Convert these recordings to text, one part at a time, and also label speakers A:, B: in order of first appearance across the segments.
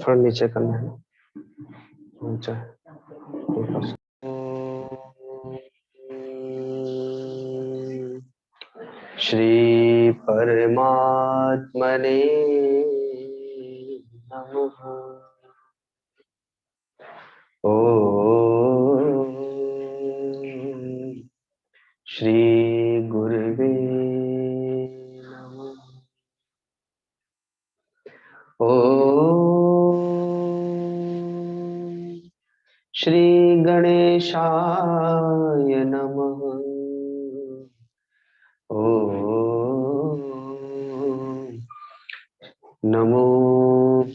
A: थोड़ा नीचे करना है, ऊंचा। श्री परमात्मने नमः। ओम श्री गुरुवे नमः। ओम श्री गणेशाय नमः। ओम नमो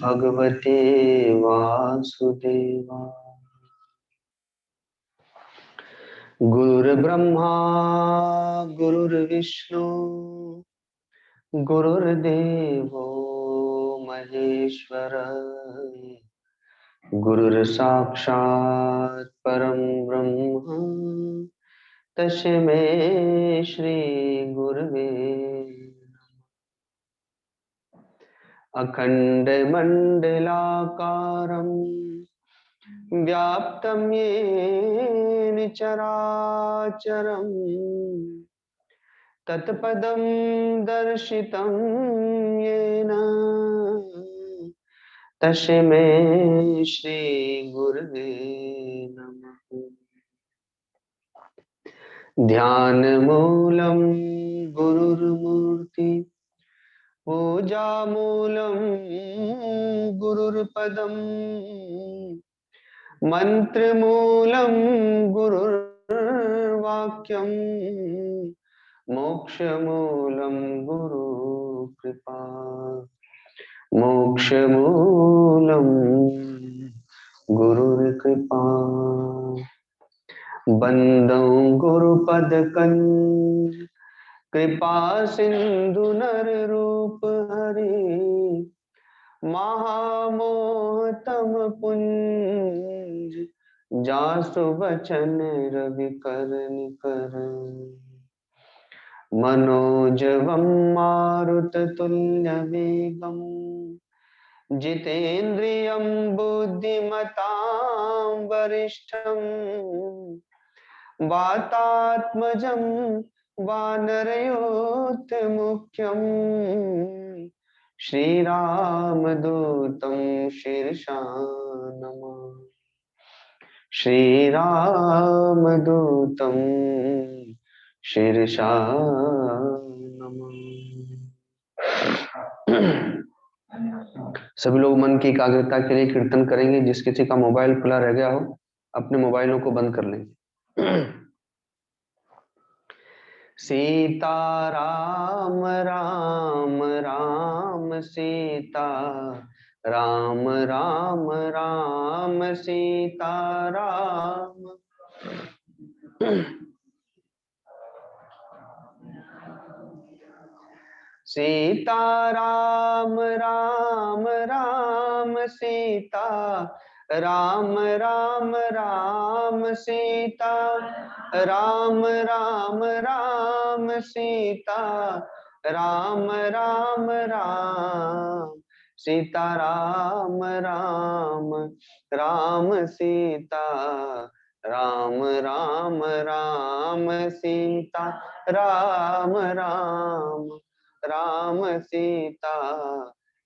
A: भगवते वासुदेवाय। गुरुर्ब्रह्मा गुरुर्विष्णु गुरुर्देवो महेश्वर। गुरुर्साक्षात् परम ब्रह्म तस्मै श्री गुरुवे। अखंड मंडलाकारं व्याप्तं येन चराचरं तत्पदं दर्शितं येन तस्मै श्री गुरुवे नमः। ध्यान मूलं गुरुर्मूर्ति पूजा मूलं गुरुर्पदं मंत्र मूलं गुरुर्वाक्यं मोक्ष मूलं गुरु कृपा। मोक्ष मूलं गुरुर्कृपा। बंदो गुरुपदकं कृपा सिंधु नर रूप हरि महामोहतम पुंज जासु वचन रवि कर मनोजवं मारुततुल्यवेगं जितेन्द्रियं बुद्धिमतां वरिष्ठं वातात्मजं वानरयोत्तमुख्यं श्रीरामदूतं शिरसा नमामि। श्रीरामदूतं शिरसा नमामि। सभी लोग मन की एकाग्रता के लिए कीर्तन करेंगे। जिस किसी का मोबाइल खुला रह गया हो अपने मोबाइलों को बंद कर लेंगे। सीता राम राम राम सीता राम राम राम सीता राम। सीता राम राम राम सीता राम राम राम सीता राम राम राम सीता राम राम राम सीता राम राम राम सीता राम राम राम सीता राम राम राम सीता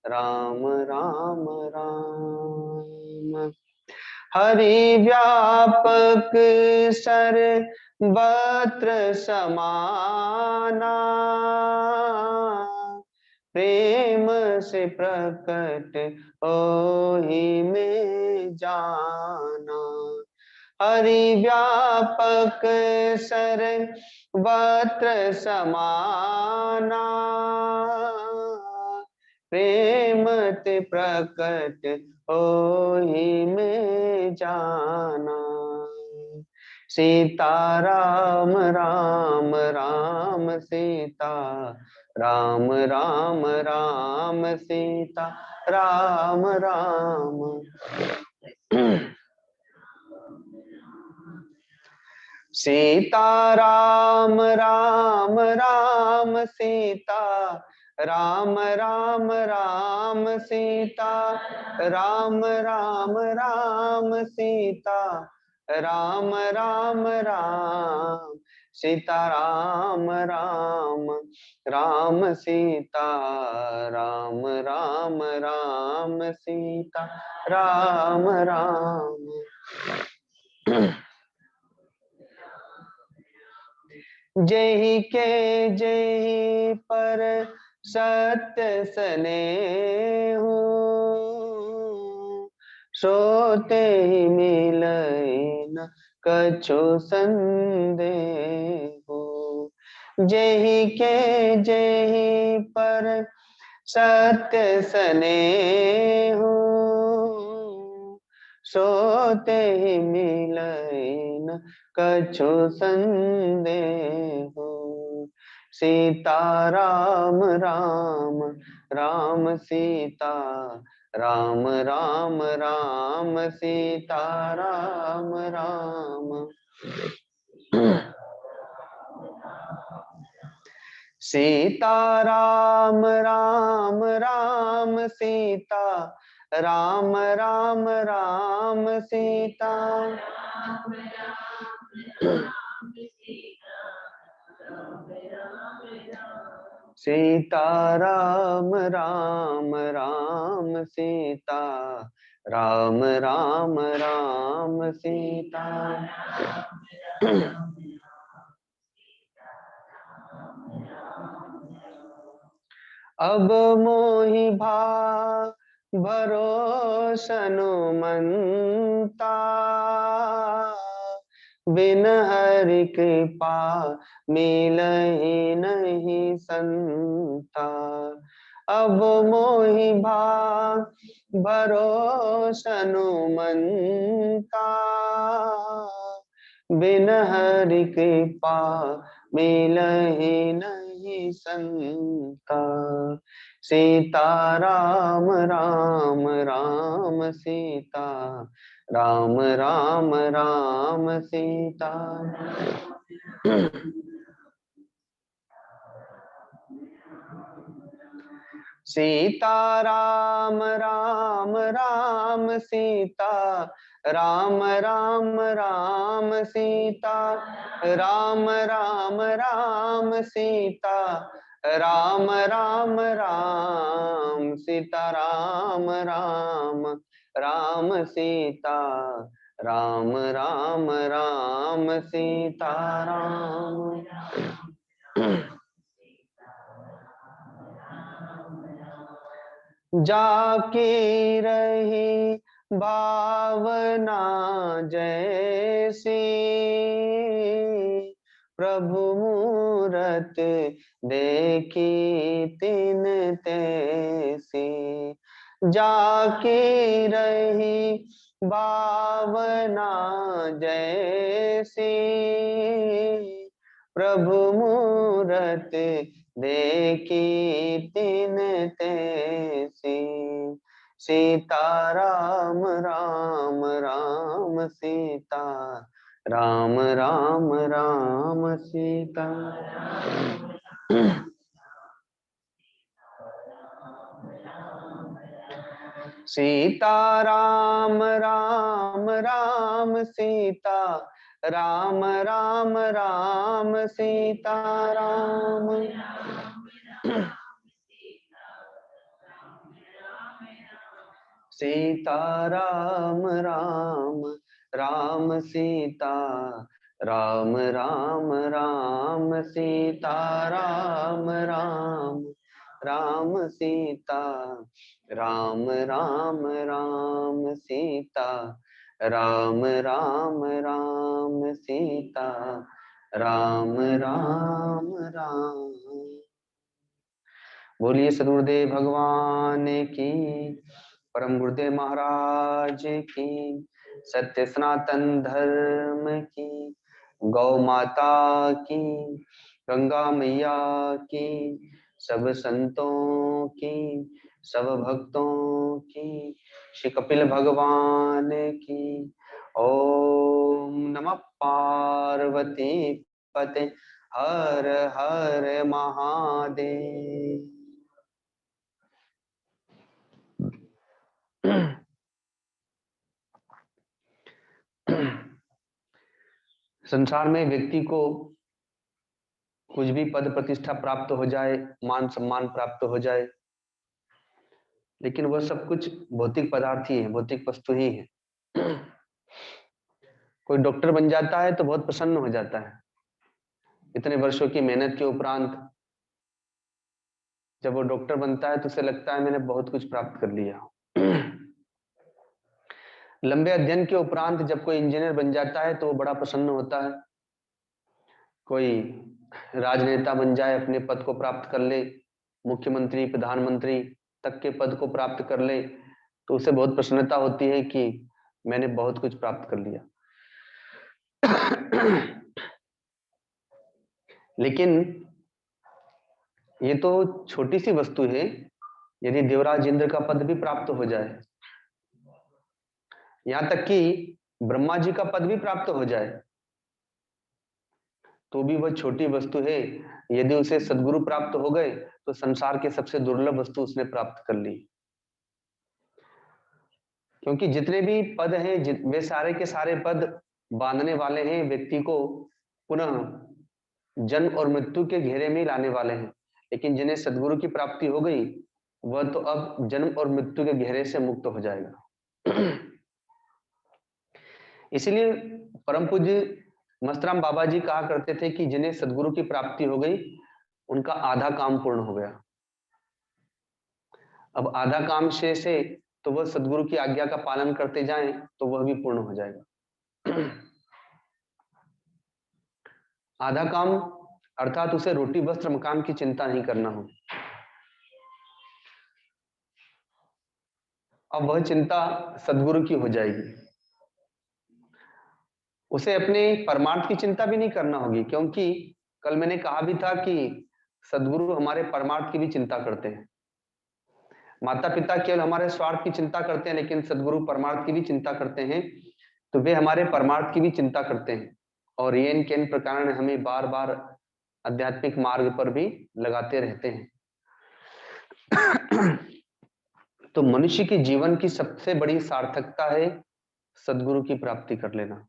A: राम राम राम। हरि व्यापक सर्वत्र समाना प्रेम से प्रकट होहि में जाना। हरि व्यापक सर्वत्र समाना प्रेम ते प्रकट होहि में जाना। सीता राम राम राम सीता राम राम राम सीता राम राम। सीता राम राम राम सीता राम राम राम सीता राम राम राम सीता राम राम राम सीता राम राम राम सीता राम राम राम सीता राम राम। जय के जय पर सत्य सने हो सोते ही मिलई न कछु संदेह हो। जय के जय पर सत्य सने हो सोते ही मिलई न कछु संदेह हो। सीता राम राम राम सीता राम राम राम सीता राम राम। सीता राम राम राम सीता राम राम राम सीता सीता राम राम राम सीता राम राम राम सीता। अब मोहि भा भरोसनु मनता बिन हरि कृपा मिलहि नहीं संता। अब मोहि भा भरोसनु मनता बिन हरि कृपा मिलहि नहीं संता। सीता राम राम राम सीता राम राम राम सीता। सीता राम राम राम सीता राम राम राम सीता राम राम राम सीता राम राम राम सीता राम राम राम सीता राम राम राम सीता राम। जाकी रही भावना जैसी प्रभु मूरत देखी तिन तैसी। जाकी रही भावना जैसी प्रभु मूरत देखी तिन तैसी। सीता राम राम राम सीता राम राम राम सीता। सीता राम राम राम सीता राम राम राम सीता राम। सीता राम राम राम सीता राम राम राम सीता राम राम राम सीता राम राम राम सीता राम राम राम सीता राम राम राम। बोलिए सदगुरुदेव भगवान की, परम गुरुदेव महाराज की, सत्य सनातन धर्म की, गौ माता की, गंगा मैया की, सब संतों की, सब भक्तों की, श्री कपिल भगवान की, ओम नमः पार्वती पते हर हर महादेव। संसार में व्यक्ति को कुछ भी पद प्रतिष्ठा प्राप्त हो जाए, मान सम्मान प्राप्त हो जाए, लेकिन वह सब कुछ भौतिक पदार्थ ही है, भौतिक वस्तु ही है। कोई डॉक्टर बन जाता है तो बहुत प्रसन्न हो जाता है, इतने वर्षों की मेहनत के उपरांत जब वो डॉक्टर बनता है तो उसे लगता है मैंने बहुत कुछ प्राप्त कर लिया। लंबे अध्ययन के उपरांत जब कोई इंजीनियर बन जाता है तो वो बड़ा प्रसन्न होता है। कोई राजनेता बन जाए, अपने पद को प्राप्त कर ले, मुख्यमंत्री प्रधानमंत्री तक के पद को प्राप्त कर ले, तो उसे बहुत प्रसन्नता होती है कि मैंने बहुत कुछ प्राप्त कर लिया। लेकिन ये तो छोटी सी वस्तु है। यदि देवराज इंद्र का पद भी प्राप्त हो जाए, यहां तक कि ब्रह्मा जी का पद भी प्राप्त हो जाए, तो भी वह छोटी वस्तु है। यदि उसे सद्गुरु प्राप्त हो गए तो संसार के सबसे दुर्लभ वस्तु उसने प्राप्त कर ली। क्योंकि जितने भी पद हैं वे सारे के सारे पद बांधने वाले हैं, व्यक्ति को पुनः जन्म और मृत्यु के घेरे में लाने वाले हैं। लेकिन जिन्हें सद्गुरु की प्राप्ति हो गई वह तो अब जन्म और मृत्यु के घेरे से मुक्त हो जाएगा। इसलिए परम पूज्य मस्तराम बाबा जी कहा करते थे कि जिन्हें सद्गुरु की प्राप्ति हो गई उनका आधा काम पूर्ण हो गया। अब आधा काम शेष है, तो वह सद्गुरु की आज्ञा का पालन करते जाएं तो वह भी पूर्ण हो जाएगा। आधा काम अर्थात उसे रोटी वस्त्र मकान की चिंता नहीं करना हो। अब वह चिंता सद्गुरु की हो जाएगी। उसे अपने परमार्थ की चिंता भी नहीं करना होगी, क्योंकि कल मैंने कहा भी था कि सद्गुरु हमारे परमार्थ की भी चिंता करते हैं। माता पिता केवल हमारे स्वार्थ की चिंता करते हैं, लेकिन सद्गुरु परमार्थ की भी चिंता करते हैं। तो वे हमारे परमार्थ की भी चिंता करते हैं और ये इनके इन प्रकार हमें बार बार आध्यात्मिक मार्ग पर भी लगाते रहते हैं। तो मनुष्य के जीवन की सबसे बड़ी सार्थकता है सद्गुरु की प्राप्ति कर लेना।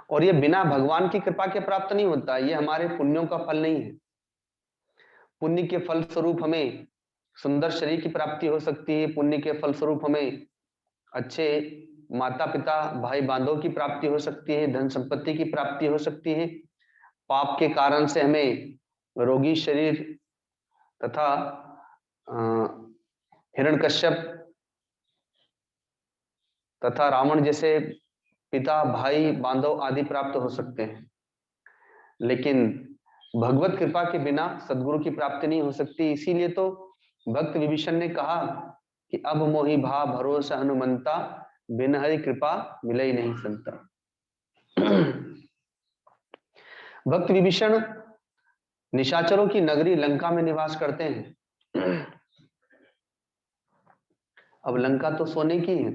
A: और ये बिना भगवान की कृपा के प्राप्त नहीं होता, ये हमारे पुण्यों का फल नहीं है। पुण्य के फल स्वरूप हमें सुंदर शरीर की प्राप्ति हो सकती है, पुण्य के फल स्वरूप हमें अच्छे माता पिता भाई बांधव की प्राप्ति हो सकती है, धन संपत्ति की प्राप्ति हो सकती है। पाप के कारण से हमें रोगी शरीर तथा हिरण्यकश्यप तथा रावण जैसे पिता भाई बांधव आदि प्राप्त हो सकते हैं। लेकिन भगवत कृपा के बिना सद्गुरु की प्राप्ति नहीं हो सकती। इसीलिए तो भक्त विभीषण ने कहा कि अब मोहि भा भरोसा हनुमंता, बिन हरि कृपा मिले ही नहीं संता। भक्त विभीषण निशाचरों की नगरी लंका में निवास करते हैं। अब लंका तो सोने की है,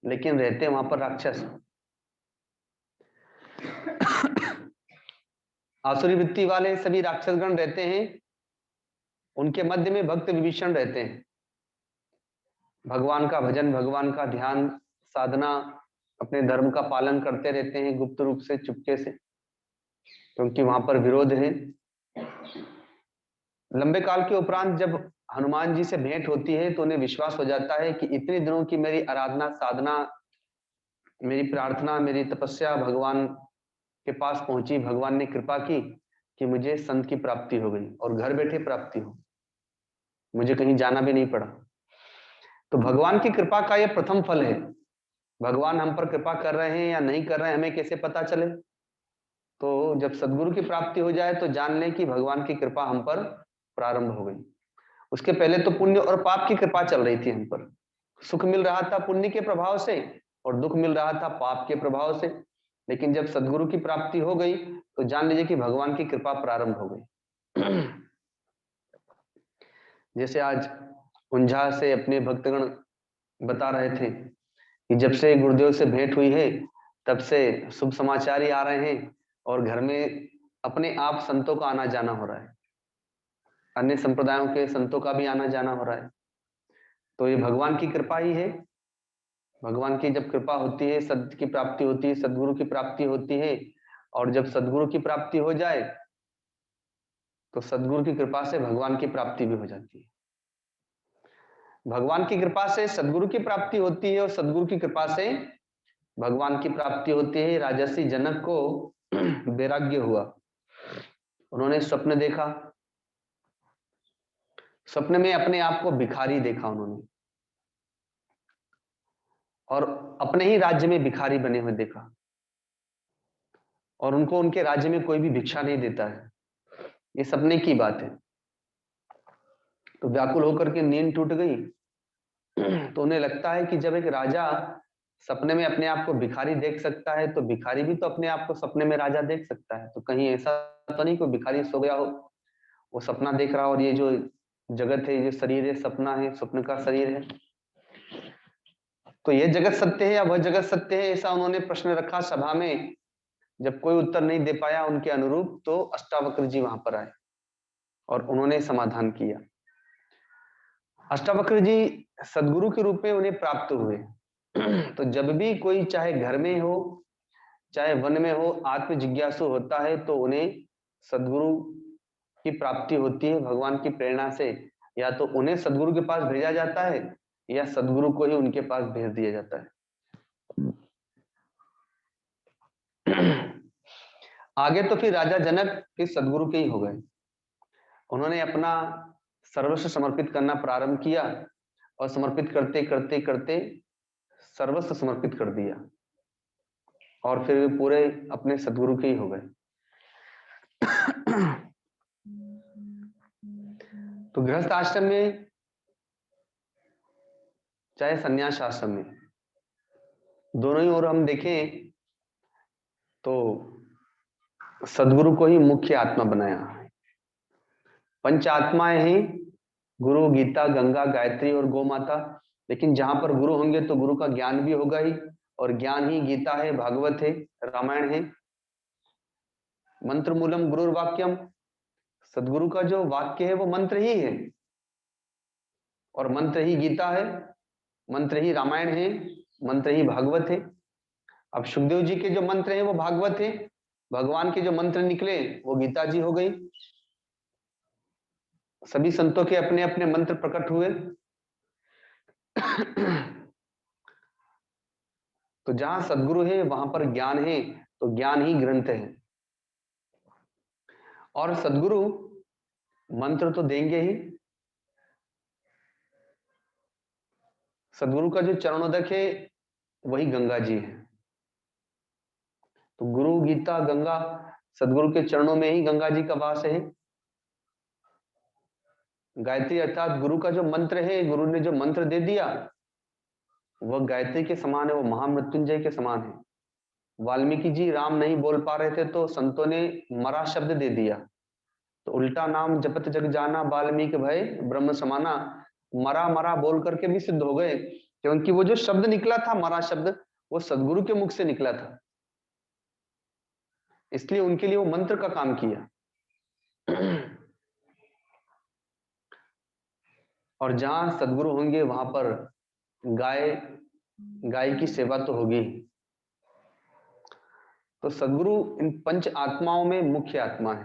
A: लेकिन रहते वहां पर राक्षस। आसुरी वृत्ति वाले सभी राक्षसगण रहते हैं, उनके मध्य में भक्त विभीषण रहते हैं। भगवान का भजन, भगवान का ध्यान साधना, अपने धर्म का पालन करते रहते हैं गुप्त रूप से, चुपके से, क्योंकि वहां पर विरोध है। लंबे काल के उपरांत जब हनुमान जी से भेंट होती है तो उन्हें विश्वास हो जाता है कि इतने दिनों की मेरी आराधना साधना, मेरी प्रार्थना, मेरी तपस्या भगवान के पास पहुंची, भगवान ने कृपा की कि मुझे संत की प्राप्ति हो गई और घर बैठे प्राप्ति हो, मुझे कहीं जाना भी नहीं पड़ा। तो भगवान की कृपा का यह प्रथम फल है। भगवान हम पर कृपा कर रहे हैं या नहीं कर रहे हैं हमें कैसे पता चले? तो जब सद्गुरु की प्राप्ति हो जाए तो जान लें कि भगवान की कृपा हम पर प्रारंभ हो गई। उसके पहले तो पुण्य और पाप की कृपा चल रही थी हम पर। सुख मिल रहा था पुण्य के प्रभाव से और दुख मिल रहा था पाप के प्रभाव से। लेकिन जब सद्गुरु की प्राप्ति हो गई तो जान लीजिए कि भगवान की कृपा प्रारंभ हो गई। जैसे आज उंझा से अपने भक्तगण बता रहे थे कि जब से गुरुदेव से भेंट हुई है तब से शुभ समाचार ही आ रहे हैं और घर में अपने आप संतों का आना जाना हो रहा है, अन्य संप्रदायों के संतों का भी आना जाना हो रहा है। तो ये भगवान की कृपा ही है। भगवान की जब कृपा होती है, सत्य की प्राप्ति होती है, सदगुरु की प्राप्ति होती है, और जब सदगुरु की प्राप्ति हो जाए तो सदगुरु की कृपा से भगवान की प्राप्ति भी हो जाती है। भगवान की कृपा से सदगुरु की प्राप्ति होती है और सदगुरु की कृपा से भगवान की प्राप्ति होती है। राजर्षि जनक को वैराग्य हुआ, उन्होंने स्वप्न देखा, स्वप्न में अपने आप को भिखारी देखा उन्होंने, और अपने ही राज्य में भिखारी बने हुए देखा, और उनको उनके राज्य में कोई भी भिक्षा नहीं देता है। ये सपने की बात है। तो व्याकुल होकर के नींद टूट गई। तो उन्हें लगता है कि जब एक राजा सपने में अपने आप को भिखारी देख सकता है तो भिखारी भी तो अपने आप को सपने में राजा देख सकता है। तो कहीं ऐसा तो नहीं कोई भिखारी सो गया हो, वो सपना देख रहा हो, और ये जो जगत है, ये जो शरीर है, सपना है, स्वप्न का शरीर है, तो ये जगत सत्य है या वह जगत सत्य है, ऐसा उन्होंने प्रश्न रखा सभा में। जब कोई उत्तर नहीं दे पाया उनके अनुरूप, तो अष्टावक्र जी वहां पर आए और उन्होंने समाधान किया। अष्टावक्र जी सदगुरु के रूप में उन्हें प्राप्त हुए। तो जब भी कोई चाहे घर में हो चाहे वन में हो आत्म जिज्ञासु होता है तो उन्हें सदगुरु की प्राप्ति होती है भगवान की प्रेरणा से। या तो उन्हें सदगुरु के पास भेजा जाता है या सदगुरु को ही उनके पास भेज दिया जाता है। आगे तो फिर राजा जनक फिर सदगुरु के ही हो गए। उन्होंने अपना सर्वस्व समर्पित करना प्रारंभ किया और समर्पित करते करते करते सर्वस्व समर्पित कर दिया, और फिर वे पूरे अपने सदगुरु के ही हो गए। तो गृहस्थ आश्रम में चाहे संन्यास आश्रम में, दोनों ही ओर हम देखें तो सदगुरु को ही मुख्य आत्मा बनाया। पंच आत्माएं हैं, गुरु, गीता, गंगा, गायत्री और गौ माता। लेकिन जहां पर गुरु होंगे तो गुरु का ज्ञान भी होगा ही, और ज्ञान ही गीता है, भागवत है, रामायण है। मंत्र मूलम गुरुर्वाक्यम, सदगुरु का जो वाक्य है वो मंत्र ही है, और मंत्र ही गीता है, मंत्र ही रामायण है, मंत्र ही भागवत है। अब सुखदेव जी के जो मंत्र हैं वो भागवत है, भगवान के जो मंत्र निकले वो गीता जी हो गई। सभी संतों के अपने अपने मंत्र प्रकट हुए। तो जहां सदगुरु है वहां पर ज्ञान है, तो ज्ञान ही ग्रंथ है। और सदगुरु मंत्र तो देंगे ही, सदगुरु का जो चरणोदक है वही गंगा जी है। तो गुरु, गीता, गंगा, सदगुरु के चरणों में ही गंगा जी का वास है। गायत्री अर्थात गुरु का जो मंत्र है, गुरु ने जो मंत्र दे दिया वह गायत्री के समान है, वो महामृत्युंजय के समान है। वाल्मीकि जी राम नहीं बोल पा रहे थे तो संतों ने मरा शब्द दे दिया, तो उल्टा नाम जपत जग जाना वाल्मीकि भय ब्रह्म समाना, मरा मरा बोल करके भी सिद्ध हो गए, क्योंकि वो जो शब्द निकला था मरा शब्द वो सदगुरु के मुख से निकला था, इसलिए उनके लिए वो मंत्र का काम किया। और जहां सदगुरु होंगे वहां पर गाय गाय की सेवा तो होगी। तो सदगुरु इन पंच आत्माओं में मुख्य आत्मा है।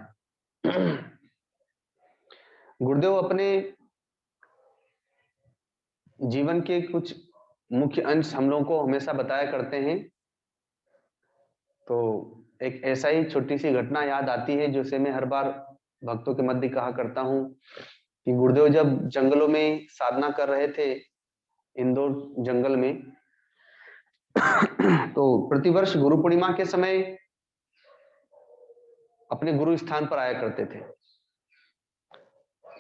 A: गुरुदेव अपने जीवन के कुछ मुख्य अंश हम लोगों को हमेशा बताया करते हैं। तो एक ऐसा ही छोटी सी घटना याद आती है जिसे मैं हर बार भक्तों के मध्य कहा करता हूँ कि गुरुदेव जब जंगलों में साधना कर रहे थे, इंदौर जंगल में, तो प्रतिवर्ष गुरु पूर्णिमा के समय अपने गुरु स्थान पर आया करते थे।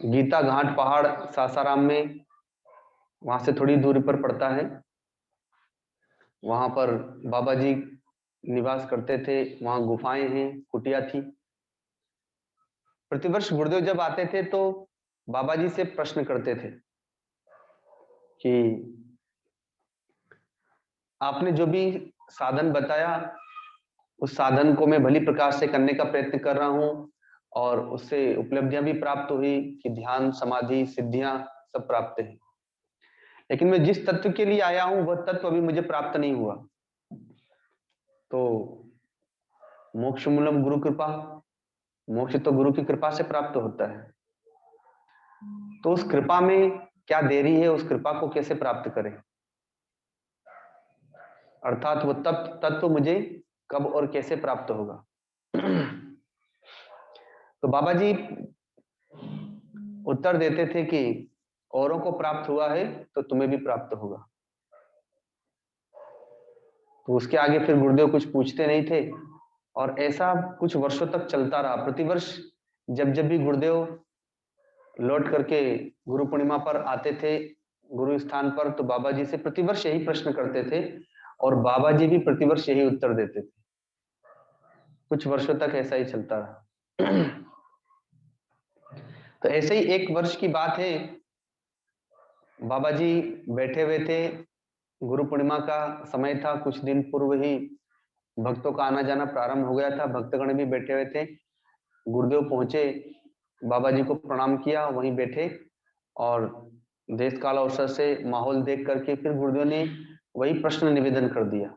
A: गीता घाट पहाड़ सासाराम में, वहां से थोड़ी दूरी पर पड़ता है, वहां पर बाबा जी निवास करते थे, वहां गुफाएं हैं, कुटिया थी। प्रतिवर्ष गुरुदेव जब आते थे तो बाबा जी से प्रश्न करते थे कि आपने जो भी साधन बताया उस साधन को मैं भली प्रकार से करने का प्रयत्न कर रहा हूँ और उससे उपलब्धियां भी प्राप्त हुई कि ध्यान समाधि सिद्धियां सब प्राप्त है। लेकिन मैं जिस तत्व के लिए आया हूं वह तत्व अभी मुझे प्राप्त नहीं हुआ। तो मोक्ष मूलम गुरु कृपा, मोक्ष तो गुरु की कृपा से प्राप्त होता है। तो उस कृपा में क्या देरी है, उस कृपा को कैसे प्राप्त करें, अर्थात वो तत्व मुझे कब और कैसे प्राप्त होगा। तो बाबा जी उत्तर देते थे कि औरों को प्राप्त हुआ है तो तुम्हें भी प्राप्त होगा। तो उसके आगे फिर गुरुदेव कुछ पूछते नहीं थे और ऐसा कुछ वर्षों तक चलता रहा। प्रतिवर्ष जब जब भी गुरुदेव लौट करके गुरु पूर्णिमा पर आते थे गुरु स्थान पर, तो बाबा जी से प्रतिवर्ष यही प्रश्न करते थे और बाबा जी भी प्रतिवर्ष यही उत्तर देते थे। कुछ वर्षों तक ऐसा ही चलता रहा। तो ऐसे ही एक वर्ष की बात है, बाबा जी बैठे हुए थे, गुरु पूर्णिमा का समय था, कुछ दिन पूर्व ही भक्तों का आना जाना प्रारंभ हो गया था, भक्तगण भी बैठे हुए थे। गुरुदेव पहुंचे, बाबा जी को प्रणाम किया, वहीं बैठे और देश काल अवसर से माहौल देख करके फिर गुरुदेव ने वही प्रश्न निवेदन कर दिया।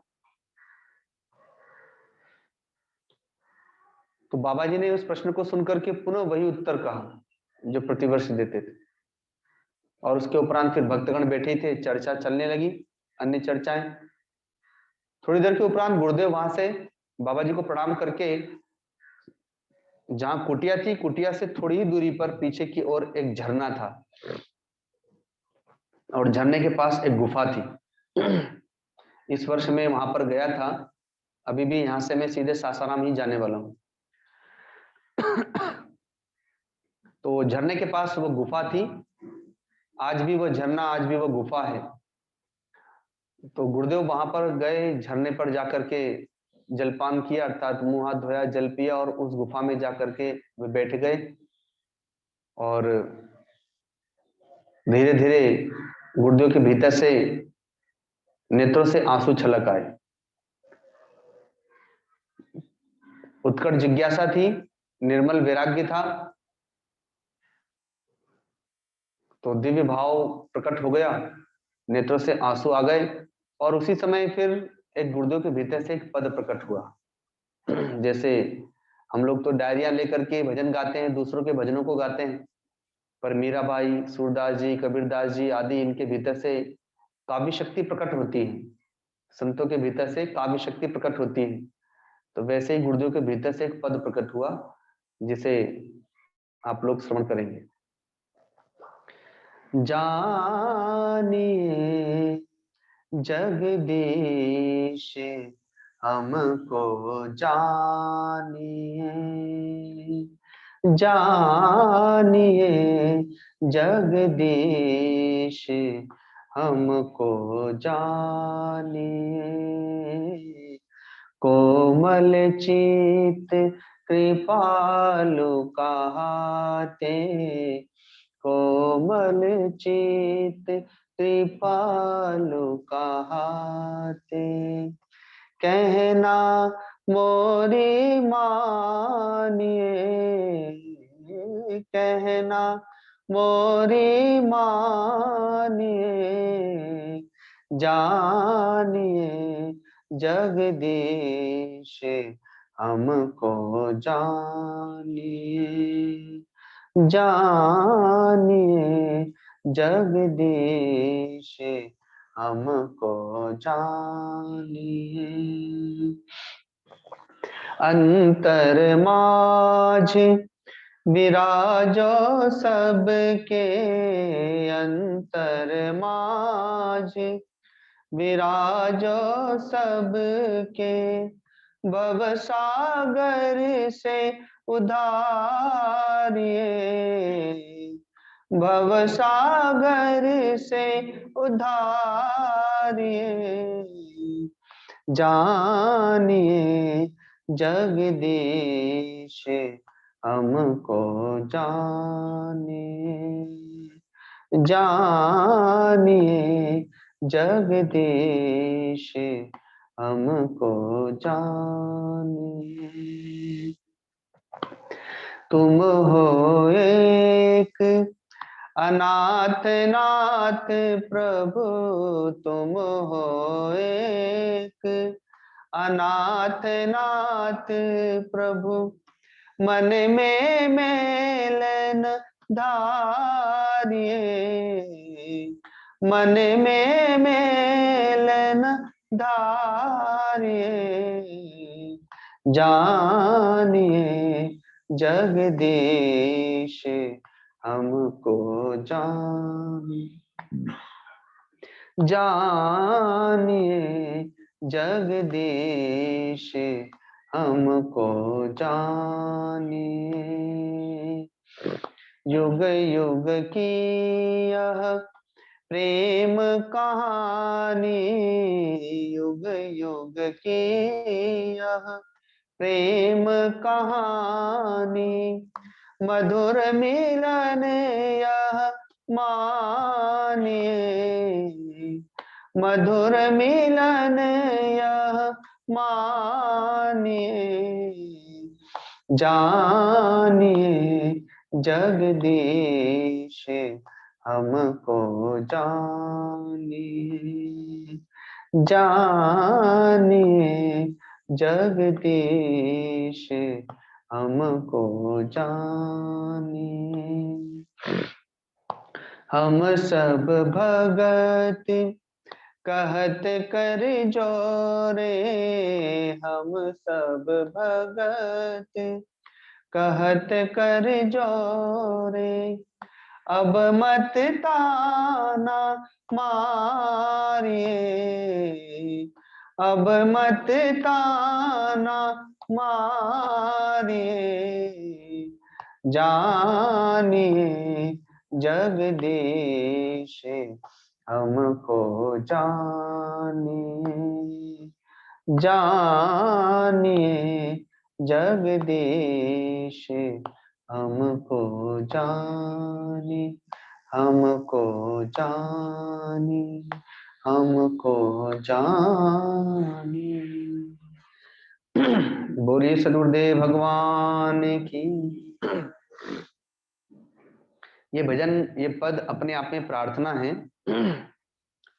A: तो बाबा जी ने उस प्रश्न को सुनकर के पुनः वही उत्तर कहा जो प्रतिवर्ष देते थे। और उसके उपरांत फिर भक्तगण बैठे थे, चर्चा चलने लगी, अन्य चर्चाएं। थोड़ी देर के उपरांत गुरुदेव वहां से बाबा जी को प्रणाम करके, जहां कुटिया थी, कुटिया से थोड़ी ही दूरी पर पीछे की ओर एक झरना था और झरने के पास एक गुफा थी। इस वर्ष मैं वहां पर गया था, अभी भी यहां से मैं सीधे सासाराम ही जाने वाला हूं। तो झरने के पास वो गुफा थी, आज भी वो झरना, आज भी वो गुफा है। तो गुरुदेव वहां पर गए, झरने पर जाकर के जलपान किया, अर्थात मुंह हाथ धोया, जल पिया और उस गुफा में जाकर के वे बैठ गए और धीरे धीरे गुरुदेव के भीतर से नेत्रों से आंसू छलक आए। उत्कट जिज्ञासा थी, निर्मल वैराग्य था, तो दिव्य भाव प्रकट हो गया, नेत्रों से आंसू आ गए। और उसी समय फिर एक गुरुदेव के भीतर से एक पद प्रकट हुआ। जैसे हम लोग तो डायरिया लेकर के भजन गाते हैं, दूसरों के भजनों को गाते हैं, पर मीराबाई, सूरदास जी, कबीरदास जी आदि, इनके भीतर से काव्य शक्ति प्रकट होती है, संतों के भीतर से काव्य शक्ति प्रकट होती है। तो वैसे ही गुरुदेव के भीतर से एक पद प्रकट हुआ जिसे आप लोग श्रवण करेंगे। जानिए जगदीश हमको जानिए, जानिए जगदीश हमको जानिए, कोमल चित कृपालु कहाते, कोमल चित कृपालु कहाते, कहना मोरी मानिए, कहना मोरी मानिए, जानिए जगदीश हमको जानिए, जानिए जगदीश हमको जानिए। अंतर माझ विराजो सबके, अंतर माझ विराजो सबके, भव सागर से उधारिये, भव सागर से उधारिये, जानिए जगदीश हमको जानिए, जानिए जगदीश हमको जाने। तुम हो एक अनाथ नाथ प्रभु, तुम हो एक अनाथ नाथ प्रभु, मन में मेलन धारिये, मन में मेलन धारिये, जानिए जगदीश हमको जानिए जगदीश हमको जानिए। युग युग की यह प्रेम कहानी, युग युग की यह प्रेम कहानी, मधुर मिलन यह मानिए, मधुर मिलन यह मानिए, जानिए जगदीश हमको जानिए, जानिए जगदीश हमको जानिए। हम सब भगत कहत कर जोरे, हम सब भगत कहत कर जोरे, अब मत ताना मारिए, अब मत ताना मारिए, जानिए जगदीश हमको जानिए, जानिए जगदीश हमको जानी, हमको जानी, हमको जानी। बोलिए सदगुरुदेव भगवान की। ये भजन, ये पद अपने आप में प्रार्थना है।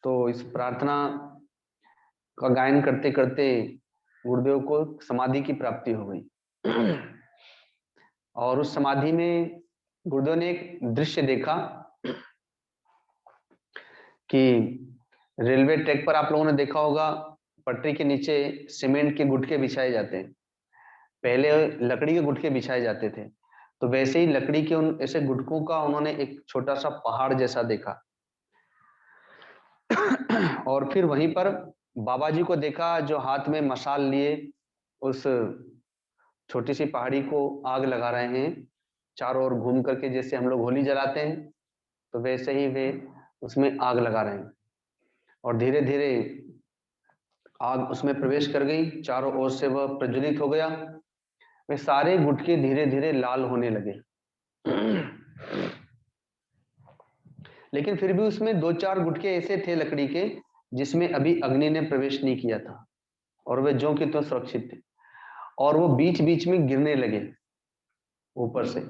A: तो इस प्रार्थना का गायन करते करते गुरुदेव को समाधि की प्राप्ति हो गई। और उस समाधि में गुरुदेव ने एक दृश्य देखा कि रेलवे ट्रैक पर आप लोगों ने देखा होगा, पटरी के नीचे सीमेंट के गुटके बिछाए जाते हैं। पहले लकड़ी के गुटके बिछाए जाते थे, तो वैसे ही लकड़ी के उन ऐसे गुटकों का उन्होंने एक छोटा सा पहाड़ जैसा देखा। और फिर वहीं पर बाबा जी को देखा जो हाथ में मशाल लिए उस छोटी सी पहाड़ी को आग लगा रहे हैं, चारों ओर घूम करके, जैसे हम लोग होली जलाते हैं तो वैसे ही वे उसमें आग लगा रहे हैं। और धीरे धीरे आग उसमें प्रवेश कर गई, चारों ओर से वह प्रज्वलित हो गया। वे सारे गुटके धीरे धीरे लाल होने लगे। लेकिन फिर भी उसमें दो चार गुटके ऐसे थे लकड़ी के जिसमें अभी अग्नि ने प्रवेश नहीं किया था, और वे ज्यों की त्यों सुरक्षित थे, और वो बीच बीच में गिरने लगे ऊपर से।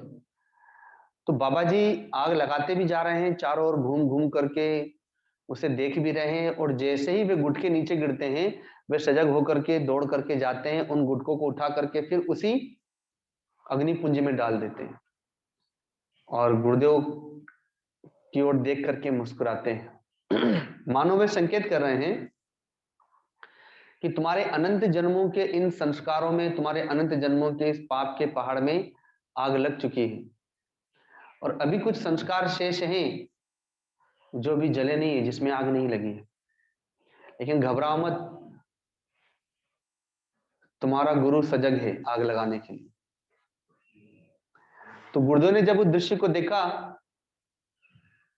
A: तो बाबा जी आग लगाते भी जा रहे हैं, चारों ओर घूम घूम करके उसे देख भी रहे हैं, और जैसे ही वे गुटके नीचे गिरते हैं वे सजग होकर के दौड़ करके जाते हैं, उन गुटकों को उठा करके फिर उसी अग्नि पुंज में डाल देते हैं, और गुरुदेव की ओर देख करके मुस्कुराते हैं। मानो वे संकेत कर रहे हैं कि तुम्हारे अनंत जन्मों के इन संस्कारों में, तुम्हारे अनंत जन्मों के इस पाप के पहाड़ में आग लग चुकी है, और अभी कुछ संस्कार शेष हैं जो भी जले नहीं है, जिसमें आग नहीं लगी है। लेकिन घबराओ मत, तुम्हारा गुरु सजग है आग लगाने के लिए। तो गुरुदेव ने जब उस दृश्य को देखा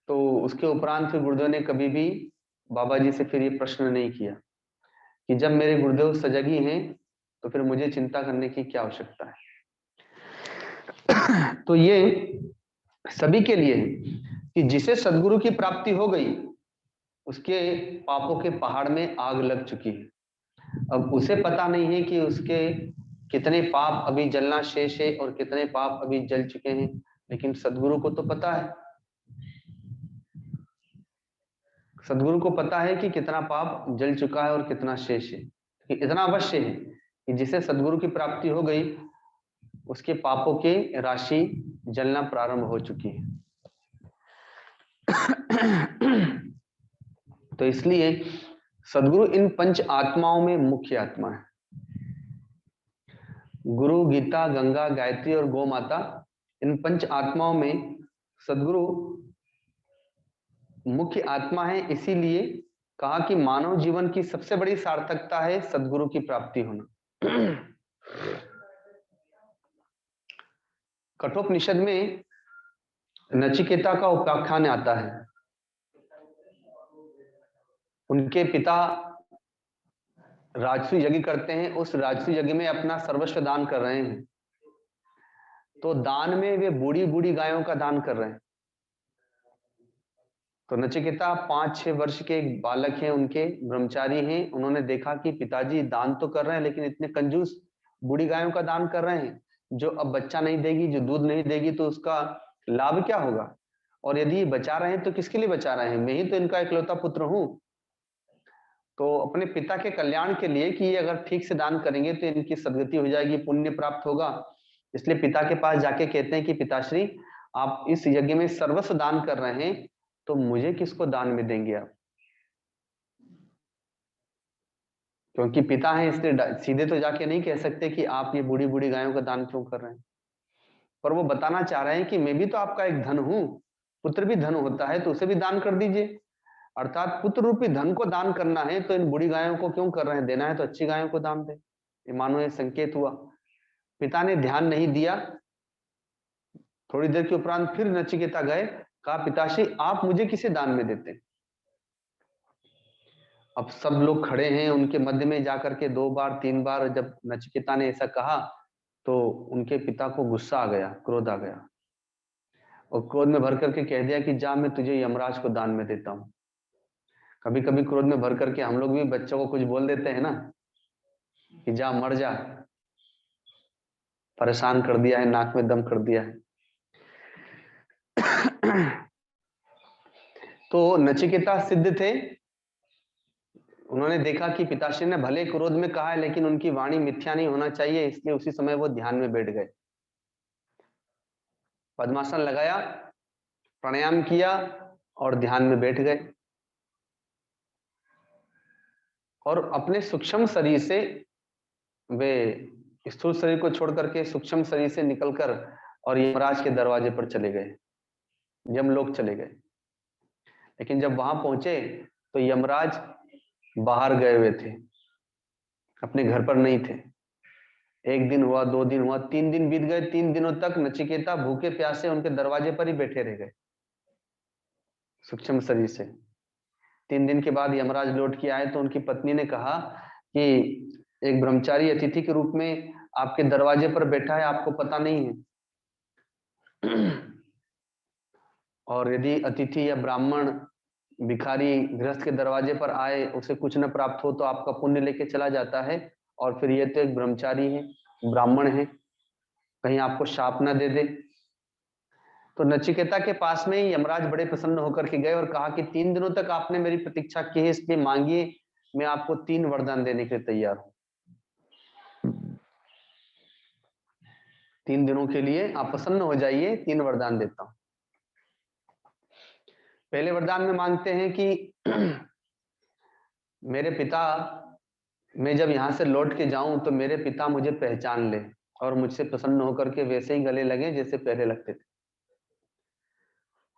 A: तो उसके उपरांत फिर गुरुदेव ने कभी भी बाबा जी से फिर ये प्रश्न नहीं किया कि जब मेरे गुरुदेव सजग ही हैं तो फिर मुझे चिंता करने की क्या आवश्यकता है। तो ये सभी के लिए है कि जिसे सदगुरु की प्राप्ति हो गई उसके पापों के पहाड़ में आग लग चुकी है। अब उसे पता नहीं है कि उसके कितने पाप अभी जलना शेष है और कितने पाप अभी जल चुके हैं, लेकिन सदगुरु को तो पता है। सदगुरु को पता है कि कितना पाप जल चुका है और कितना शेष है। कि इतना अवश्य है कि जिसे सदगुरु की प्राप्ति हो गई उसके पापों की राशि जलना प्रारंभ हो चुकी है। तो इसलिए सदगुरु इन पंच आत्माओं में मुख्य आत्मा है। गुरु, गीता, गंगा, गायत्री और गौ माता, इन पंच आत्माओं में सदगुरु मुख्य आत्मा है। इसीलिए कहा कि मानव जीवन की सबसे बड़ी सार्थकता है सदगुरु की प्राप्ति होना। कठोपनिषद में नचिकेता का उपाख्यान आता है। उनके पिता राजसूय यज्ञ करते हैं, उस राजसूय यज्ञ में अपना सर्वस्व दान कर रहे हैं। तो दान में वे बूढ़ी बूढ़ी गायों का दान कर रहे हैं। तो नचिकेता 5-6 वर्ष के एक बालक हैं, उनके ब्रह्मचारी हैं। उन्होंने देखा कि पिताजी दान तो कर रहे हैं लेकिन इतने कंजूस बूढ़ी गायों का दान कर रहे हैं जो अब बच्चा नहीं देगी, जो दूध नहीं देगी, तो उसका लाभ क्या होगा? और यदि ये बचा रहे हैं तो किसके लिए बचा रहे हैं? मैं ही तो इनका इकलौता पुत्र हूं। तो अपने पिता के कल्याण के लिए कि ये अगर ठीक से दान करेंगे तो इनकी सदगति हो जाएगी, पुण्य प्राप्त होगा, इसलिए पिता के पास जाके कहते हैं कि पिताश्री, आप इस यज्ञ में सर्वस्व दान कर रहे हैं, तो मुझे किसको दान में देंगे आप? क्योंकि पिता है इसलिए सीधे तो जाके नहीं कह सकते कि आप ये बूढ़ी बूढ़ी गायों का दान क्यों कर रहे हैं। पर वो बताना चाह रहे हैं कि मैं भी तो आपका एक धन हूं, पुत्र भी धन होता है, तो उसे भी दान कर दीजिए। अर्थात पुत्र रूपी धन को दान करना है तो इन बूढ़ी गायों को क्यों कर रहे हैं? देना है तो अच्छी गायों को दान दे। ये मानो ये संकेत हुआ। पिता ने ध्यान नहीं दिया। थोड़ी देर के उपरांत फिर नचिकेता गए, कहा पिताश्री आप मुझे किसे दान में देते? अब सब लोग खड़े हैं, उनके मध्य में जाकर के 2 बार 3 बार जब नचिकेता ने ऐसा कहा तो उनके पिता को गुस्सा आ गया, क्रोध आ गया, और क्रोध में भर करके कह दिया कि जा, मैं तुझे यमराज को दान में देता हूं। कभी कभी क्रोध में भर करके हम लोग भी बच्चों को कुछ बोल देते हैं ना, कि जा मर जा, परेशान कर दिया है, नाक में दम कर दिया है। तो नचिकेता सिद्ध थे। उन्होंने देखा कि पिताश्री ने भले क्रोध में कहा है लेकिन उनकी वाणी मिथ्या नहीं होना चाहिए, इसलिए उसी समय वो ध्यान में बैठ गए। पद्मासन लगाया, प्राणायाम किया और ध्यान में बैठ गए। और अपने सूक्ष्म शरीर से वे स्थूल शरीर को छोड़ करके सूक्ष्म शरीर से निकलकर और यमराज के दरवाजे पर चले गए, यमलोक चले गए। लेकिन जब वहां पहुंचे तो यमराज बाहर गए हुए थे, अपने घर पर नहीं थे। 1 दिन हुआ, 2 दिन हुआ, 3 दिन बीत गए। 3 दिनों तक नचिकेता भूखे प्यासे उनके दरवाजे पर ही बैठे रह गए सूक्ष्म शरीर से। 3 दिन के बाद यमराज लौट के आए तो उनकी पत्नी ने कहा कि एक ब्रह्मचारी अतिथि के रूप में आपके दरवाजे पर बैठा है, आपको पता नहीं है। और यदि अतिथि या ब्राह्मण भिखारी गृहस्थ के दरवाजे पर आए, उसे कुछ न प्राप्त हो तो आपका पुण्य लेके चला जाता है, और फिर ये तो एक ब्रह्मचारी है, ब्राह्मण है, कहीं आपको शाप न दे दे। तो नचिकेता के पास में यमराज बड़े प्रसन्न होकर के गए और कहा कि 3 दिनों तक आपने मेरी प्रतीक्षा की है, इसलिए मांगिए, मैं आपको 3 वरदान देने के लिए तैयार हूं। 3 दिनों के लिए आप प्रसन्न हो जाइए, 3 वरदान देता हूं। पहले वरदान में मांगते हैं कि मेरे पिता, मैं जब यहां से लौट के जाऊं तो मेरे पिता मुझे पहचान ले और मुझसे प्रसन्न होकर के वैसे ही गले लगे जैसे पहले लगते थे।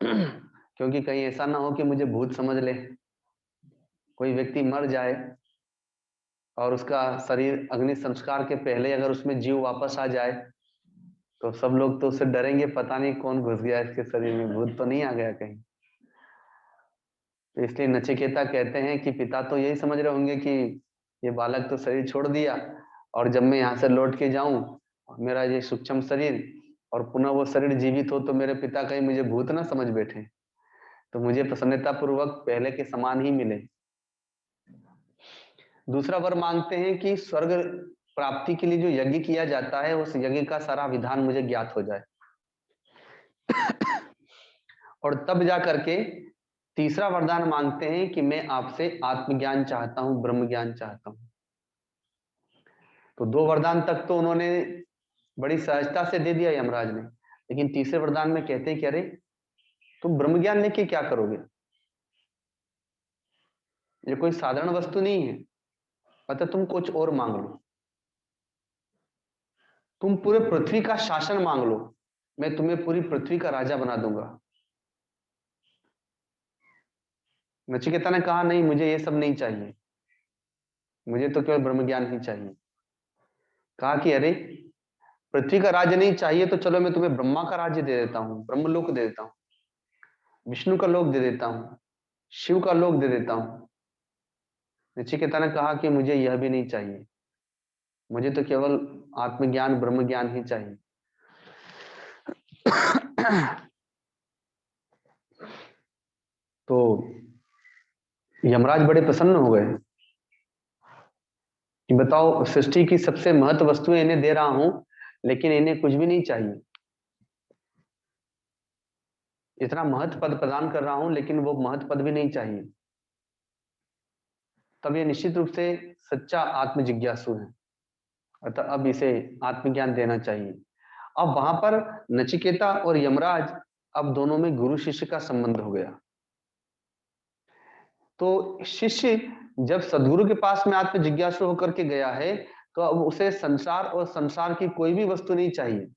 A: क्योंकि कहीं ऐसा ना हो कि मुझे भूत समझ ले। कोई व्यक्ति मर जाए और उसका शरीर अग्नि संस्कार के पहले अगर उसमें जीव वापस आ जाए तो सब लोग तो उससे डरेंगे, पता नहीं कौन घुस गया इसके शरीर में, भूत तो नहीं आ गया कहीं। तो इसलिए नचिकेता कहते हैं कि पिता तो यही समझ रहे होंगे कि ये बालक तो शरीर छोड़ दिया, और जब मैं यहाँ से लौट के जाऊं मेरा ये सूक्ष्म शरीर और पुनः वो शरीर जीवित हो तो मेरे पिता कहीं मुझे भूत ना समझ बैठे। तो मुझे प्रसन्नता पूर्वक पहले के समान ही मिले। दूसरा वर मांगते हैं कि स्वर्ग प्राप्ति के लिए जो यज्ञ किया जाता है उस यज्ञ का सारा विधान मुझे ज्ञात हो जाए। और तब जा करके तीसरा वरदान मांगते हैं कि मैं आपसे आत्मज्ञान चाहता हूं, ब्रह्म ज्ञान चाहता हूं। तो 2 वरदान तक तो उन्होंने बड़ी सहजता से दे दिया यमराज ने, लेकिन तीसरे वरदान में कहते हैं कि अरे तुम ब्रह्म ज्ञान लेके क्या करोगे, ये कोई साधारण वस्तु नहीं है, अतः तुम कुछ और मांग लो, तुम पूरे पृथ्वी का शासन मांग लो, मैं तुम्हें पूरी पृथ्वी का राजा बना दूंगा। नचिकेता ने कहा नहीं, मुझे ये सब नहीं चाहिए, मुझे तो केवल ब्रह्म ज्ञान ही चाहिए। कहा कि अरे पृथ्वी का राज्य नहीं चाहिए तो चलो मैं तुम्हें ब्रह्मा का राज्य दे देता हूं, ब्रह्मलोक दे देता हूं, विष्णु का लोक दे देता हूं, शिव का लोक दे देता हूं। नचिकेता ने कहा कि मुझे यह भी नहीं चाहिए, मुझे तो केवल आत्मज्ञान ब्रह्म ज्ञान ही चाहिए। तो यमराज बड़े प्रसन्न हो गए कि बताओ सृष्टि की सबसे महत्व वस्तुएं इन्हें दे रहा हूं, लेकिन इन्हें कुछ भी नहीं चाहिए। इतना महत्व पद प्रदान कर रहा हूं लेकिन वो महत्व पद भी नहीं चाहिए। तब ये निश्चित रूप से सच्चा आत्म जिज्ञासु है, अतः अब इसे आत्मज्ञान देना चाहिए। अब वहां पर नचिकेता और यमराज, अब दोनों में गुरु शिष्य का संबंध हो गया। तो शिष्य जब सदगुरु के पास में आत्म जिज्ञासु होकर के गया है तो अब उसे संसार और संसार की कोई भी वस्तु नहीं चाहिए,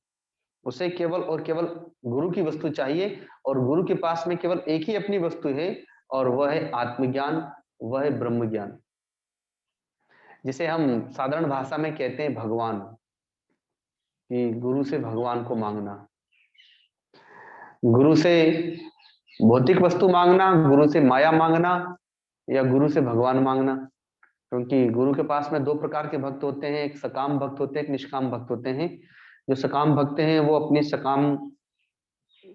A: उसे केवल और केवल गुरु की वस्तु चाहिए। और गुरु के पास में केवल एक ही अपनी वस्तु है और वह है आत्मज्ञान, वह है ब्रह्म ज्ञान, जिसे हम साधारण भाषा में कहते हैं भगवान, कि गुरु से भगवान को मांगना, गुरु से भौतिक वस्तु मांगना, गुरु से माया मांगना, या गुरु से भगवान मांगना। क्योंकि गुरु के पास में 2 प्रकार के भक्त होते हैं, एक सकाम भक्त होते हैं, एक निष्काम भक्त होते हैं। जो सकाम भक्त हैं वो अपनी सकाम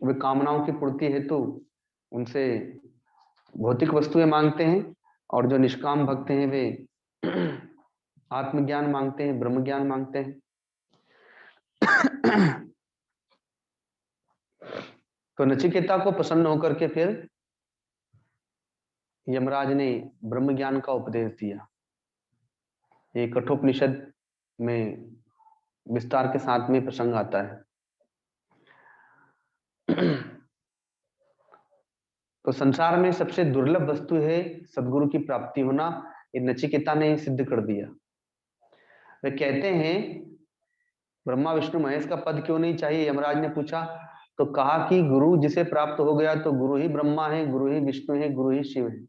A: वे कामनाओं की पूर्ति हेतु उनसे भौतिक वस्तुएं मांगते हैं, और जो निष्काम भक्त हैं वे आत्मज्ञान मांगते हैं, ब्रह्म ज्ञान मांगते हैं। तो नचिकेता को प्रसन्न होकर के फिर यमराज ने ब्रह्म ज्ञान का उपदेश दिया। ये कठोपनिषद में विस्तार के साथ में प्रसंग आता है। तो संसार में सबसे दुर्लभ वस्तु है सदगुरु की प्राप्ति होना, ये नचिकेता ने सिद्ध कर दिया। वे कहते हैं ब्रह्मा विष्णु महेश का पद क्यों नहीं चाहिए, यमराज ने पूछा। तो कहा कि गुरु जिसे प्राप्त हो गया तो गुरु ही ब्रह्मा है, गुरु ही विष्णु है, गुरु ही शिव है।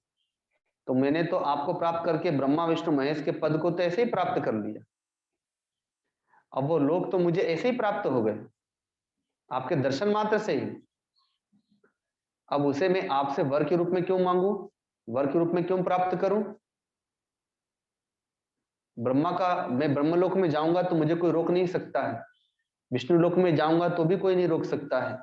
A: तो मैंने तो आपको प्राप्त करके ब्रह्मा विष्णु महेश के पद को तो ऐसे ही प्राप्त कर लिया, अब वो लोग तो मुझे ऐसे ही प्राप्त हो गए आपके दर्शन मात्र से ही। अब उसे मैं आपसे वर के रूप में क्यों मांगू, वर के रूप में क्यों प्राप्त करूं। ब्रह्मा का मैं ब्रह्मलोक में जाऊंगा तो मुझे कोई रोक नहीं सकता है, विष्णु लोक में जाऊंगा तो भी कोई नहीं रोक सकता है,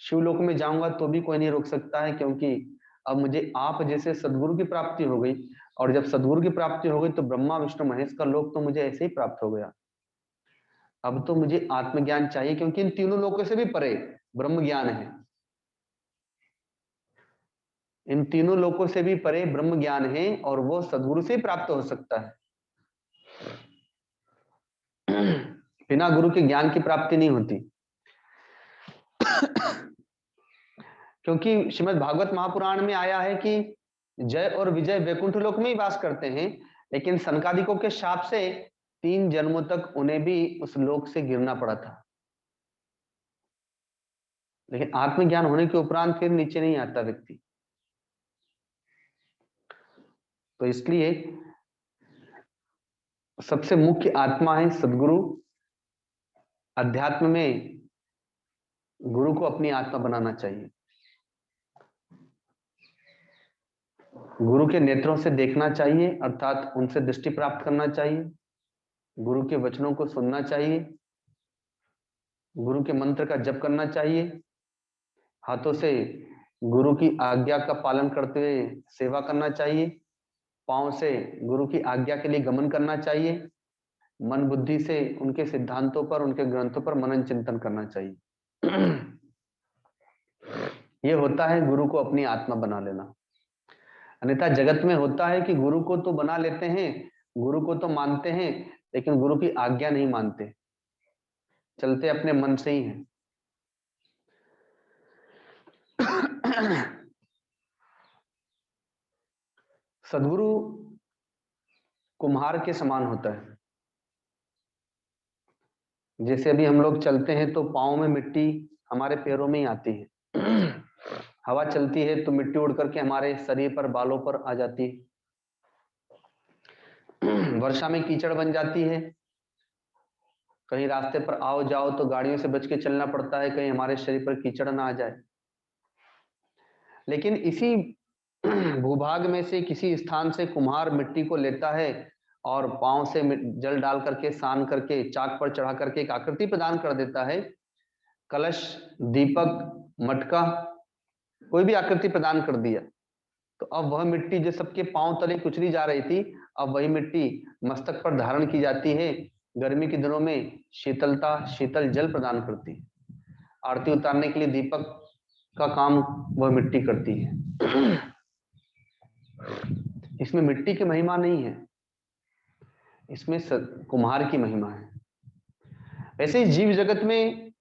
A: शिवलोक में जाऊंगा तो भी कोई नहीं रोक सकता है, क्योंकि अब मुझे आप जैसे सदगुरु की प्राप्ति हो गई। और जब सदगुरु की प्राप्ति हो गई तो ब्रह्मा विष्णु महेश का लोक तो मुझे ऐसे ही प्राप्त हो गया। अब तो मुझे आत्मज्ञान चाहिए, क्योंकि इन तीनों लोकों से भी परे ब्रह्म ज्ञान है, इन तीनों लोकों से भी परे ब्रह्म ज्ञान है, और वो सदगुरु से ही प्राप्त हो सकता है। बिना गुरु के ज्ञान की प्राप्ति नहीं होती। क्योंकि श्रीमद् भागवत महापुराण में आया है कि जय और विजय वैकुंठ लोक में ही वास करते हैं, लेकिन सनकादिकों के शाप से 3 जन्मों तक उन्हें भी उस लोक से गिरना पड़ा था। लेकिन आत्मज्ञान होने के उपरांत फिर नीचे नहीं आता व्यक्ति। तो इसलिए सबसे मुख्य आत्मा है सदगुरु। अध्यात्म में गुरु को अपनी आत्मा बनाना चाहिए, गुरु के नेत्रों से देखना चाहिए, अर्थात उनसे दृष्टि प्राप्त करना चाहिए, गुरु के वचनों को सुनना चाहिए, गुरु के मंत्र का जप करना चाहिए, हाथों से गुरु की आज्ञा का पालन करते हुए सेवा करना चाहिए। पांव से गुरु की आज्ञा के लिए गमन करना चाहिए। मन बुद्धि से उनके सिद्धांतों पर, उनके ग्रंथों पर मनन चिंतन करना चाहिए। ये होता है गुरु को अपनी आत्मा बना लेना। अन्यथा जगत में होता है कि गुरु को तो बना लेते हैं, गुरु को तो मानते हैं, लेकिन गुरु की आज्ञा नहीं मानते, चलते अपने मन से ही हैं। सदगुरु कुम्हार के समान होता है। जैसे अभी हम लोग चलते हैं तो पाँव में मिट्टी हमारे पैरों में ही आती है। हवा चलती है तो मिट्टी उड़ करके हमारे शरीर पर, बालों पर आ जाती है। वर्षा में कीचड़ बन जाती है, कहीं रास्ते पर आओ जाओ तो गाड़ियों से बच के चलना पड़ता है, कहीं हमारे शरीर पर कीचड़ ना आ जाए। लेकिन इसी भूभाग में से किसी स्थान से कुम्हार मिट्टी को लेता है और पांव से जल डाल करके, सान करके, चाक पर चढ़ा करके एक आकृति प्रदान कर देता है। कलश, दीपक, मटका, कोई भी आकृति प्रदान कर दिया। तो अब वह मिट्टी जो सबके पांव तले कुचली जा रही थी, अब वही मिट्टी मस्तक पर धारण की जाती है। गर्मी के दिनों में शीतलता, शीतल जल प्रदान करती है। आरती उतारने के लिए दीपक का काम वह मिट्टी करती है। इसमें मिट्टी की महिमा नहीं है, इसमें कुम्हार की महिमा है। ऐसे ही जीव जगत में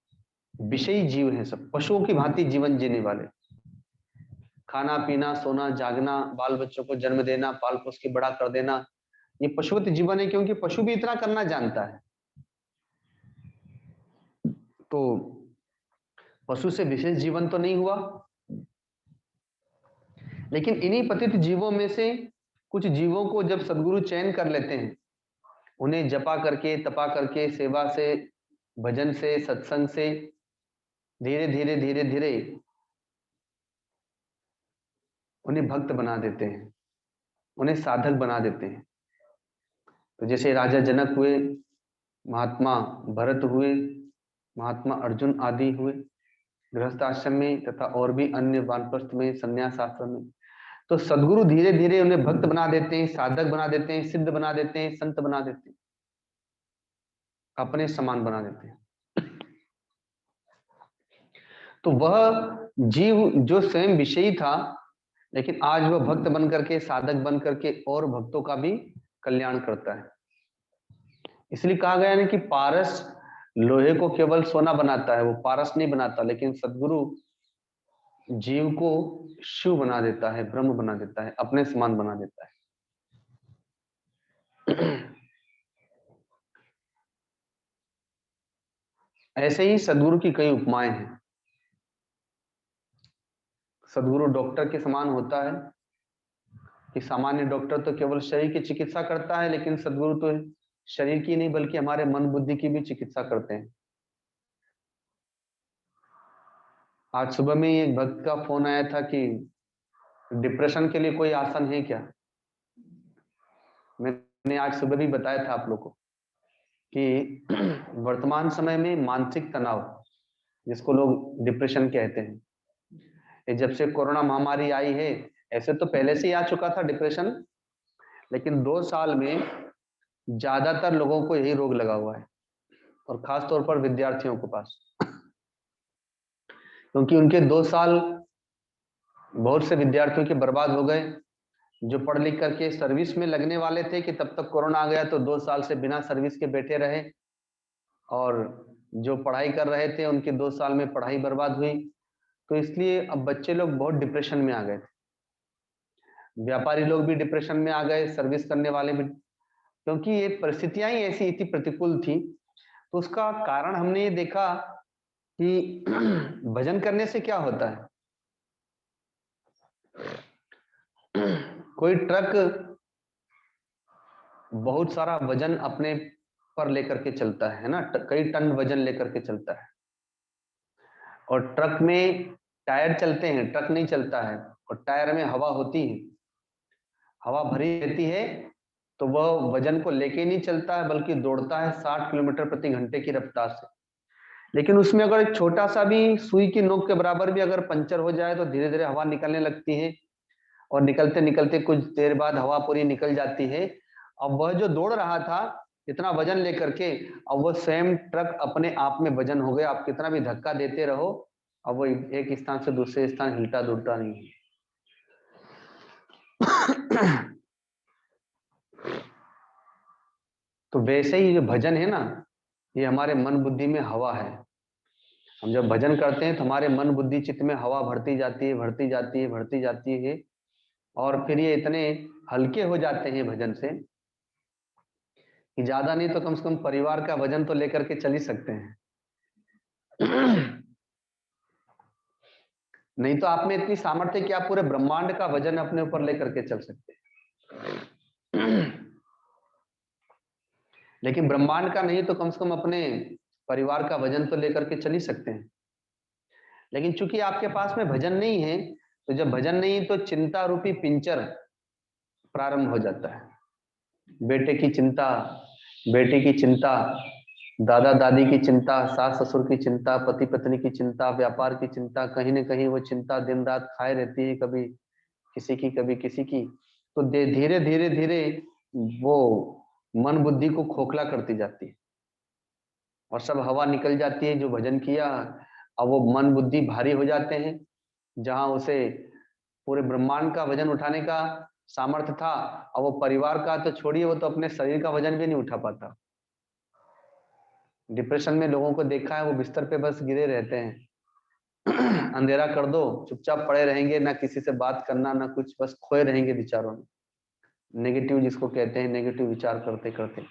A: विषयी जीव हैं सब, पशुओं की भांति जीवन जीने वाले। खाना पीना, सोना, जागना, बाल बच्चों को जन्म देना, पाल पोस के बड़ा कर देना, ये पशुवत जीवन है, क्योंकि पशु भी इतना करना जानता है। तो पशु से विशेष जीवन तो नहीं हुआ। लेकिन इन्हीं पतित जीवों में से कुछ जीवों को जब सदगुरु चयन कर लेते हैं, उन्हें जपा करके, तपा करके, सेवा से, भजन से, सत्संग से धीरे धीरे धीरे धीरे उन्हें भक्त बना देते हैं, उन्हें साधक बना देते हैं। तो जैसे राजा जनक हुए, महात्मा भरत हुए, महात्मा अर्जुन आदि हुए गृहस्थ आश्रम में, तथा और भी अन्य वानप्रस्थ में, संन्यास आश्रम में। तो सदगुरु धीरे धीरे उन्हें भक्त बना देते हैं, साधक बना देते हैं, सिद्ध बना देते हैं, संत बना देते हैं, अपने समान बना देते हैं। तो वह जीव जो स्वयं विषयी था, लेकिन आज वह भक्त बन करके, साधक बन करके और भक्तों का भी कल्याण करता है। इसलिए कहा गया है कि पारस लोहे को केवल सोना बनाता है, वो पारस नहीं बनाता, लेकिन सदगुरु जीव को शिव बना देता है, ब्रह्म बना देता है, अपने समान बना देता है। ऐसे ही सदगुरु की कई उपमाएं हैं। सदगुरु डॉक्टर के समान होता है कि सामान्य डॉक्टर तो केवल शरीर की चिकित्सा करता है, लेकिन सदगुरु तो शरीर की नहीं बल्कि हमारे मन बुद्धि की भी चिकित्सा करते हैं। आज सुबह में ही एक भक्त का फोन आया था कि डिप्रेशन के लिए कोई आसन है क्या। मैंने आज सुबह भी बताया था आप लोग को कि वर्तमान समय में मानसिक तनाव, जिसको लोग डिप्रेशन कहते हैं, ये जब से कोरोना महामारी आई है, ऐसे तो पहले से ही आ चुका था डिप्रेशन, लेकिन 2 साल में ज्यादातर लोगों को यही रोग लगा हुआ है, और खास तौर पर विद्यार्थियों के पास, क्योंकि उनके 2 साल बहुत से विद्यार्थियों के बर्बाद हो गए, जो पढ़ लिख करके सर्विस में लगने वाले थे कि तब तक कोरोना आ गया, तो 2 साल से बिना सर्विस के बैठे रहे, और जो पढ़ाई कर रहे थे उनके 2 साल में पढ़ाई बर्बाद हुई। तो इसलिए अब बच्चे लोग बहुत डिप्रेशन में आ गए थे, व्यापारी लोग भी डिप्रेशन में आ गए, सर्विस करने वाले भी, क्योंकि ये परिस्थितियां ही ऐसी इतनी प्रतिकूल थी। तो उसका कारण हमने ये देखा कि भजन करने से क्या होता है। कोई ट्रक बहुत सारा वजन अपने पर लेकर के चलता है ना, कई टन वजन लेकर के चलता है, और ट्रक में टायर चलते हैं, ट्रक नहीं चलता है, और टायर में हवा होती है, हवा भरी रहती है, तो वह वजन को लेके नहीं चलता है, बल्कि दौड़ता है 60 किलोमीटर प्रति घंटे की रफ्तार से। लेकिन उसमें अगर एक छोटा सा भी सुई की नोक के बराबर भी अगर पंचर हो जाए तो धीरे धीरे हवा निकलने लगती है, और निकलते निकलते कुछ देर बाद हवा पूरी निकल जाती है। अब वह जो दौड़ रहा था इतना वजन लेकर के, अब वो स्वयं ट्रक अपने आप में वजन हो गया। आप कितना भी धक्का देते रहो, अब वो एक स्थान से दूसरे स्थान हिलता डुलता नहीं है। तो वैसे ही जो भजन है ना, ये हमारे मन बुद्धि में हवा है। हम जब भजन करते हैं तो हमारे मन बुद्धि चित्त में हवा भरती जाती है, भरती जाती है, भरती जाती है, और फिर ये इतने हल्के हो जाते हैं भजन से कि ज्यादा नहीं तो कम से कम परिवार का वजन तो लेकर के चल ही सकते हैं। नहीं तो आप में इतनी सामर्थ्य कि आप पूरे ब्रह्मांड का वजन अपने ऊपर लेकर के चल सकते हैं। लेकिन ब्रह्मांड का नहीं तो कम से कम अपने परिवार का वजन तो लेकर के चल ही सकते हैं। लेकिन चूंकि आपके पास में भजन नहीं है, तो जब भजन नहीं तो चिंता रूपी पिंचर प्रारंभ हो जाता है। बेटे की चिंता, बेटी की चिंता, दादा दादी की चिंता, सास ससुर की चिंता, पति पत्नी की चिंता, व्यापार की चिंता, कहीं ना कहीं वो चिंता दिन रात खाए रहती है, कभी किसी की कभी किसी की। तो धीरे धीरे धीरे वो मन बुद्धि को खोखला करती जाती है, और सब हवा निकल जाती है जो भजन किया। अब वो मन बुद्धि भारी हो जाते हैं, जहां उसे पूरे ब्रह्मांड का वजन उठाने का सामर्थ्य था, अब वो परिवार का तो छोड़िए, वो तो अपने शरीर का वजन भी नहीं उठा पाता। डिप्रेशन में लोगों को देखा है, वो बिस्तर पे बस गिरे रहते हैं। अंधेरा कर दो, चुपचाप पड़े रहेंगे, ना किसी से बात करना ना कुछ, बस खोए रहेंगे विचारों में। नेगेटिव जिसको कहते हैं, नेगेटिव विचार करते करते।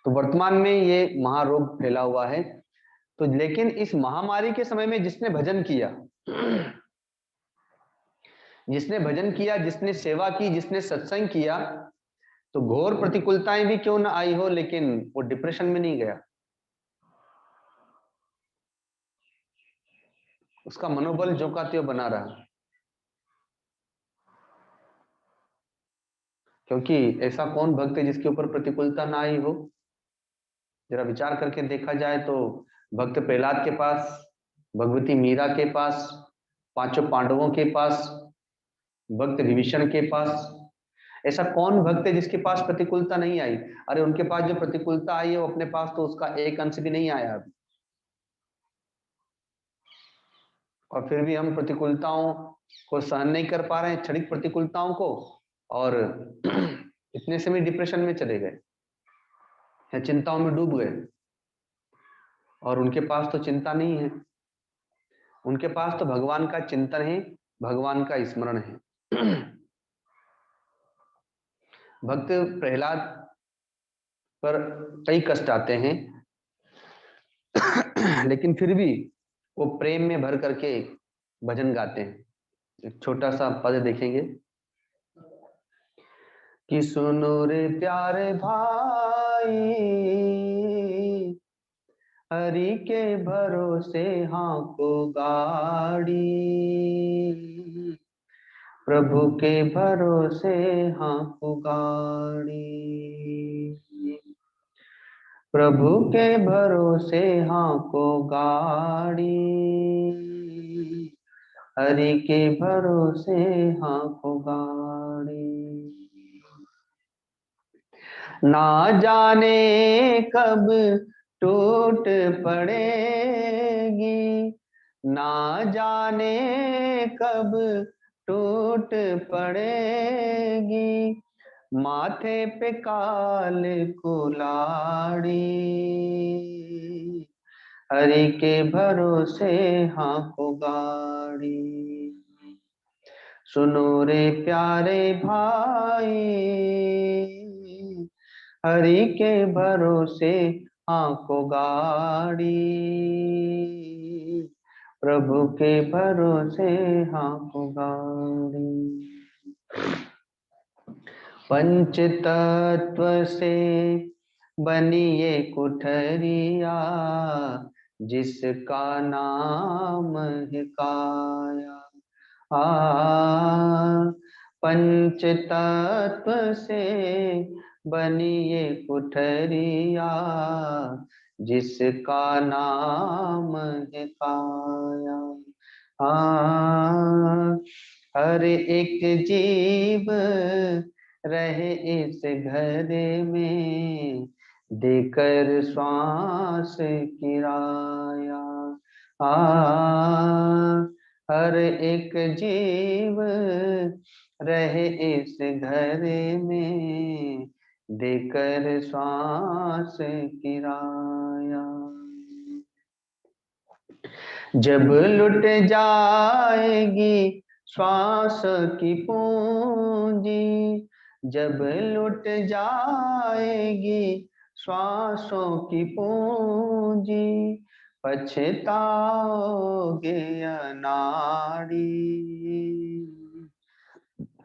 A: तो वर्तमान में ये महारोग फैला हुआ है। तो लेकिन इस महामारी के समय में जिसने भजन किया, जिसने भजन किया, जिसने सेवा की, जिसने सत्संग किया, तो घोर प्रतिकूलताएं भी क्यों ना आई हो, लेकिन वो डिप्रेशन में नहीं गया। उसका मनोबल जो का त्यों बना रहा। क्योंकि ऐसा कौन भक्त है जिसके ऊपर प्रतिकूलता ना आई हो। जरा विचार करके देखा जाए तो भक्त प्रहलाद के पास, भगवती मीरा के पास, पांचों पांडवों के पास, भक्त विभीषण के पास, ऐसा कौन भक्त है जिसके पास प्रतिकूलता नहीं आई। अरे उनके पास जो प्रतिकूलता आई है वो अपने पास तो उसका एक अंश भी नहीं आया अभी। और फिर भी हम प्रतिकूलताओं को सहन नहीं कर पा रहे हैं, क्षणिक प्रतिकूलताओं को, और इतने से भी डिप्रेशन में चले गए या चिंताओं में डूब गए। और उनके पास तो चिंता नहीं है, उनके पास तो भगवान का चिंतन है, भगवान का स्मरण है। भक्त प्रहलाद पर कई कष्ट आते हैं, लेकिन फिर भी वो प्रेम में भर करके भजन गाते हैं। एक छोटा सा पद देखेंगे कि सुनो रे प्यारे भाई, हरि के भरोसे हाको गाड़ी, प्रभु के भरोसे हाको गाड़ी, प्रभु के भरोसे हाको गाड़ी, हरि के भरोसे हाको गाड़ी। ना जाने कब टूट पड़ेगी, ना जाने कब टूट पड़ेगी, माथे पे काल कुलाड़ी, हरि के भरोसे हाको गाड़ी। सुनो रे प्यारे भाई, हरि के भरोसे आंखों गाड़ी, प्रभु के भरोसे आंखों गाड़ी। पंच तत्व से बनी ये कुठरिया, जिसका नाम है काया। पंच तत्व से बनी ये कुठरिया, जिसका नाम है काया। हर एक जीव रहे इस घर में, देकर श्वास किराया। हर एक जीव रहे इस घर में, देकर श्वास किराया। जब लुट जाएगी श्वास की पूंजी, जब लुट जाएगी श्वासों की पूंजी, पछताओगे अनाड़ी।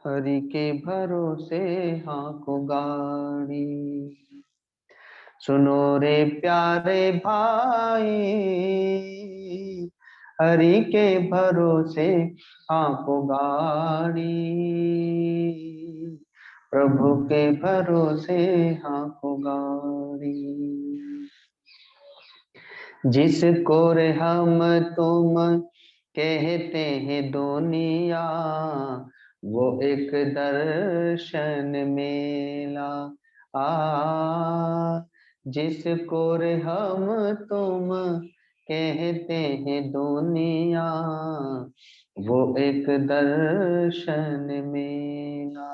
A: हरि के भरोसे हाँको गाड़ी। सुनो रे प्यारे भाई, हरि के भरोसे हाँको गाड़ी। प्रभु के भरोसे हाँको गाड़ी। जिसको रे हम तुम कहते हैं दुनिया, वो एक दर्शन मेला। जिसको रे हम तुम कहते हैं दुनिया, वो एक दर्शन मेला।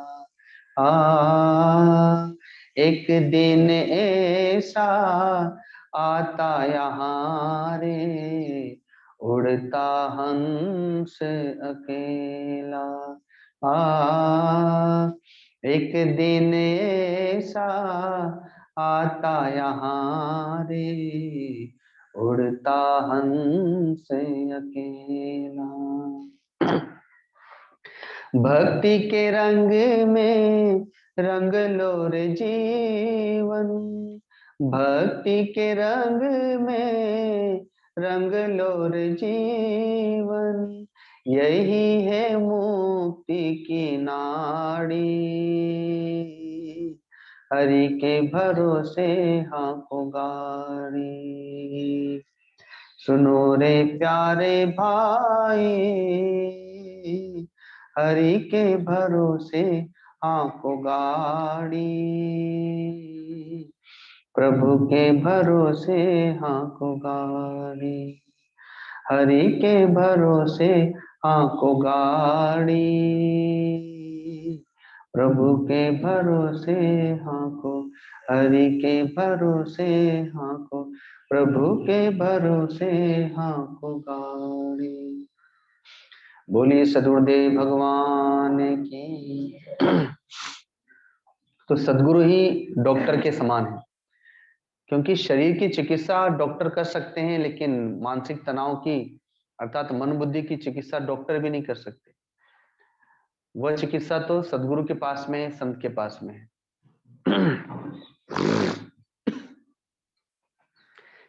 A: एक दिन ऐसा आता यहाँ रे, उड़ता हंस अकेला। एक दिन ऐसा आता यहाँ रे, उड़ता हंस अकेला। भक्ति के रंग में रंग लो रे जीवन, भक्ति के रंग में रंग लो रे जीवन। यही है मुक्ति की नाड़ी, हरि के भरोसे हाँको गाड़ी। सुनो रे प्यारे भाई, हरि के भरोसे हाँको गाड़ी। प्रभु के भरोसे हाँको गाड़ी। हरि के भरोसे हाँको गाड़ी। प्रभु के भरोसे हाँको, हरि के भरोसे हाँको, प्रभु के भरोसे हाँको गाड़ी। बोलिए सद्गुरुदेव भगवान की। तो सद्गुरु ही डॉक्टर के समान है, क्योंकि शरीर की चिकित्सा डॉक्टर कर सकते हैं, लेकिन मानसिक तनाव की अर्थात मन बुद्धि की चिकित्सा डॉक्टर भी नहीं कर सकते। वह चिकित्सा तो सद्गुरु के पास में है, संत के पास में है।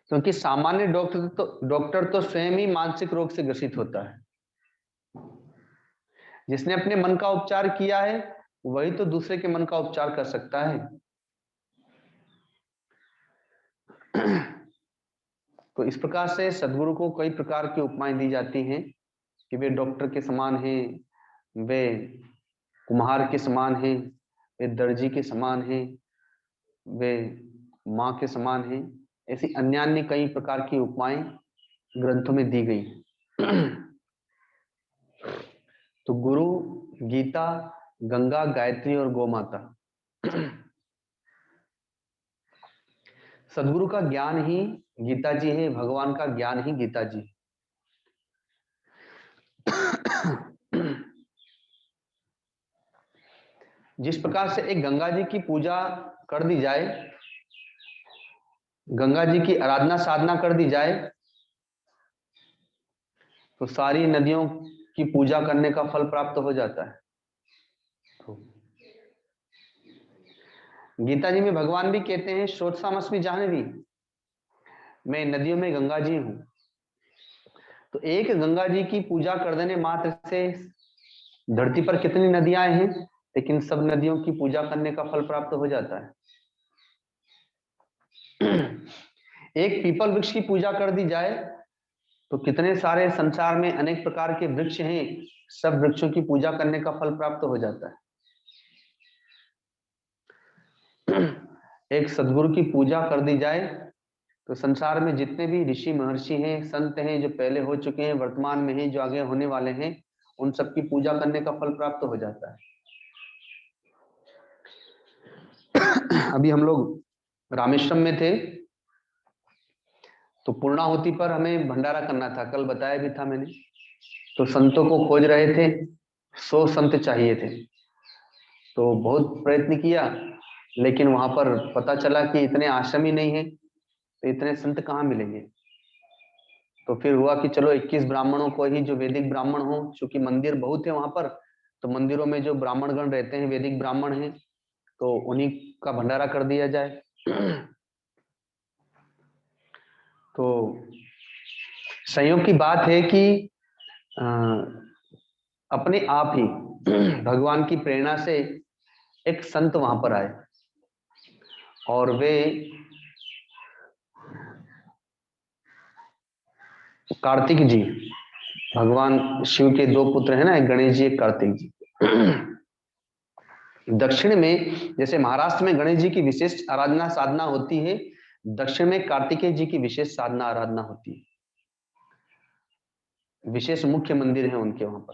A: क्योंकि सामान्य डॉक्टर तो स्वयं ही मानसिक रोग से ग्रसित होता है। जिसने अपने मन का उपचार किया है, वही तो दूसरे के मन का उपचार कर सकता है। तो इस प्रकार से सद्गुरु को कई प्रकार की उपमाएं दी जाती हैं कि वे डॉक्टर के समान हैं, वे कुम्हार के समान हैं, वे दर्जी के समान हैं, वे माँ के समान हैं। ऐसी अन्य अन्य कई प्रकार की उपमाएं ग्रंथों में दी गई। तो गुरु, गीता, गंगा, गायत्री और गौ माता। सद्गुरु का ज्ञान ही गीता जी है, भगवान का ज्ञान ही गीता जी। जिस प्रकार से एक गंगा जी की पूजा कर दी जाए, गंगा जी की आराधना साधना कर दी जाए, तो सारी नदियों की पूजा करने का फल प्राप्त हो जाता है। तो गीता जी में भगवान भी कहते हैं, श्रोतसामस्मि जाह्नवी, मैं नदियों में गंगा जी हूं। तो एक गंगा जी की पूजा कर देने मात्र से धरती पर कितनी नदियां हैं, लेकिन सब नदियों की पूजा करने का फल प्राप्त हो जाता है। एक पीपल वृक्ष की पूजा कर दी जाए तो कितने सारे संसार में अनेक प्रकार के वृक्ष हैं, सब वृक्षों की पूजा करने का फल प्राप्त हो जाता है। एक सदगुरु की पूजा कर दी जाए तो संसार में जितने भी ऋषि महर्षि हैं, संत हैं, जो पहले हो चुके हैं, वर्तमान में हैं, जो आगे होने वाले हैं, उन सबकी पूजा करने का फल प्राप्त हो जाता है। अभी हम लोग रामेश्वरम में थे, तो पूर्णाहुति पर हमें भंडारा करना था, कल बताया भी था मैंने। तो संतों को खोज रहे थे, 100 संत चाहिए थे। तो बहुत प्रयत्न किया, लेकिन वहां पर पता चला कि इतने आश्रम ही नहीं है, तो इतने संत कहाँ मिलेंगे। तो फिर हुआ कि चलो 21 ब्राह्मणों को ही, जो वैदिक ब्राह्मण हो, चूंकि मंदिर बहुत है वहां पर, तो मंदिरों में जो ब्राह्मण गण रहते हैं, वैदिक ब्राह्मण हैं, तो उन्हीं का भंडारा कर दिया जाए। तो संयोग की बात है कि अ, अपने आप ही भगवान की प्रेरणा से एक संत वहां पर आए, और वे कार्तिक जी, भगवान शिव के 2 पुत्र हैं ना, एक गणेश जी, एक कार्तिक जी। दक्षिण में जैसे महाराष्ट्र में गणेश जी की विशेष आराधना साधना होती है, दक्षिण में कार्तिकेय जी की विशेष साधना आराधना होती है, विशेष मुख्य मंदिर है उनके वहां पर।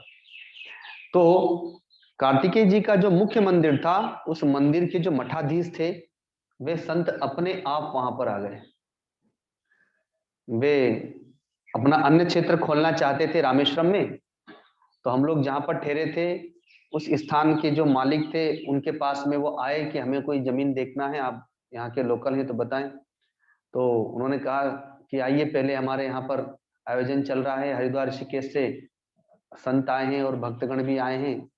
A: तो कार्तिकेय जी का जो मुख्य मंदिर था, उस मंदिर के जो मठाधीश थे, वे संत अपने आप वहां पर आ गए। वे अपना अन्य क्षेत्र खोलना चाहते थे रामेश्वरम में, तो हम लोग जहां पर ठहरे थे, उस स्थान के जो मालिक थे, उनके पास में वो आए कि हमें कोई जमीन देखना है, आप यहाँ के लोकल हैं तो बताएं। तो उन्होंने कहा कि आइए, पहले हमारे यहाँ पर आयोजन चल रहा है, हरिद्वार ऋषिकेश से संत आए हैं और भक्तगण भी आए हैं।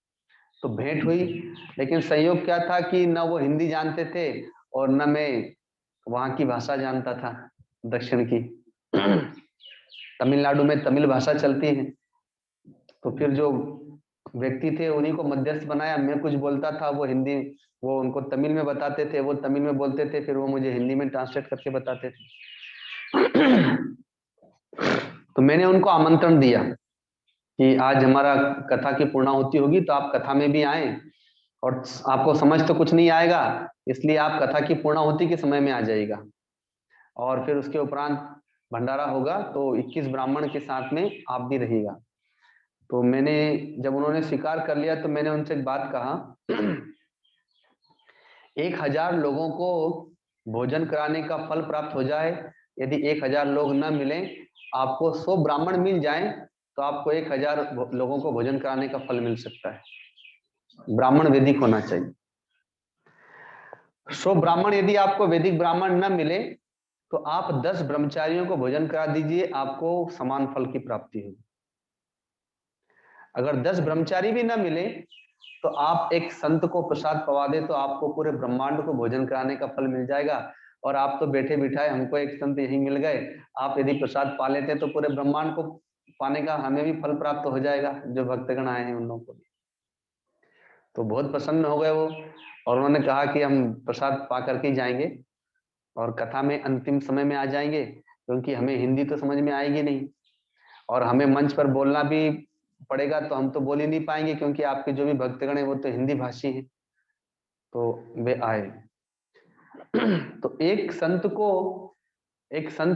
A: तो भेंट हुई, लेकिन संयोग क्या था कि न वो हिंदी जानते थे और न मैं वहाँ की भाषा जानता था, दक्षिण की। तमिलनाडु में तमिल भाषा चलती है। तो फिर जो व्यक्ति थे, उन्हीं को मध्यस्थ बनाया, मैं कुछ बोलता था, वो हिंदी, वो उनको तमिल में बताते थे, वो तमिल में बोलते थे, फिर वो मुझे हिंदी में ट्रांसलेट करके बताते थे। तो मैंने उनको आमंत्रण दिया कि आज हमारा कथा की पूर्णाहुति होगी, तो आप कथा में भी आए, और आपको समझ तो कुछ नहीं आएगा, इसलिए आप कथा की पूर्णाहुति के समय में आ जाइएगा, और फिर उसके उपरांत भंडारा होगा, तो 21 ब्राह्मण के साथ में आप भी रहिएगा। तो मैंने, जब उन्होंने स्वीकार कर लिया, तो मैंने उनसे एक बात कहा, 1000 लोगों को भोजन कराने का फल प्राप्त हो जाए, यदि 1000 लोग न मिले, आपको 100 ब्राह्मण मिल जाए, तो आपको 1000 लोगों को भोजन कराने का फल मिल सकता है। ब्राह्मण वैदिक होना चाहिए। 100 ब्राह्मण यदि आपको वैदिक ब्राह्मण न मिले, तो आप 10 ब्रह्मचारियों को भोजन करा दीजिए, आपको समान फल की प्राप्ति होगी। अगर 10 ब्रह्मचारी भी न मिले, तो आप एक संत को प्रसाद पवा दे, तो आपको पूरे ब्रह्मांड को भोजन कराने का फल मिल जाएगा। और आप तो बैठे बिठाए, हमको एक संत यही मिल गए, आप यदि प्रसाद पा लेते तो पूरे ब्रह्मांड को पाने का हमें भी फल प्राप्त हो जाएगा, जो भक्तगण आए हैं उन लोगों को भी। तो बहुत प्रसन्न हो गए वो, और उन्होंने कहा कि हम प्रसाद पा करके ही जाएंगे और कथा में अंतिम समय में आ जाएंगे, क्योंकि हमें हिंदी तो समझ में आएगी नहीं, और हमें मंच पर बोलना भी पड़ेगा, तो हम तो बोल ही नहीं पाएंगे, क्योंकि आपके जो भी भक्तगण है वो तो हिंदी भाषी हैं। तो वे आए। तो एक संत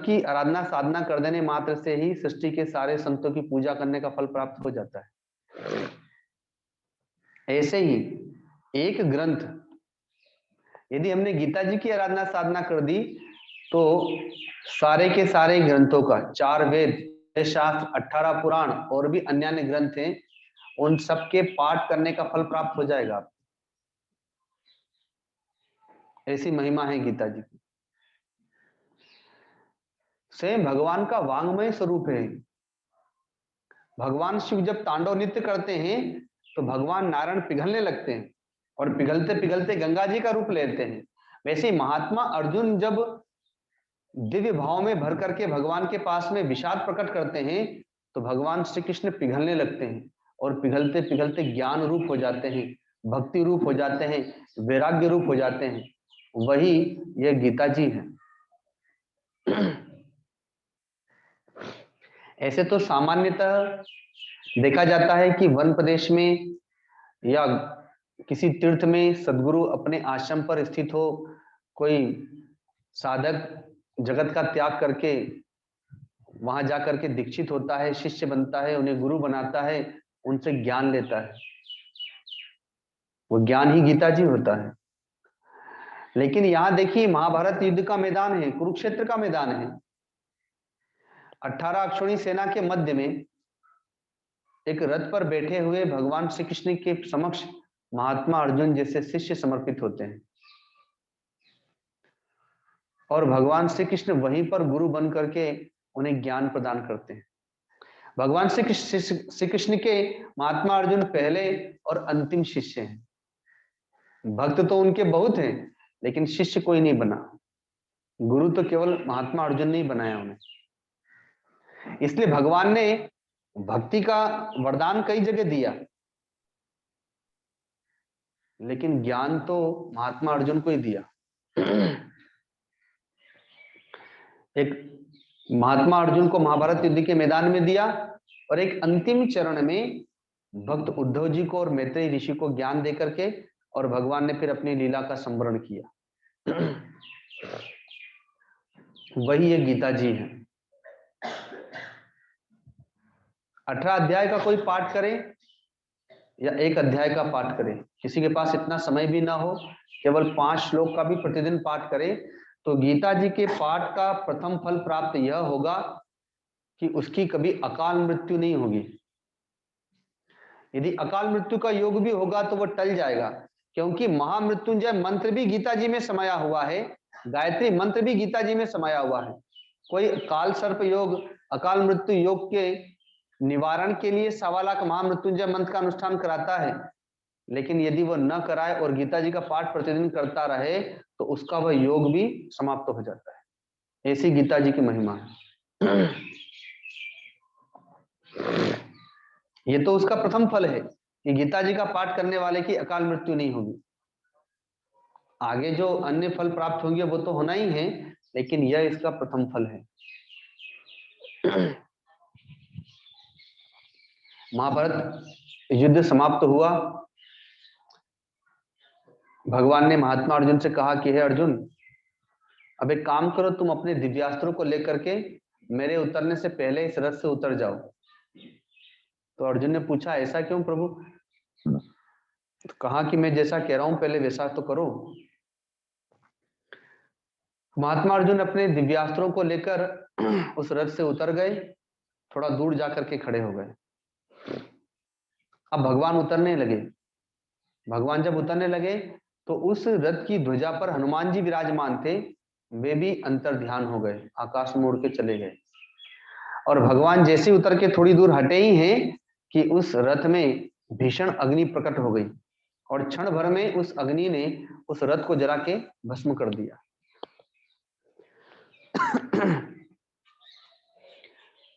A: की आराधना साधना कर देने मात्र से ही सृष्टि के सारे संतों की पूजा करने का फल प्राप्त हो जाता है। ऐसे ही एक ग्रंथ, यदि हमने गीता जी की आराधना साधना कर दी, तो सारे के सारे ग्रंथों का, 4 वेद, 6 शास्त्र, 18 पुराण और भी अन्य अन्य ग्रंथ हैं, उन सबके पाठ करने का फल प्राप्त हो जाएगा। ऐसी महिमा है गीता जी की। स्वयं भगवान का वांग्मय स्वरूप है। भगवान शिव जब तांडव नृत्य करते हैं, तो भगवान नारायण पिघलने लगते हैं, और पिघलते पिघलते गंगा जी का रूप लेते हैं। वैसे ही महात्मा अर्जुन जब दिव्य भाव में भर करके भगवान के पास में विषाद प्रकट करते हैं, तो भगवान श्री कृष्ण पिघलने लगते हैं, और पिघलते पिघलते ज्ञान रूप हो जाते हैं, भक्ति रूप हो जाते हैं, वैराग्य रूप हो जाते हैं। वही ये गीता जी है। ऐसे तो सामान्यतः देखा जाता है कि वन प्रदेश में या किसी तीर्थ में सदगुरु अपने आश्रम पर स्थित हो, कोई साधक जगत का त्याग करके वहां जाकर के दीक्षित होता है, शिष्य बनता है, उन्हें गुरु बनाता है, उनसे ज्ञान लेता है। वो ज्ञान ही गीता जी होता है। लेकिन यहां देखिए, महाभारत युद्ध का मैदान है, कुरुक्षेत्र का मैदान है। 18 अक्षौणी सेना के मध्य में एक रथ पर बैठे हुए भगवान श्री कृष्ण के समक्ष महात्मा अर्जुन जैसे शिष्य समर्पित होते हैं, और भगवान श्री कृष्ण वहीं पर गुरु बन करके उन्हें ज्ञान प्रदान करते हैं। भगवान श्री कृष्ण के महात्मा अर्जुन पहले और अंतिम शिष्य हैं। भक्त तो उनके बहुत हैं, लेकिन शिष्य कोई नहीं बना। गुरु तो केवल महात्मा अर्जुन ने ही बनाया उन्हें। इसलिए भगवान ने भक्ति का वरदान कई जगह दिया, लेकिन ज्ञान तो महात्मा अर्जुन को ही दिया। एक महात्मा अर्जुन को महाभारत युद्ध के मैदान में दिया, और एक अंतिम चरण में भक्त उद्धव जी को और मैत्रेय ऋषि को ज्ञान देकर के, और भगवान ने फिर अपनी लीला का संवरण किया। वही ये गीता जी है। 18 अध्याय का कोई पाठ करे या एक अध्याय का पाठ करे, किसी के पास इतना समय भी ना हो, केवल 5 श्लोक का भी प्रतिदिन पाठ करे, तो गीता जी के पाठ का प्रथम फल प्राप्त यह होगा कि उसकी कभी अकाल मृत्यु नहीं होगी। यदि अकाल मृत्यु का योग भी होगा तो वह टल जाएगा, क्योंकि महामृत्युंजय मंत्र भी गीता जी में समाया हुआ है, गायत्री मंत्र भी गीता जी में समाया हुआ है। कोई काल सर्प योग, अकाल मृत्यु योग के निवारण के लिए 1.25 लाख महामृत्युंजय मंत्र का अनुष्ठान कराता है, लेकिन यदि वह न कराए और गीता जी का पाठ प्रतिदिन करता रहे तो उसका वह योग भी समाप्त हो जाता है। ऐसी गीता जी की महिमा है। ये तो उसका प्रथम फल है कि गीता जी का पाठ करने वाले की अकाल मृत्यु नहीं होगी। आगे जो अन्य फल प्राप्त होंगे वो तो होना ही है, लेकिन यह इसका प्रथम फल है। महाभारत युद्ध समाप्त हुआ। भगवान ने महात्मा अर्जुन से कहा कि हे अर्जुन, अब एक काम करो, तुम अपने दिव्यास्त्रों को लेकर के मेरे उतरने से पहले इस रथ से उतर जाओ। तो अर्जुन ने पूछा, ऐसा क्यों प्रभु? तो कहा कि मैं जैसा कह रहा हूं पहले वैसा तो करो। महात्मा अर्जुन अपने दिव्यास्त्रों को लेकर उस रथ से उतर गए, थोड़ा दूर जाकर के खड़े हो गए। अब भगवान उतरने लगे। भगवान जब उतरने लगे तो उस रथ की ध्वजा पर हनुमान जी विराजमान थे, वे भी अंतर ध्यान हो गए, आकाश में उड़ के चले गए। और भगवान जैसे उतर के थोड़ी दूर हटे ही हैं कि उस रथ में भीषण अग्नि प्रकट हो गई, और क्षण भर में उस अग्नि ने उस रथ को जला के भस्म कर दिया।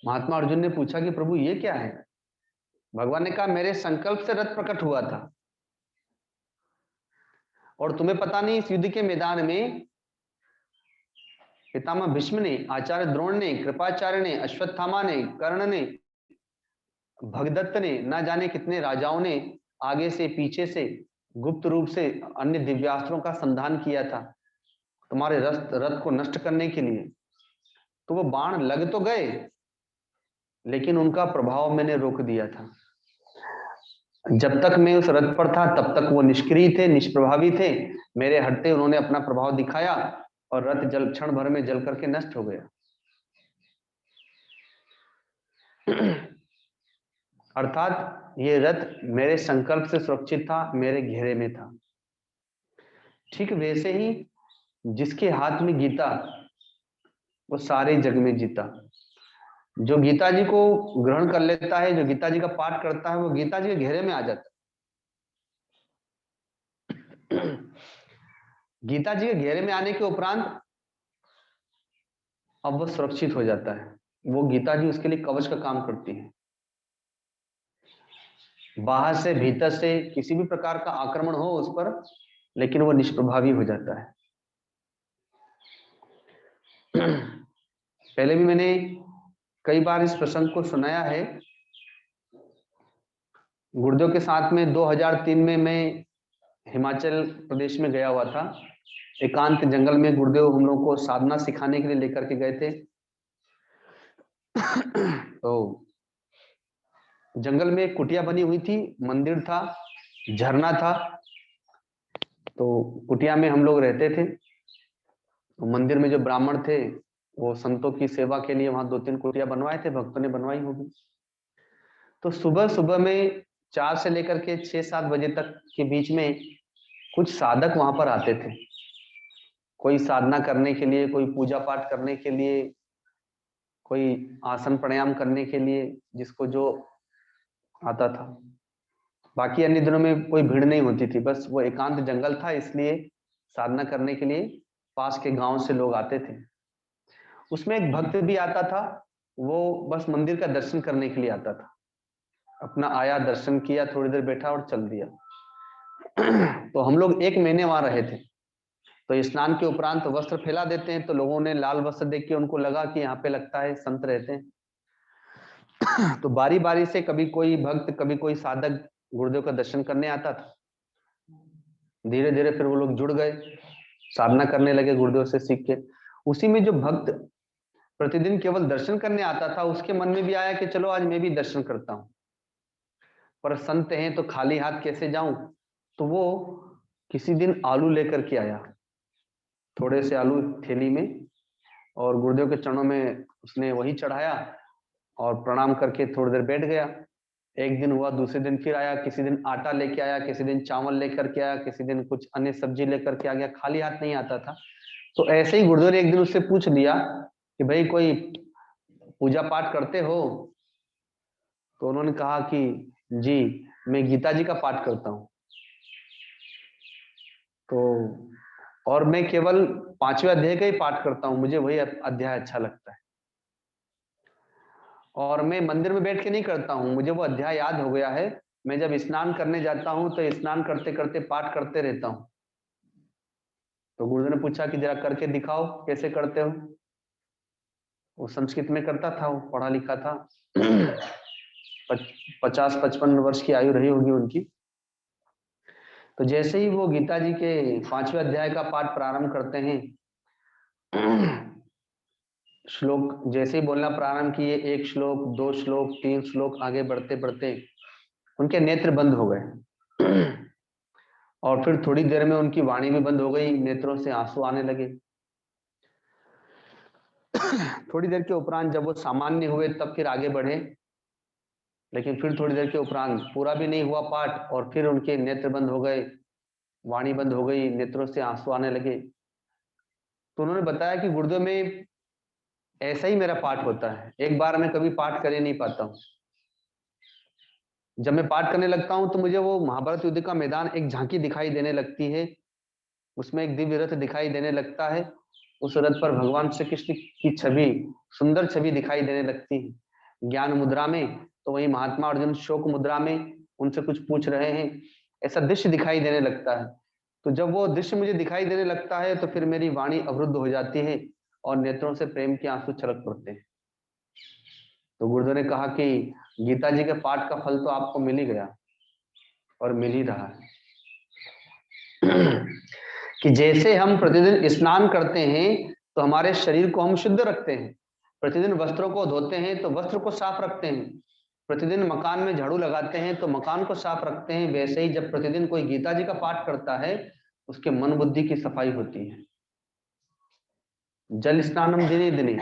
A: महात्मा अर्जुन ने पूछा कि प्रभु ये क्या है? भगवान ने कहा, मेरे संकल्प से रथ प्रकट हुआ था, और तुम्हें पता नहीं इस युद्ध के मैदान में पितामह भीष्म ने, आचार्य द्रोण ने, कृपाचार्य ने, अश्वत्थामा ने, कर्ण ने, भगदत्त ने, ना जाने कितने राजाओं ने आगे से पीछे से गुप्त रूप से अन्य दिव्यास्त्रों का संधान किया था तुम्हारे रथ को नष्ट करने के लिए। तो वो बाण लग तो गए, लेकिन उनका प्रभाव मैंने रोक दिया था। जब तक मैं उस रथ पर था तब तक वो निष्क्रिय थे, निष्प्रभावी थे। मेरे हटते उन्होंने अपना प्रभाव दिखाया और रथ जल क्षण भर में जल करके नष्ट हो गया। अर्थात ये रथ मेरे संकल्प से सुरक्षित था, मेरे घेरे में था। ठीक वैसे ही जिसके हाथ में गीता, वो सारे जग में जीता। जो गीता जी को ग्रहण कर लेता है, जो गीता जी का पाठ करता है, वो गीता जी के घेरे में आ जाता है। गीता जी के घेरे में आने के उपरांत अब वो सुरक्षित हो जाता है। वो गीता जी उसके लिए कवच का काम करती है। बाहर से भीतर से किसी भी प्रकार का आक्रमण हो उस पर, लेकिन वो निष्प्रभावी हो जाता है। पहले भी मैंने कई बार इस प्रसंग को सुनाया है। गुरुदेव के साथ में 2003 में मैं हिमाचल प्रदेश में गया हुआ था। एकांत जंगल में गुरुदेव हम लोग को साधना सिखाने के लिए लेकर के गए थे। तो जंगल में एक कुटिया बनी हुई थी, मंदिर था, झरना था। तो कुटिया में हम लोग रहते थे। तो मंदिर में जो ब्राह्मण थे वो संतों की सेवा के लिए वहां 2-3 कुटिया बनवाए थे, भक्तों ने बनवाई होगी। तो सुबह सुबह में 4 से लेकर के 6-7 बजे तक के बीच में कुछ साधक वहां पर आते थे, कोई साधना करने के लिए, कोई पूजा पाठ करने के लिए, कोई आसन प्राणायाम करने के लिए, जिसको जो आता था। बाकी अन्य दिनों में कोई भीड़ नहीं होती थी, बस वो एकांत जंगल था इसलिए साधना करने के लिए पास के गांव से लोग आते थे। उसमें एक भक्त भी आता था, वो बस मंदिर का दर्शन करने के लिए आता था। अपना आया, दर्शन किया, थोड़ी देर बैठा और चल दिया। तो हम लोग 1 महीने वहां रहे थे। तो स्नान के उपरांत वस्त्र फैला देते हैं, तो लोगों ने लाल वस्त्र देख के उनको लगा कि यहाँ पे लगता है संत रहते हैं। तो बारी बारी से कभी कोई भक्त, कभी कोई साधक गुरुदेव का दर्शन करने आता था। धीरे धीरे फिर वो लोग जुड़ गए, साधना करने लगे गुरुदेव से सीख के। उसी में जो भक्त प्रतिदिन केवल दर्शन करने आता था, उसके मन में भी आया कि चलो आज मैं भी दर्शन करता हूँ, पर संत हैं तो खाली हाथ कैसे जाऊं। तो वो किसी दिन आलू लेकर के आया, थोड़े से आलू थैली में, और गुरुदेव के चरणों में उसने वही चढ़ाया और प्रणाम करके थोड़ी देर बैठ गया। एक दिन हुआ, दूसरे दिन फिर आया, किसी दिन आटा लेके आया, किसी दिन चावल लेकर के आया, किसी दिन कुछ अन्य सब्जी लेकर के आ गया, खाली हाथ नहीं आता था। तो ऐसे ही गुरुदेव ने एक दिन उससे पूछ लिया कि भाई कोई पूजा पाठ करते हो? तो उन्होंने कहा कि जी, मैं गीता जी का पाठ करता हूँ। तो और मैं केवल 5वें अध्याय का ही पाठ करता हूँ, मुझे वही अध्याय अच्छा लगता है, और मैं मंदिर में बैठ के नहीं करता हूँ, मुझे वो अध्याय याद हो गया है। मैं जब स्नान करने जाता हूँ तो स्नान करते करते पाठ करते रहता हूँ। तो गुरुदेव ने पूछा कि जरा करके दिखाओ कैसे करते हो। वो संस्कृत में करता था, वो पढ़ा लिखा था। 50-55 वर्ष की आयु रही होगी उनकी। तो जैसे ही वो गीता जी के 5वें अध्याय का पाठ प्रारंभ करते हैं, श्लोक जैसे ही बोलना प्रारंभ किए, 1 श्लोक, 2 श्लोक, 3 श्लोक आगे बढ़ते बढ़ते उनके नेत्र बंद हो गए। और फिर थोड़ी देर में उनकी वाणी भी बंद हो गई, नेत्रों से आंसू आने लगे। थोड़ी देर के उपरांत जब वो सामान्य हुए तब फिर आगे बढ़े, लेकिन फिर थोड़ी देर के उपरांत पूरा भी नहीं हुआ पाठ और फिर उनके नेत्र बंद हो गए, वाणी बंद हो गई, नेत्रों से आंसू आने लगे। तो उन्होंने बताया कि गुरुदेव में ऐसा ही मेरा पाठ होता है, एक बार मैं कभी पाठ कर ही नहीं पाता हूँ। जब मैं पाठ करने लगता हूँ तो मुझे वो महाभारत युद्ध का मैदान एक झांकी दिखाई देने लगती है, उसमें एक दिव्य रथ दिखाई देने लगता है, उस रथ पर भगवान श्री कृष्ण की छवि, सुंदर छवि दिखाई देने लगती है। ज्ञान मुद्रा में तो वही महात्मा अर्जुन शोक मुद्रा में उनसे कुछ पूछ रहे हैं, ऐसा दृश्य दिखाई देने लगता है। तो जब वो दृश्य मुझे दिखाई देने लगता है तो फिर मेरी वाणी अवरुद्ध हो जाती है और नेत्रों से प्रेम के आंसू छलक पड़ते हैं। तो गुरुदेव ने कहा कि गीता जी के पाठ का फल तो आपको मिल ही गया और मिल ही रहा है। कि जैसे हम प्रतिदिन स्नान करते हैं तो हमारे शरीर को हम शुद्ध रखते हैं, प्रतिदिन वस्त्रों को धोते हैं तो वस्त्र को साफ रखते हैं, प्रतिदिन मकान में झाड़ू लगाते हैं तो मकान को साफ रखते हैं, वैसे ही जब प्रतिदिन कोई गीता जी का पाठ करता है उसके मन बुद्धि की सफाई होती है। जल स्नानम दिने दिने,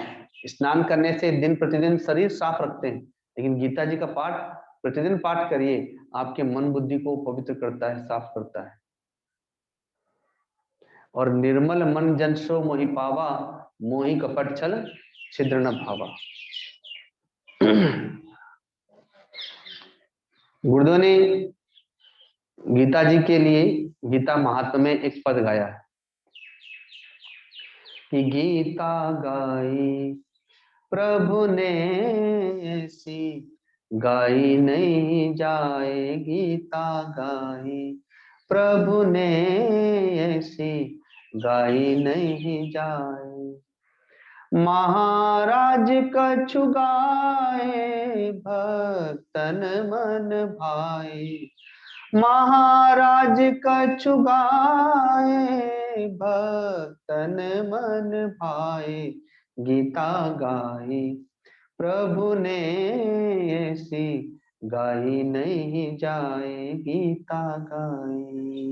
A: स्नान करने से दिन प्रतिदिन शरीर साफ रखते हैं, लेकिन गीता जी का पाठ प्रतिदिन पाठ करिए, आपके मन बुद्धि को पवित्र करता है, साफ करता है। और निर्मल मन जन सो मोहि पावा, मोहि कपट छल छिद्र न भावा। गुरुदेव ने गीता जी के लिए गीता महात्म्य में एक पद गाया है कि गीता गाई प्रभु ने ऐसी, गाई नहीं जाए गीता गाई प्रभु ने ऐसी, गाई नहीं जाए। महाराज कछु गाए भक्तन मन भाए। महाराज कछु गाए भक्तन मन भाए। गीता गाई प्रभु ने ऐसी गाई नहीं जाए। गीता गाई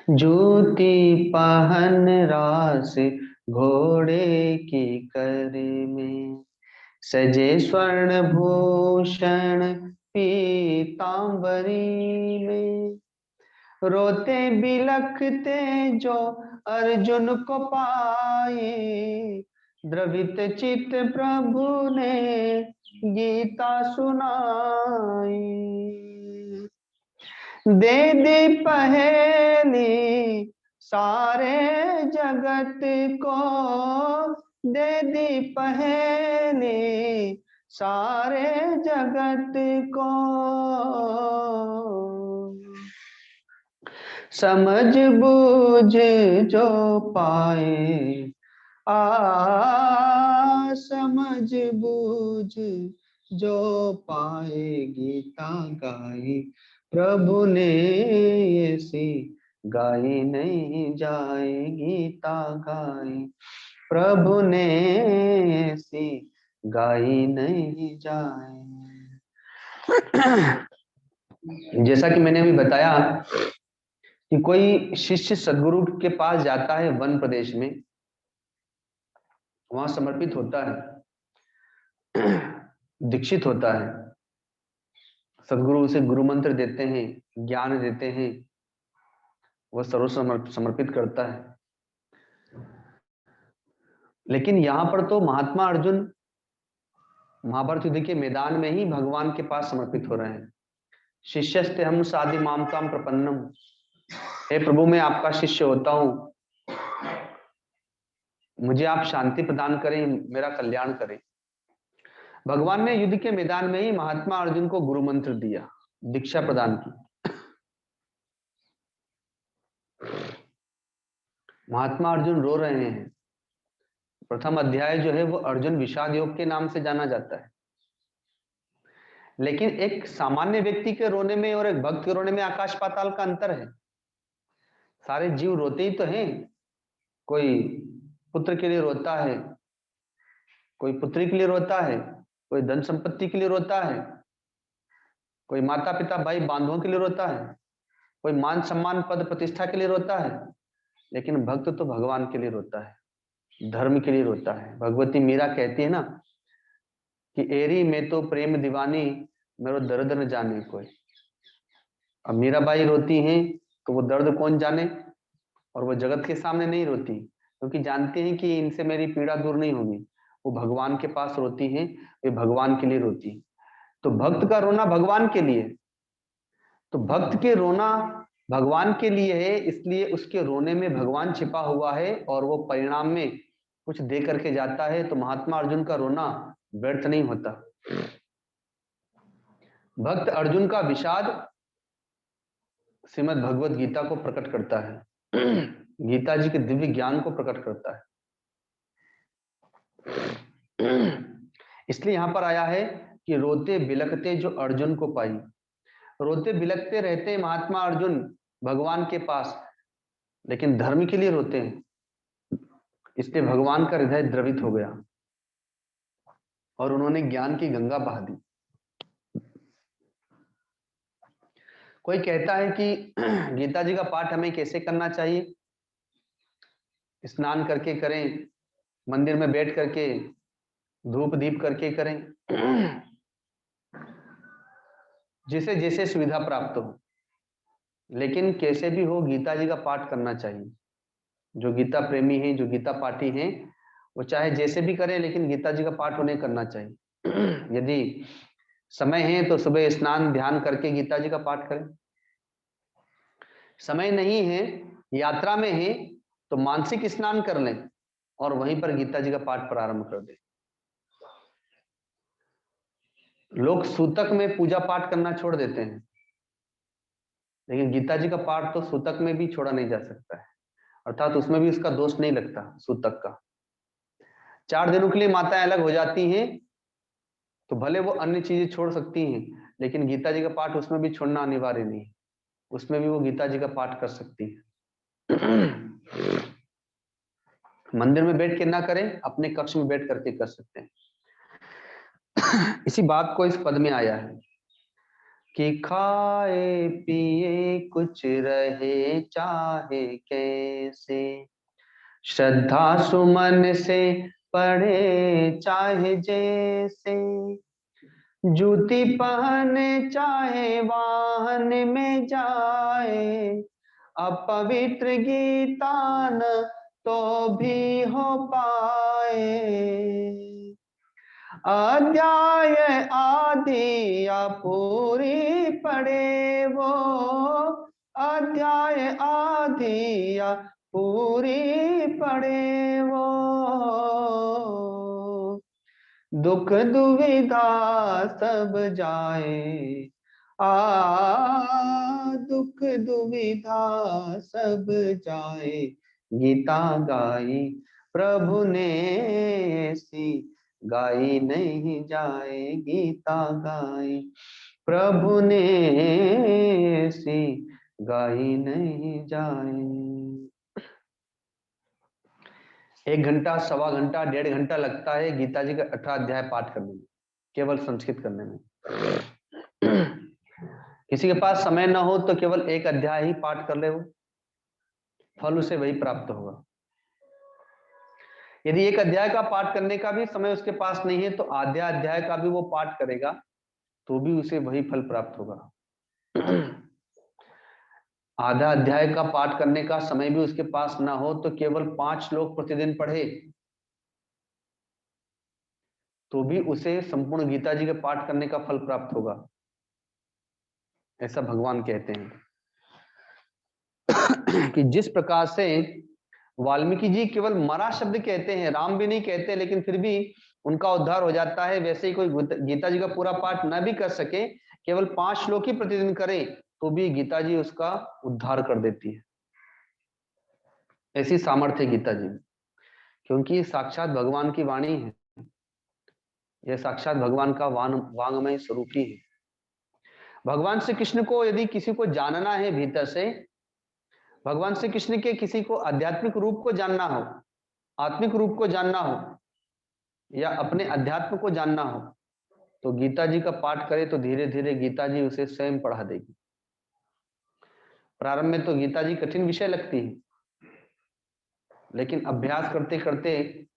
A: जूती पहन रास घोड़े की कर में। सजे स्वर्ण भूषण पीतांबरी में। रोते बिलखते जो अर्जुन को पाए। द्रवित चित्त प्रभु ने गीता सुनाई। दे दी पहेली सारे जगत को। दे दी पहेली सारे जगत को। समझ बूझ जो पाए। समझ बूझ जो पाए। गीता गाई प्रभु ने ऐसी गाई नहीं जाए। गीता गाई प्रभु ने ऐसी गाई नहीं जाए। जैसा कि मैंने अभी बताया कि कोई शिष्य सदगुरु के पास जाता है वन प्रदेश में, वहां समर्पित होता है, दीक्षित होता है, सदगुरु उसे गुरु मंत्र देते हैं, ज्ञान देते हैं, वह सर्व समर्पित करता है। लेकिन यहां पर तो महात्मा अर्जुन महाभारत युद्ध के मैदान में ही भगवान के पास समर्पित हो रहे हैं। शिष्यस्ते हम साधि माम काम प्रपन्नम। हे प्रभु, मैं आपका शिष्य होता हूं, मुझे आप शांति प्रदान करें, मेरा कल्याण करें। भगवान ने युद्ध के मैदान में ही महात्मा अर्जुन को गुरु मंत्र दिया, दीक्षा प्रदान की। महात्मा अर्जुन रो रहे हैं। प्रथम अध्याय जो है वो अर्जुन विषाद योग के नाम से जाना जाता है। लेकिन एक सामान्य व्यक्ति के रोने में और एक भक्त के रोने में आकाश पाताल का अंतर है। सारे जीव रोते ही तो हैं। कोई पुत्र के लिए रोता है, कोई पुत्री के लिए रोता है, कोई धन संपत्ति के लिए रोता है, कोई माता पिता भाई बांधवों के लिए रोता है, कोई मान सम्मान पद प्रतिष्ठा के लिए रोता है। लेकिन भक्त तो भगवान के लिए रोता है, धर्म के लिए रोता है। भगवती मीरा कहती है ना कि एरी में तो प्रेम दीवानी, मेरो दर्द न जाने कोई। अब मीराबाई रोती हैं तो वो दर्द कौन जाने, और वो जगत के सामने नहीं रोती क्योंकि जानती हैं कि इनसे मेरी पीड़ा दूर नहीं होगी। वो भगवान के पास रोती हैं, वे भगवान के लिए रोती हैं। तो भक्त का रोना भगवान के लिए, तो भक्त के रोना भगवान के लिए है, इसलिए उसके रोने में भगवान छिपा हुआ है और वो परिणाम में कुछ दे करके जाता है। तो महात्मा अर्जुन का रोना व्यर्थ नहीं होता। भक्त अर्जुन का विषाद श्रीमद् भगवत गीता को प्रकट करता है, गीता जी के दिव्य ज्ञान को प्रकट करता है। इसलिए यहां पर आया है कि रोते बिलखते जो अर्जुन को पाई। रोते बिलखते रहते हैं महात्मा अर्जुन भगवान के पास, लेकिन धर्म के लिए रोते हैं। इसलिए भगवान का हृदय द्रवित हो गया और उन्होंने ज्ञान की गंगा बहा दी। कोई कहता है कि गीता जी का पाठ हमें कैसे करना चाहिए? स्नान करके करें, मंदिर में बैठ करके धूप दीप करके करें, जिसे जैसे सुविधा प्राप्त हो। लेकिन कैसे भी हो गीता जी का पाठ करना चाहिए। जो गीता प्रेमी हैं, जो गीता पाठी हैं, वो चाहे जैसे भी करें लेकिन गीता जी का पाठ उन्हें करना चाहिए। यदि समय है तो सुबह स्नान ध्यान करके गीता जी का पाठ करें। समय नहीं है, यात्रा में है, तो मानसिक स्नान कर लें और वहीं पर गीता जी का पाठ प्रारंभ कर दें। लोग सूतक में पूजा पाठ करना छोड़ देते हैं, लेकिन गीता जी का पाठ तो सूतक में भी छोड़ा नहीं जा सकता है। अर्थात उसमें भी उसका दोष नहीं लगता सूतक का। 4 दिनों के लिए माताएं अलग हो जाती हैं तो भले वो अन्य चीजें छोड़ सकती हैं, लेकिन गीता जी का पाठ उसमें भी छोड़ना अनिवार्य नहीं है, उसमें भी वो गीता जी का पाठ कर सकती है। मंदिर में बैठ के ना करें, अपने कक्ष में बैठ करके कर सकते हैं। इसी बात को इस पद में आया है कि खाए पिए कुछ रहे चाहे कैसे, श्रद्धा सुमन से पढ़े चाहे जैसे, जूती पहने चाहे वाहन में जाए, अपवित्र गीता न तो भी हो पाए, अध्याय आदि या पूरी पढ़े वो, अध्याय आदि या पूरी पढ़े वो, दुख दुविधा सब जाए, दुख दुविधा सब जाए, गीता गाई प्रभु ने ऐसी गाई नहीं जाए, गीता गाई प्रभु ने ऐसी गाई नहीं जाए। 1 घंटा, सवा घंटा, 1.5 घंटा लगता है गीता जी का 18 अध्याय पाठ करने में, केवल संस्कृत करने में। किसी के पास समय ना हो तो केवल 1 अध्याय ही पाठ कर ले, वो फल उसे वही प्राप्त होगा। यदि 1 अध्याय का पाठ करने का भी समय उसके पास नहीं है तो आधा अध्याय का भी वो पाठ करेगा तो भी उसे वही फल प्राप्त होगा। आधा अध्याय का पाठ करने का समय भी उसके पास ना हो तो केवल 5 श्लोक प्रतिदिन पढ़े तो भी उसे संपूर्ण गीता जी के पाठ करने का फल प्राप्त होगा, ऐसा भगवान कहते हैं। कि जिस प्रकार से वाल्मीकि जी केवल मरा शब्द कहते हैं, राम भी नहीं कहते, लेकिन फिर भी उनका उद्धार हो जाता है, वैसे ही कोई गीता जी का पूरा पाठ न भी कर सके, केवल 5 श्लोक ही प्रतिदिन करे तो भी गीता जी उसका उद्धार कर देती है। ऐसी सामर्थ्य है गीता जी, क्योंकि साक्षात भगवान की वाणी है, यह साक्षात भगवान का वांगमय स्वरूप ही है। भगवान श्री कृष्ण को यदि किसी को जानना है भीतर से, भगवान श्री कृष्ण के किसी को आध्यात्मिक रूप को जानना हो, आत्मिक रूप को जानना हो या अपने अध्यात्म को जानना हो तो गीता जी का पाठ करे तो धीरे धीरे गीता जी उसे स्वयं पढ़ा देगी। प्रारंभ में तो गीता जी कठिन विषय लगती है, लेकिन अभ्यास करते करते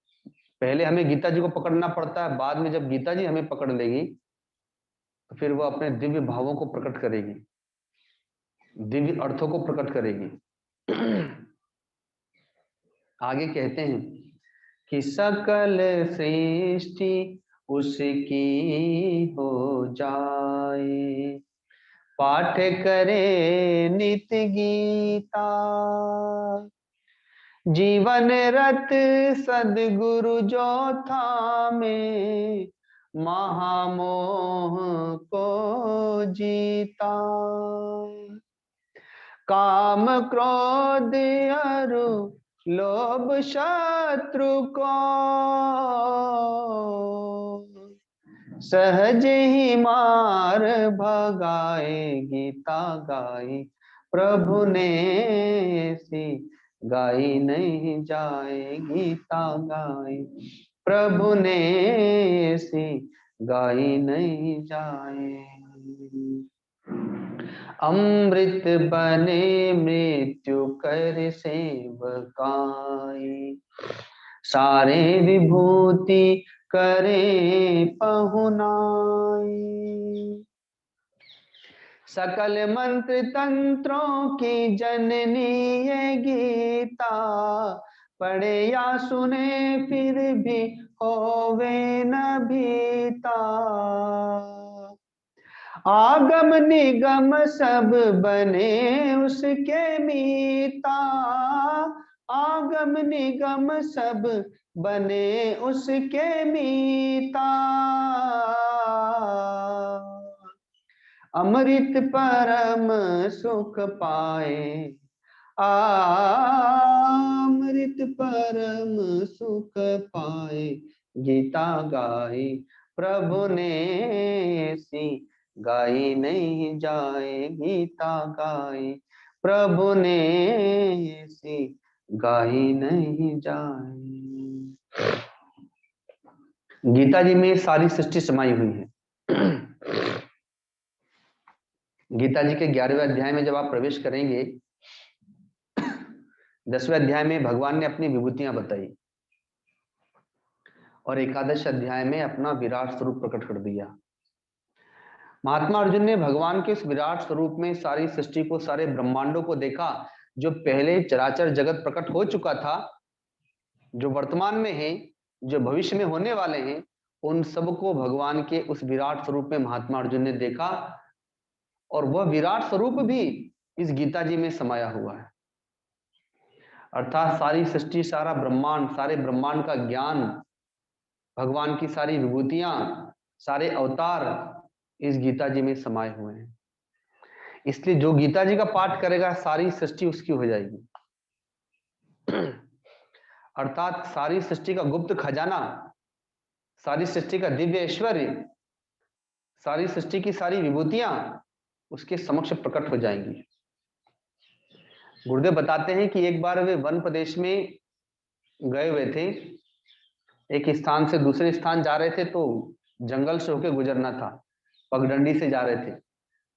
A: पहले हमें गीता जी को पकड़ना पड़ता है, बाद में जब गीता जी हमें पकड़ लेगी तो फिर वो अपने दिव्य भावों को प्रकट करेगी, दिव्य अर्थों को प्रकट करेगी। आगे कहते हैं कि सकल सृष्टि उसकी हो जाए, पाठ करे नित्य गीता, जीवन रत सदगुरु जो थामे, महामोह को जीता, काम क्रोध अरु लोभ शत्रु को, सहज ही मार भगाए, गीता गाई प्रभु ने सी गाई नहीं जाए, गीता गाई प्रभु ने सी गाई नहीं जाए। अमृत बने मृत्यु कर सेवकाई, सारे विभूति करे पहुनाई, सकल मंत्र तंत्रों की जननी ये गीता, पढ़े या सुने फिर भी होवे न भीता, आगम निगम सब बने उसके मीता, आगम निगम सब बने उसके मीता, अमृत परम सुख पाए, अमृत परम सुख पाए, गीता गाई प्रभु ने सी, गाई नहीं जाए, गीता गाई प्रभु ने सी, गाई नहीं जाए। गीता जी में सारी सृष्टि समाई हुई है। गीता जी के 11वें अध्याय में जब आप प्रवेश करेंगे, 10वें अध्याय में भगवान ने अपनी विभूतियां बताई और एकादश अध्याय में अपना विराट स्वरूप प्रकट कर दिया। महात्मा अर्जुन ने भगवान के इस विराट स्वरूप में सारी सृष्टि को, सारे ब्रह्मांडों को देखा, जो पहले चराचर जगत प्रकट हो चुका था, जो वर्तमान में है, जो भविष्य में होने वाले हैं, उन सबको भगवान के उस विराट स्वरूप में महात्मा अर्जुन ने देखा। और वह विराट स्वरूप भी इस गीता जी में समाया हुआ है। अर्थात सारी सृष्टि, सारा ब्रह्मांड, सारे ब्रह्मांड का ज्ञान, भगवान की सारी विभूतियां, सारे अवतार इस गीता जी में समाये हुए हैं। इसलिए जो गीता जी का पाठ करेगा, सारी सृष्टि उसकी हो जाएगी। अर्थात सारी सृष्टि का गुप्त खजाना, सारी सृष्टि का दिव्य ऐश्वर्य, सारी सृष्टि की सारी विभूतियां उसके समक्ष प्रकट हो जाएंगी। गुरुदेव बताते हैं कि एक बार वे वन प्रदेश में गए हुए थे, एक स्थान से दूसरे स्थान जा रहे थे, तो जंगल से होकर गुजरना था, पगडंडी से जा रहे थे।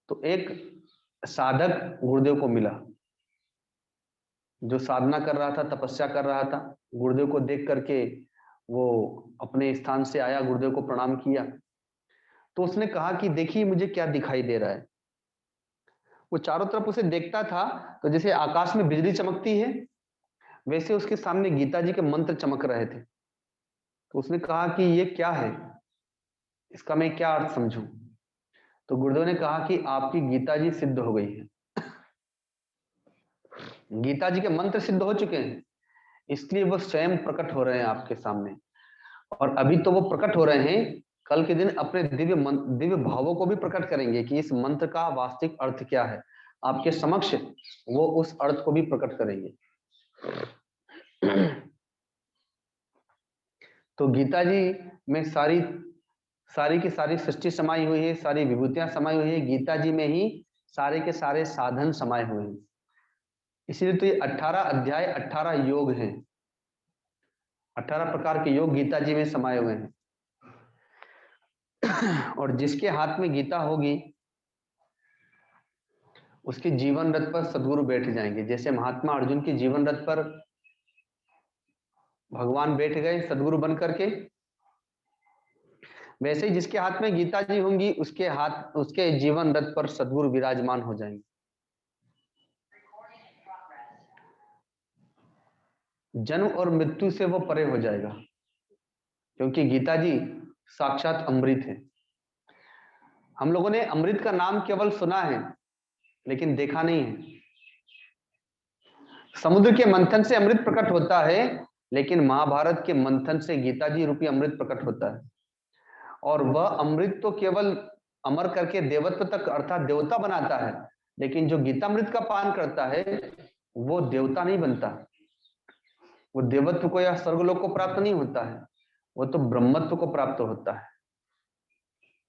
A: तो एक साधक गुरुदेव को मिला, जो साधना कर रहा था, तपस्या कर रहा था। गुरुदेव को देख करके वो अपने स्थान से आया, गुरुदेव को प्रणाम किया। तो उसने कहा कि देखिए मुझे क्या दिखाई दे रहा है। वो चारों तरफ उसे देखता था, तो जैसे आकाश में बिजली चमकती है, वैसे उसके सामने गीता जी के मंत्र चमक रहे थे। तो उसने कहा कि ये क्या है, इसका मैं क्या अर्थ समझूं। तो गुरुदेव ने कहा कि आपकी गीता जी सिद्ध हो गई है, गीता जी के मंत्र सिद्ध हो चुके हैं, इसलिए वो स्वयं प्रकट हो रहे हैं आपके सामने। और अभी तो वो प्रकट हो रहे हैं, कल के दिन अपने दिव्य भावों को भी प्रकट करेंगे कि इस मंत्र का वास्तविक अर्थ क्या है। आपके समक्ष वो उस अर्थ को भी प्रकट करेंगे। तो गीता जी में सारी सारी की सारी सृष्टि समाई हुई है, सारी विभूतियां समाई हुई है। गीता जी में ही सारे के सारे साधन समाये हुए हैं। इसीलिए तो ये 18 अध्याय 18 योग हैं, 18 प्रकार के योग गीता जी में समाये हुए हैं। और जिसके हाथ में गीता होगी, उसके जीवन रथ पर सदगुरु बैठ जाएंगे। जैसे महात्मा अर्जुन के जीवन रथ पर भगवान बैठ गए सदगुरु बन करके, वैसे ही जिसके हाथ में गीता जी होंगी, उसके जीवन रथ पर सदगुरु विराजमान हो जाएंगे। जन्म और मृत्यु से वो परे हो जाएगा, क्योंकि गीता जी साक्षात अमृत है। हम लोगों ने अमृत का नाम केवल सुना है, लेकिन देखा नहीं है। समुद्र के मंथन से अमृत प्रकट होता है, लेकिन महाभारत के मंथन से गीता जी रूपी अमृत प्रकट होता है। और वह अमृत तो केवल अमर करके देवत्व तक, अर्थात देवता बनाता है, लेकिन जो गीतामृत का पान करता है वो देवता नहीं बनता, वो देवत्व को या स्वर्गलोक को प्राप्त नहीं होता है, वो तो ब्रह्मत्व को प्राप्त होता है।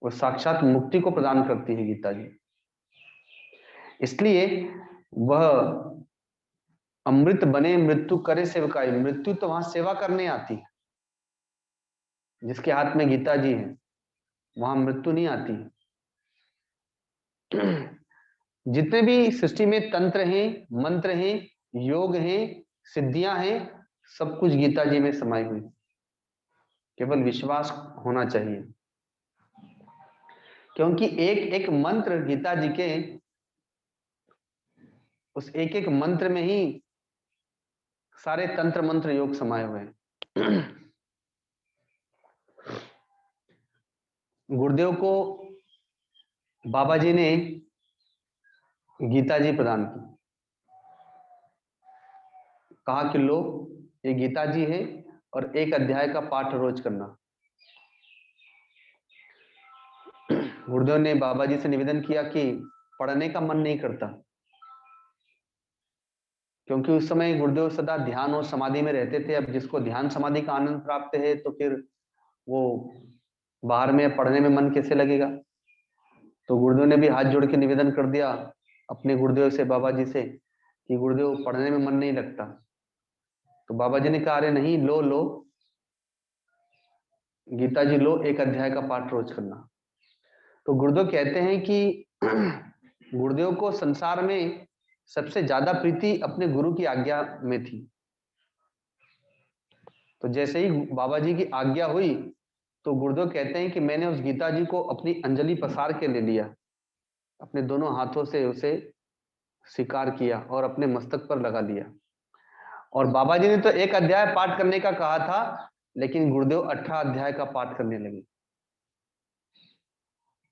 A: वो साक्षात मुक्ति को प्रदान करती है गीता जी। इसलिए वह अमृत बने मृत्यु करे सेवकाई, मृत्यु तो वहां सेवा करने आती है। जिसके हाथ में गीता जी है वहां मृत्यु नहीं आती। जितने भी सृष्टि में तंत्र हैं, मंत्र हैं, योग हैं, सिद्धियां हैं, सब कुछ गीता जी में समाई हुई। केवल विश्वास होना चाहिए, क्योंकि एक एक मंत्र गीता जी के, उस एक एक मंत्र में ही सारे तंत्र मंत्र योग समाये हुए हैं। गुरुदेव को बाबा जी ने गीता जी प्रदान की, कहा कि लो ये गीता जी है और एक अध्याय का पाठ रोज करना। गुरुदेव ने बाबा जी से निवेदन किया कि पढ़ने का मन नहीं करता, क्योंकि उस समय गुरुदेव सदा ध्यान और समाधि में रहते थे। अब जिसको ध्यान समाधि का आनंद प्राप्त है तो फिर वो बाहर में पढ़ने में मन कैसे लगेगा। तो गुरुदेव ने भी हाथ जोड़ के निवेदन कर दिया अपने गुरुदेव से, बाबा जी से, कि गुरुदेव पढ़ने में मन नहीं लगता। तो बाबा जी ने कहा, अरे नहीं, लो लो गीता जी, लो, एक अध्याय का पाठ रोज करना। तो गुरुदेव कहते हैं कि गुरुदेव को संसार में सबसे ज्यादा प्रीति अपने गुरु की आज्ञा में थी। तो जैसे ही बाबा जी की आज्ञा हुई तो गुरुदेव कहते हैं कि मैंने उस गीता जी को अपनी अंजलि पसार के ले लिया, अपने दोनों हाथों से उसे स्वीकार किया और अपने मस्तक पर लगा दिया। और बाबा जी ने तो एक अध्याय पाठ करने का कहा था, लेकिन गुरुदेव 18 अध्याय का पाठ करने लगे।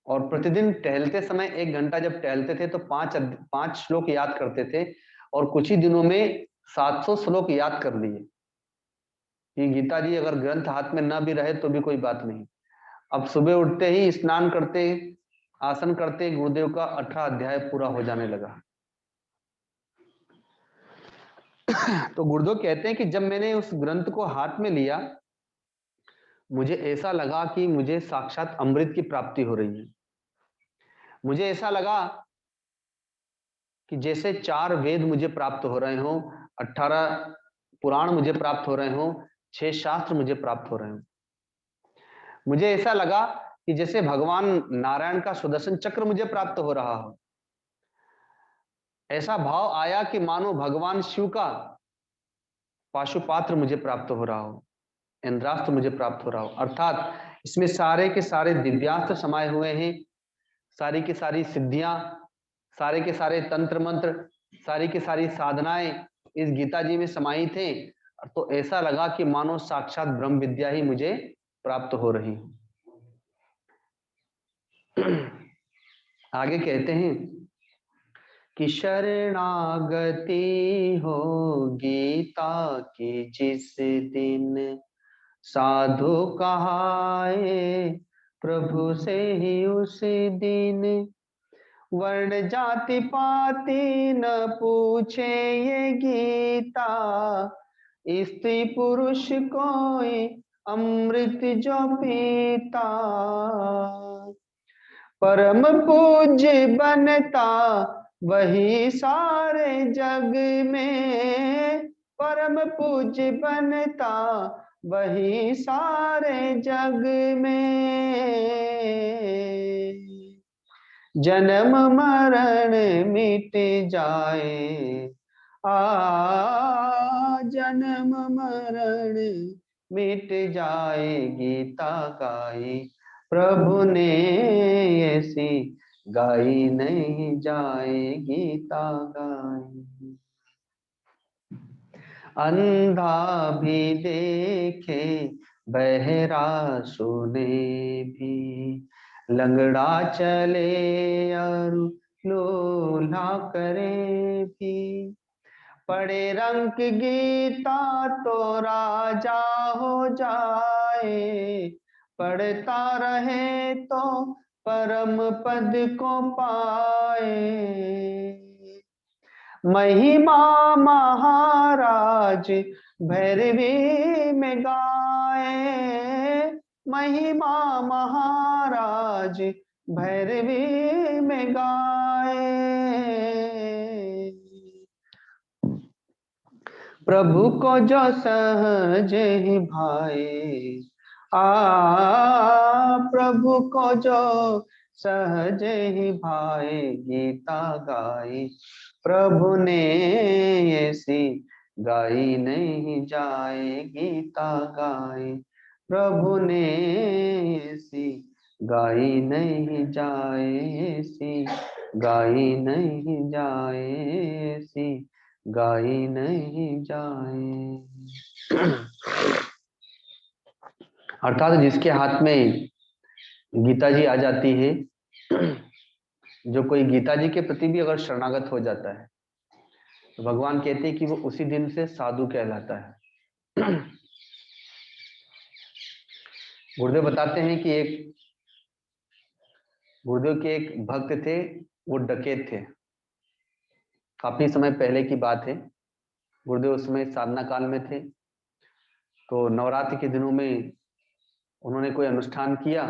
A: और प्रतिदिन टहलते समय 1 घंटा जब टहलते थे तो 5 श्लोक याद करते थे, और कुछ ही दिनों में 700 श्लोक याद कर लिए। कि गीता जी अगर ग्रंथ हाथ में ना भी रहे तो भी कोई बात नहीं। अब सुबह उठते ही स्नान करते, आसन करते, गुरुदेव का 18 अध्याय पूरा हो जाने लगा। तो गुरुदेव कहते हैं कि जब मैंने उस ग्रंथ को हाथ में लिया, मुझे ऐसा लगा कि मुझे साक्षात अमृत की प्राप्ति हो रही है। मुझे ऐसा लगा कि जैसे 4 वेद मुझे प्राप्त हो रहे हों, 18 पुराण मुझे प्राप्त हो रहे हों, 6 शास्त्र मुझे प्राप्त हो रहे हों। मुझे ऐसा लगा कि जैसे भगवान नारायण का सुदर्शन चक्र मुझे प्राप्त हो रहा हो। ऐसा भाव आया कि मानो भगवान शिव का पाशुपात्र मुझे प्राप्त हो रहा हो, इंद्रास्त्र मुझे प्राप्त हो रहा हो। अर्थात इसमें सारे के सारे दिव्यास्त्र समाये हुए हैं, सारी की सारी सिद्धियां, सारे के सारे तंत्र मंत्र, सारी की सारी साधनाएं इस गीता जी में समाई थे। तो ऐसा लगा कि मानो साक्षात ब्रह्म विद्या ही मुझे प्राप्त हो रही। आगे कहते हैं कि शरणागति हो गीता की जिस दिन, साधु कहाए प्रभु से ही उस दिन। वर्ण जाति पाति न पूछे ये गीता, स्त्री पुरुष कोई अमृत जो पीता। परम पूज्य बनता वही सारे जग में, परम पूज्य बनता वही सारे जग में। जन्म मरण मिट जाए, जन्म मरण मिट जाए गीता गाई, प्रभु ने ऐसी गाई नहीं जाए गीता गाई। अंधा भी देखे बहरा सुने भी, लंगड़ा चले और लूल्हा करे भी। पढ़े रंग गीता तो राजा हो जाए, पढ़ता रहे तो परम पद को पाए। महिमा महाराज भैरवी में गाए, महिमा महाराज भैरवी में गाए। प्रभु को जो सहज ही भाए, प्रभु को जो सहज ही भाए गीता गाई, प्रभु ने ऐसी गाई नहीं जाए गीता गाई, प्रभु ने ऐसी गाई नहीं जाए, ऐसी गाई नहीं जाए, ऐसी गाई नहीं जाए। अर्थात जिसके हाथ में गीता जी आ जाती है, जो कोई गीता जी के प्रति भी अगर शरणागत हो जाता है, तो भगवान कहते हैं कि वो उसी दिन से साधु कहलाता है। गुरुदेव बताते हैं कि गुरुदेव के एक भक्त थे, वो डकैत थे। काफी समय पहले की बात है। गुरुदेव उस समय साधना काल में थे। तो नवरात्रि के दिनों में उन्होंने कोई अनुष्ठान किया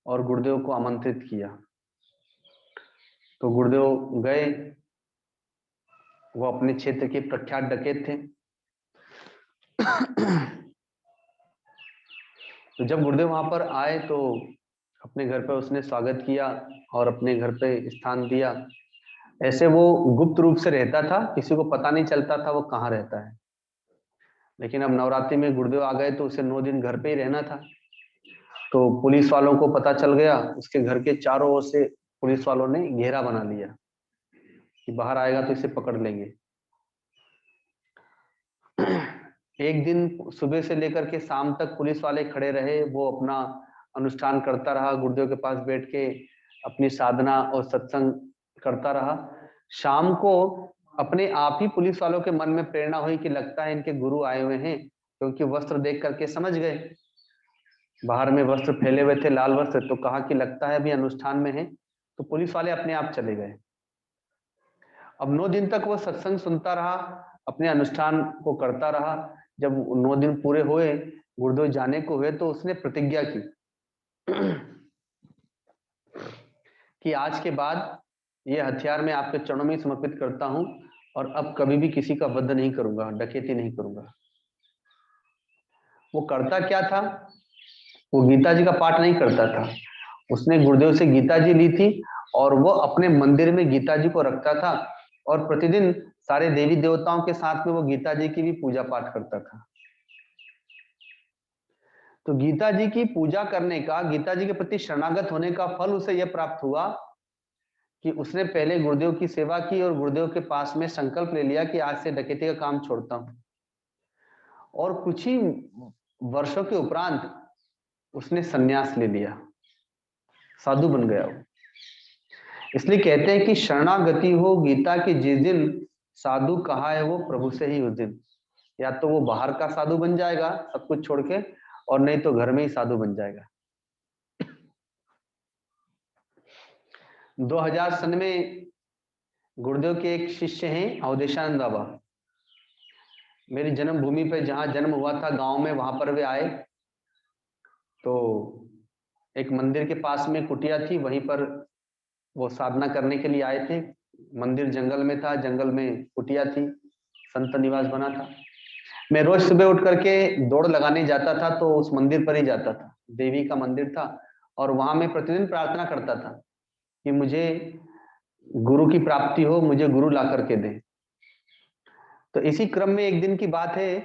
A: और गुरुदेव को आमंत्रित किया। तो गुरुदेव गए। वो अपने क्षेत्र के प्रख्यात डकैत थे। तो जब गुरुदेव वहां पर आए तो अपने घर पे उसने स्वागत किया और अपने घर पे स्थान दिया। ऐसे वो गुप्त रूप से रहता था, किसी को पता नहीं चलता था वो कहाँ रहता है। लेकिन अब नवरात्रि में गुरुदेव आ गए तो उसे 9 दिन घर पे ही रहना था। तो पुलिस वालों को पता चल गया, उसके घर के चारों ओर से पुलिस वालों ने घेरा बना लिया कि बाहर आएगा तो इसे पकड़ लेंगे। एक दिन सुबह से लेकर के शाम तक पुलिस वाले खड़े रहे। वो अपना अनुष्ठान करता रहा, गुरुदेव के पास बैठ के अपनी साधना और सत्संग करता रहा। शाम को अपने आप ही पुलिस वालों के मन में प्रेरणा हुई कि लगता है इनके गुरु आए हुए हैं, क्योंकि वस्त्र देख करके समझ गए। बाहर में वस्त्र फैले हुए थे, लाल वस्त्र, तो कहा कि लगता है अभी अनुष्ठान में है। तो पुलिस वाले अपने आप चले गए। अब 9 दिन तक वो सत्संग सुनता रहा, अपने अनुष्ठान को करता रहा। जब 9 दिन पूरे हुए, गुरुदेव जाने को हुए, तो उसने प्रतिज्ञा की कि आज के बाद ये हथियार मैं आपके चरणों में समर्पित करता हूं और अब कभी भी किसी का वध नहीं करूंगा, डकैती नहीं करूंगा। वो करता क्या था? वो गीता जी का पाठ नहीं करता था। उसने गुरुदेव से गीता जी ली थी और वो अपने मंदिर में गीता जी को रखता था और प्रतिदिन सारे देवी देवताओं के साथ में वो गीता जी की भी पूजा पाठ करता था। तो गीता जी की पूजा करने का, गीता जी के प्रति शरणागत होने का फल उसे यह प्राप्त हुआ कि उसने पहले गुरुदेव की सेवा की और गुरुदेव के पास में संकल्प ले लिया कि आज से डकैती का काम छोड़ता हूं। और कुछ ही वर्षों के उपरांत उसने संन्यास ले लिया, साधु बन गया वो। इसलिए कहते हैं कि शरणागति हो गीता की जिस दिन, साधु कहा है वो प्रभु से ही उस दिन। या तो वो बाहर का साधु बन जाएगा सब कुछ छोड़ के, और नहीं तो घर में ही साधु बन जाएगा। 2000 सन में गुरुदेव के एक शिष्य हैं अवधेशानंद बाबा। मेरी जन्मभूमि पे जहां जन्म हुआ था गांव में, वहां पर वे आए। तो एक मंदिर के पास में कुटिया थी, वहीं पर वो साधना करने के लिए आए थे। मंदिर जंगल में था, जंगल में कुटिया थी, संत निवास बना था। मैं रोज सुबह उठ करके दौड़ लगाने जाता था, तो उस मंदिर पर ही जाता था। देवी का मंदिर था और वहां मैं प्रतिदिन प्रार्थना करता था कि मुझे गुरु की प्राप्ति हो, मुझे गुरु ला करके दे। तो इसी क्रम में एक दिन की बात है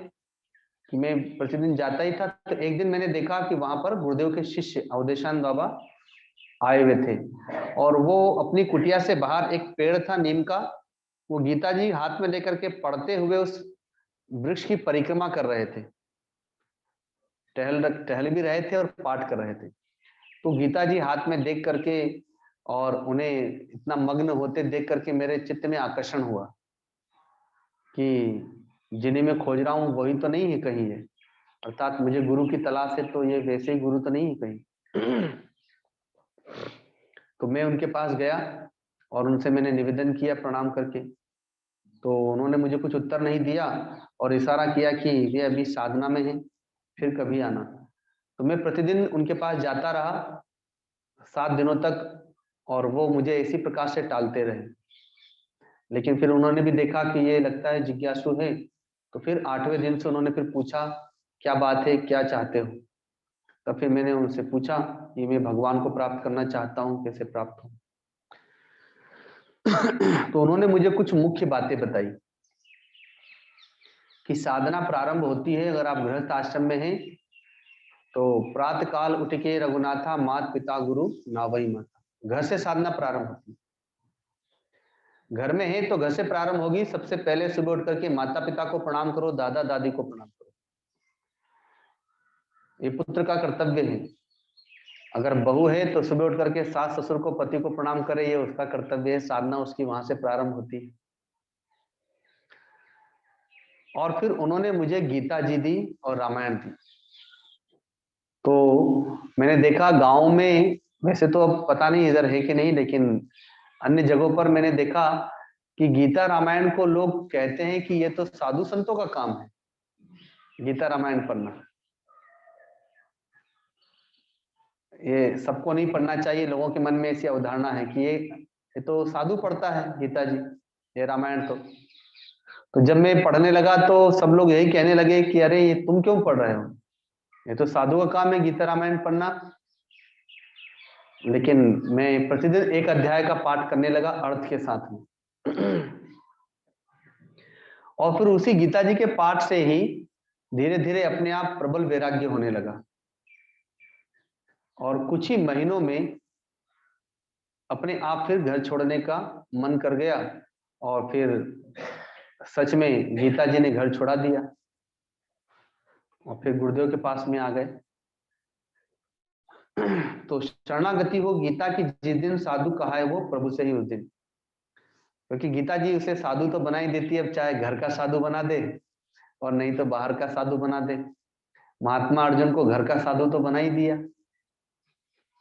A: कि मैं प्रतिदिन जाता ही था। तो एक दिन मैंने देखा कि वहां पर गुरुदेव के शिष्य अवधेशानंद बाबा आए हुए थे और वो अपनी कुटिया से बाहर, एक पेड़ था नीम का, वो गीता जी हाथ में लेकर के पढ़ते हुए उस वृक्ष की परिक्रमा कर रहे थे। टहल भी रहे थे और पाठ कर रहे थे। तो गीता जी हाथ में देख करके और उन्हें इतना मग्न होते देख करके मेरे चित्त में आकर्षण हुआ कि जिन्हें मैं खोज रहा हूं वही तो नहीं है कहीं है, अर्थात मुझे गुरु की तलाश है, तो ये वैसे ही गुरु तो नहीं है कहीं। तो मैं उनके पास गया और उनसे मैंने निवेदन किया प्रणाम करके। तो उन्होंने मुझे कुछ उत्तर नहीं दिया और इशारा किया कि ये अभी साधना में है, फिर कभी आना। तो मैं प्रतिदिन उनके पास जाता रहा 7 दिनों तक और वो मुझे इसी प्रकार से टालते रहे। लेकिन फिर उन्होंने भी देखा कि ये लगता है जिज्ञासु है, तो फिर 8वें दिन से उन्होंने फिर पूछा क्या बात है, क्या चाहते हो। तब फिर मैंने उनसे पूछा कि मैं भगवान को प्राप्त करना चाहता हूँ, कैसे प्राप्त हो। तो उन्होंने मुझे कुछ मुख्य बातें बताई कि साधना प्रारंभ होती है, अगर आप गृहस्थ आश्रम में हैं तो प्रातः काल उठ के रघुनाथा मात पिता गुरु नावई माता, घर से साधना प्रारंभ होती है। घर में है तो घर से प्रारंभ होगी। सबसे पहले सुबह उठ करके माता पिता को प्रणाम करो, दादा दादी को प्रणाम करो, ये पुत्र का कर्तव्य है। अगर बहू है तो सुबह उठ करके सास ससुर को, पति को प्रणाम करे, ये उसका कर्तव्य है। साधना उसकी वहां से प्रारंभ होती है। और फिर उन्होंने मुझे गीता जी दी और रामायण दी। तो मैंने देखा गांव में, वैसे तो अब पता नहीं इधर है कि नहीं, लेकिन अन्य जगहों पर मैंने देखा कि गीता रामायण को लोग कहते हैं कि ये तो साधु संतों का काम है, गीता रामायण पढ़ना। ये सबको नहीं पढ़ना चाहिए। लोगों के मन में ऐसी अवधारणा है कि ये तो साधु पढ़ता है गीता जी, ये रामायण। तो जब मैं पढ़ने लगा तो सब लोग यही कहने लगे कि अरे ये तुम क्यों पढ़ रहे हो, ये तो साधु का काम है गीता रामायण पढ़ना। लेकिन मैं प्रतिदिन एक अध्याय का पाठ करने लगा अर्थ के साथ में। और फिर उसी गीता जी के पाठ से ही धीरे धीरे अपने आप प्रबल वैराग्य होने लगा। और कुछ ही महीनों में अपने आप फिर घर छोड़ने का मन कर गया, और फिर सच में गीता जी ने घर छोड़ा दिया और फिर गुरुदेव के पास में आ गए। तो शरणागति हो गीता की जिस दिन साधु कहा है वो प्रभु से ही उस दिन, क्योंकि गीता जी उसे साधु तो बना ही देती है, अब चाहे घर का साधु बना दे और नहीं तो बाहर का साधु बना दे। महात्मा अर्जुन को घर का साधु तो बना ही दिया,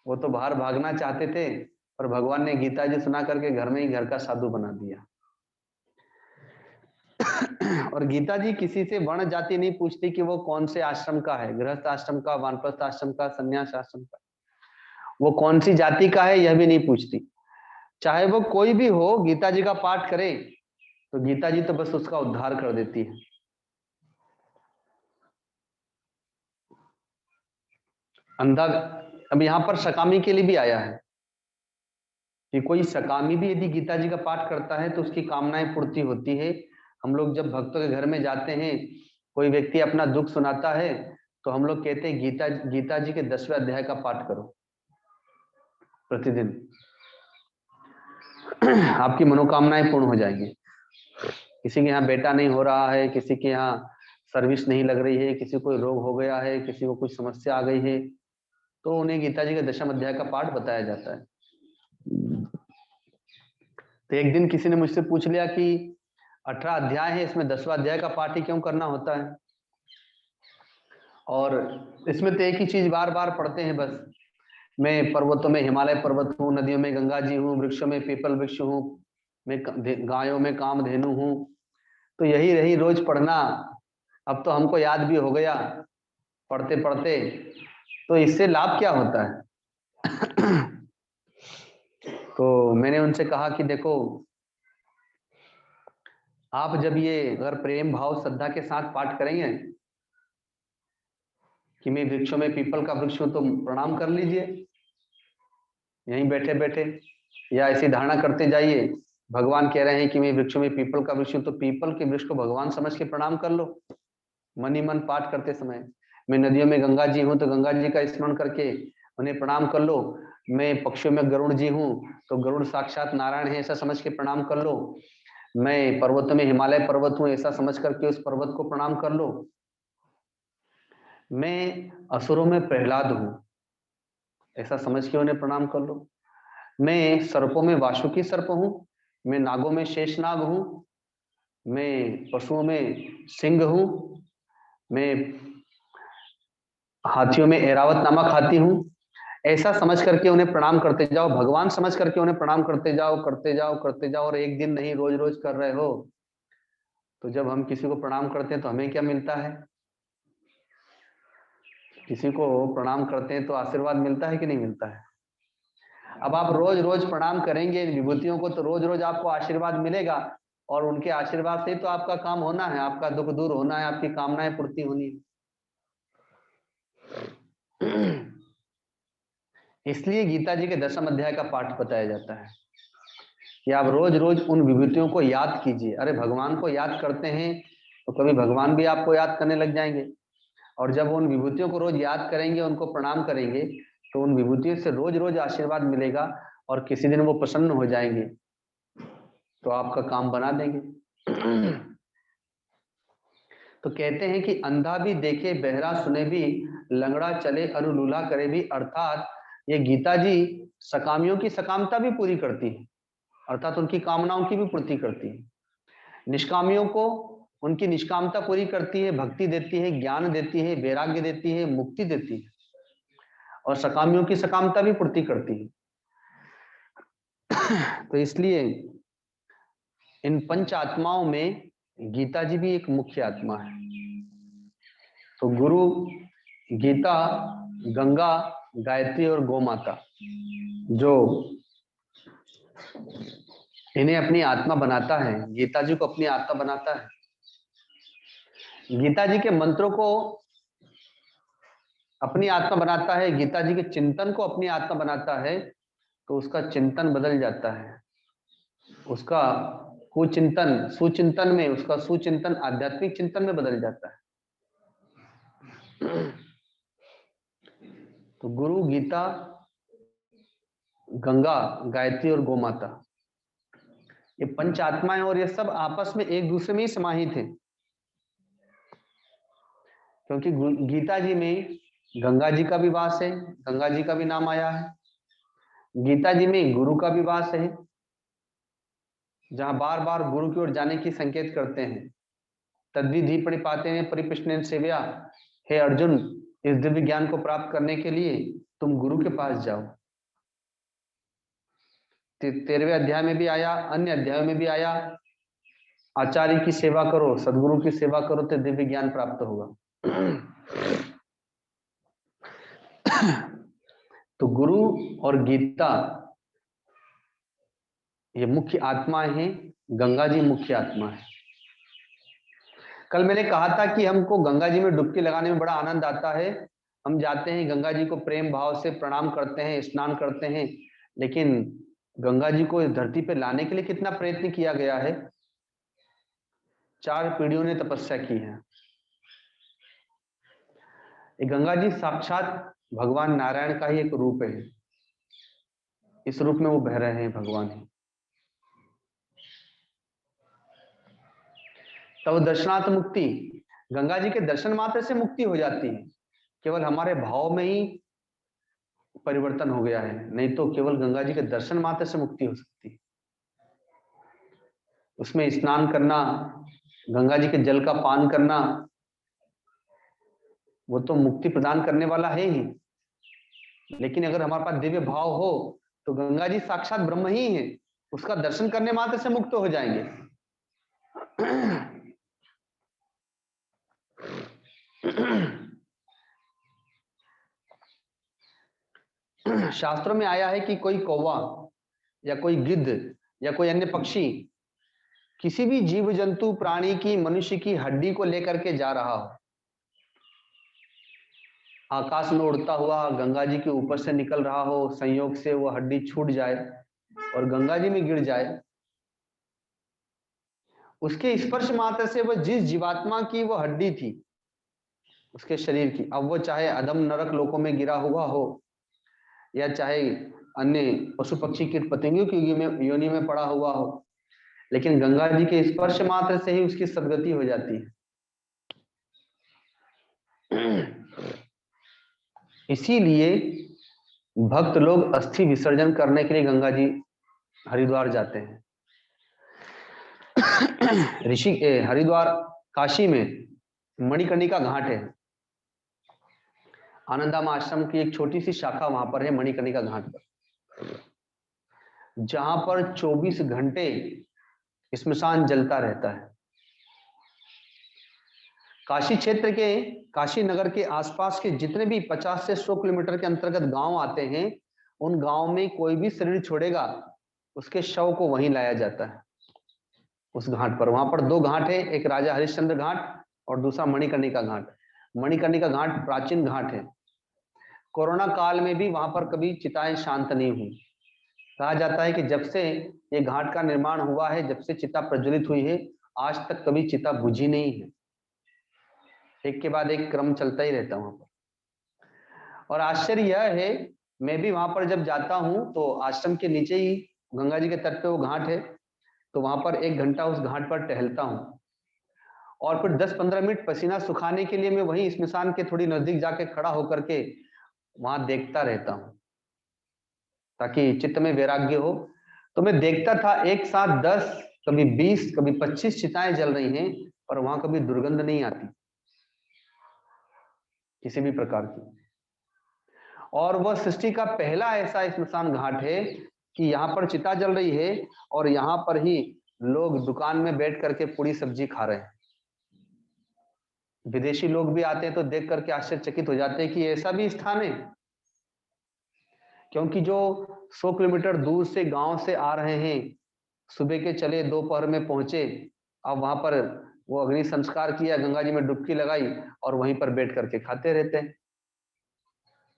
A: वो तो बाहर भागना चाहते थे पर भगवान ने गीता जी सुना करके घर में ही घर का साधु बना दिया। और गीता जी किसी से वर्ण जाति नहीं पूछती कि वो कौन से आश्रम का है, गृहस्थ आश्रम का, वानप्रस्थ आश्रम का, संन्यास आश्रम का, वो कौन सी जाति का है यह भी नहीं पूछती। चाहे वो कोई भी हो, गीता जी का पाठ करे तो गीता जी तो बस उसका उद्धार कर देती है। अंधा अब यहां पर सकामी के लिए भी आया है कि कोई सकामी भी यदि गीता जी का पाठ करता है तो उसकी कामनाएं पूर्ति होती है। हम लोग जब भक्तों के घर में जाते हैं, कोई व्यक्ति अपना दुख सुनाता है तो हम लोग कहते हैं गीता जी के 10वें अध्याय का पाठ करो प्रतिदिन, आपकी मनोकामनाएं पूर्ण हो जाएंगी। किसी के यहाँ बेटा नहीं हो रहा है, किसी के यहाँ सर्विस नहीं लग रही है, किसी को रोग हो गया है, किसी को कुछ समस्या आ गई है, तो उन्हें गीता जी के 10वें अध्याय का पाठ बताया जाता है। तो एक दिन किसी ने मुझसे पूछ लिया कि 18 अध्याय है, इसमें 10वां अध्याय का पाठ ही क्यों करना होता है, और इसमें तो एक ही चीज बार बार पढ़ते हैं बस, मैं पर्वतों में हिमालय पर्वत हूँ, नदियों में गंगा जी हूँ, वृक्षों में पीपल वृक्ष हूँ, मैं गायों में कामधेनु हूँ। तो यही रही रोज पढ़ना, अब तो हमको याद भी हो गया पढ़ते पढ़ते, तो इससे लाभ क्या होता है? तो मैंने उनसे कहा कि देखो, आप जब ये अगर प्रेम भाव श्रद्धा के साथ पाठ करेंगे कि मैं वृक्षों में पीपल का वृक्ष हूं, तो प्रणाम कर लीजिए यहीं बैठे बैठे, या ऐसी धारणा करते जाइए भगवान कह रहे हैं कि मैं वृक्षों में पीपल का वृक्ष हूं, तो पीपल के वृक्ष को भगवान समझ के प्रणाम कर लो मन ही मन पाठ करते समय। मैं नदियों में गंगा जी हूं तो गंगा जी का स्मरण करके उन्हें प्रणाम कर लो। मैं पक्षियों में गरुड़ जी हूं तो गरुड़ साक्षात नारायण है ऐसा समझ के प्रणाम कर लो। मैं पर्वतों में हिमालय पर्वत हूं ऐसा समझ करके उस पर्वत को प्रणाम कर लो। मैं असुरों में प्रहलाद हूं ऐसा समझ के उन्हें प्रणाम कर लो। मैं सर्पों में वासुकी सर्प हूं, मैं नागों में शेषनाग हूं, मैं पशुओं में सिंह हूं, मैं हाथियों में ऐरावत नामक हाथी हूं, ऐसा समझ करके उन्हें प्रणाम करते जाओ, भगवान समझ करके उन्हें प्रणाम करते जाओ करते जाओ करते जाओ। और एक दिन नहीं रोज रोज कर रहे हो तो जब हम किसी को प्रणाम करते हैं तो हमें क्या मिलता है? किसी को प्रणाम करते हैं तो आशीर्वाद मिलता है कि नहीं मिलता है? अब आप रोज रोज प्रणाम करेंगे इन विभूतियों को तो रोज रोज आपको आशीर्वाद मिलेगा, और उनके आशीर्वाद से तो आपका काम होना है, आपका दुख दूर होना है, आपकी कामनाएं पूर्ति होनी है। इसलिए गीता जी के 10वें अध्याय का पाठ बताया जाता है कि आप रोज रोज उन विभूतियों को याद कीजिए। अरे भगवान को याद करते हैं तो कभी भगवान भी आपको याद करने लग जाएंगे, और जब उन विभूतियों को रोज याद करेंगे, उनको प्रणाम करेंगे, तो उन विभूतियों से रोज रोज आशीर्वाद मिलेगा, और किसी दिन वो प्रसन्न हो जाएंगे तो आपका काम बना देंगे। तो कहते हैं कि अंधा भी देखे, बहरा सुने भी, लंगड़ा चले अनुलूला करे भी, अर्थात ये गीता जी सकामियों की सकामता भी पूरी करती है, अर्थात उनकी कामनाओं की भी पूर्ति करती है। निष्कामियों को उनकी निष्कामता पूरी करती है, भक्ति देती है, ज्ञान देती है, वैराग्य देती है, मुक्ति देती है, और सकामियों की सकामता भी पूर्ति करती है। तो इसलिए इन पंच आत्माओं में गीता जी भी एक मुख्य आत्मा है। तो गुरु, गीता, गंगा, गायत्री और गौ माता जो इन्हें अपनी आत्मा बनाता है, गीता जी को अपनी आत्मा बनाता है। गीता जी के मंत्रों को अपनी आत्मा बनाता है, गीता जी के चिंतन को अपनी आत्मा बनाता है, तो उसका चिंतन बदल जाता है। उसका कुचिंतन सुचिंतन में, उसका सुचिंतन आध्यात्मिक चिंतन में बदल जाता है। तो गुरु, गीता, गंगा, गायत्री और गौ माता, ये पंच आत्माएं और ये सब आपस में एक दूसरे में ही समाहित हैं। क्योंकि गीता जी में गंगा जी का भी वास है, गंगा जी का भी नाम आया है। गीता जी में गुरु का भी वास है, जहां बार बार गुरु की ओर जाने की संकेत करते हैं। तद्विधि परिपाते में परिप्रश्न सेव्या, हे अर्जुन, इस दिव्य ज्ञान को प्राप्त करने के लिए तुम गुरु के पास जाओ। 13वें अध्याय में भी आया, अन्य अध्यायों में भी आया, आचार्य की सेवा करो, सदगुरु की सेवा करो तो दिव्य ज्ञान प्राप्त होगा। तो गुरु और गीता ये मुख्य आत्माएं हैं, गंगा जी मुख्य आत्मा है। कल मैंने कहा था कि हमको गंगा जी में डुबकी लगाने में बड़ा आनंद आता है। हम जाते हैं गंगा जी को प्रेम भाव से प्रणाम करते हैं, स्नान करते हैं, लेकिन गंगा जी को इस धरती पे लाने के लिए कितना प्रयत्न किया गया है। 4 पीढ़ियों ने तपस्या की है। ये गंगा जी साक्षात भगवान नारायण का ही एक रूप है। इस रूप में वो बह रहे हैं भगवान ही। तब दर्शनार्थ मुक्ति, गंगा जी के दर्शन मात्र से मुक्ति हो जाती है। केवल हमारे भाव में ही परिवर्तन हो गया है, नहीं तो केवल गंगा जी के दर्शन मात्र से मुक्ति हो सकती है। उसमें स्नान करना, गंगा जी के जल का पान करना, वो तो मुक्ति प्रदान करने वाला है ही। लेकिन अगर हमारे पास दिव्य भाव हो तो गंगा जी साक्षात ब्रह्म ही है, उसका दर्शन करने मात्र से मुक्त हो जाएंगे। शास्त्रों में आया है कि कोई कौवा या कोई गिद्ध या कोई अन्य पक्षी किसी भी जीव जंतु प्राणी की, मनुष्य की हड्डी को लेकर के जा रहा हो, आकाश में उड़ता हुआ गंगा जी के ऊपर से निकल रहा हो, संयोग से वो हड्डी छूट जाए और गंगा जी में गिर जाए, उसके स्पर्श मात्र से वह जिस जीवात्मा की वो हड्डी थी, उसके शरीर की, अब वो चाहे अधम नरक लोकों में गिरा हुआ हो या चाहे अन्य पशु पक्षी कीट पतंगियों की योनि में पड़ा हुआ हो, लेकिन गंगा जी के स्पर्श मात्र से ही उसकी सदगति हो जाती है। इसीलिए भक्त लोग अस्थि विसर्जन करने के लिए गंगा जी हरिद्वार जाते हैं। हरिद्वार काशी में मणिकर्णिका घाट है। आनंदाम आश्रम की एक छोटी सी शाखा वहां पर है, मणिकर्णिका घाट पर, जहां पर 24 घंटे श्मशान जलता रहता है। काशी क्षेत्र के, काशी नगर के आसपास के जितने भी 50 से 100 किलोमीटर के अंतर्गत गांव आते हैं, उन गांव में कोई भी शरीर छोड़ेगा, उसके शव को वहीं लाया जाता है, उस घाट पर। वहां पर 2 घाट है, एक राजा हरिश्चंद्र घाट और दूसरा मणिकर्णिका घाट। मणिकर्णिका घाट प्राचीन घाट है। कोरोना काल में भी वहां पर कभी चिताएं शांत नहीं हुई। कहा जाता है कि जब से ये घाट का निर्माण हुआ है, जब से चिता प्रज्वलित हुई है, आज तक कभी चिता बुझी नहीं है। एक के बाद एक क्रम चलता ही रहता वहां पर। और आश्चर्य यह है, मैं भी वहां पर जब जाता हूं तो आश्रम के नीचे ही गंगा जी के तट पे वो घाट है, तो वहां पर 1 घंटा उस घाट पर टहलता हूं और फिर 10-15 मिनट पसीना सुखाने के लिए मैं वहीं स्मशान के थोड़ी नजदीक जाके खड़ा होकर के वहां देखता रहता हूं, ताकि चित्त में वैराग्य हो। तो मैं देखता था एक साथ 10, कभी 20, कभी 25 चिताएं जल रही हैं, पर वहां कभी दुर्गंध नहीं आती किसी भी प्रकार की। और वह सृष्टि का पहला ऐसा स्मशान घाट है कि यहाँ पर चिता जल रही है और यहाँ पर ही लोग दुकान में बैठ करके पूरी सब्जी खा रहे हैं। विदेशी लोग भी आते हैं तो देख करके आश्चर्यचकित हो जाते हैं कि ऐसा भी स्थान है, क्योंकि जो 100 किलोमीटर दूर से गांव से आ रहे हैं, सुबह के चले दोपहर में पहुंचे, अब वहां पर वो अग्नि संस्कार किया, गंगा जी में डुबकी लगाई और वहीं पर बैठ करके खाते रहते हैं।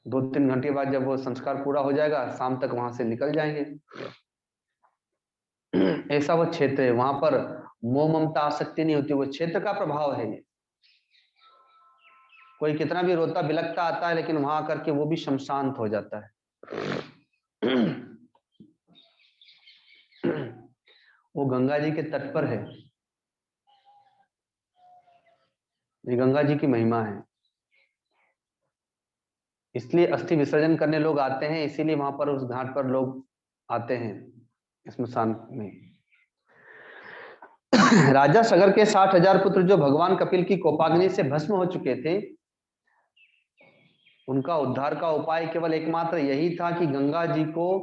A: 2-3 घंटे बाद जब वो संस्कार पूरा हो जाएगा, शाम तक वहां से निकल जाएंगे। ऐसा वो क्षेत्र है, वहां पर मोह ममता आसक्ति नहीं होती, वो क्षेत्र का प्रभाव है ये। कोई कितना भी रोता बिलखता आता है, लेकिन वहां आकर के वो भी शमशांत हो जाता है। वो गंगा जी के तट पर है, ये गंगा जी की महिमा है। इसलिए अस्थि विसर्जन करने लोग आते हैं, इसीलिए वहां पर उस घाट पर लोग आते हैं स्मशान में। राजा सगर के 60,000 पुत्र जो भगवान कपिल की कोपाग्नि से भस्म हो चुके थे, उनका उद्धार का उपाय केवल एकमात्र यही था कि गंगा जी को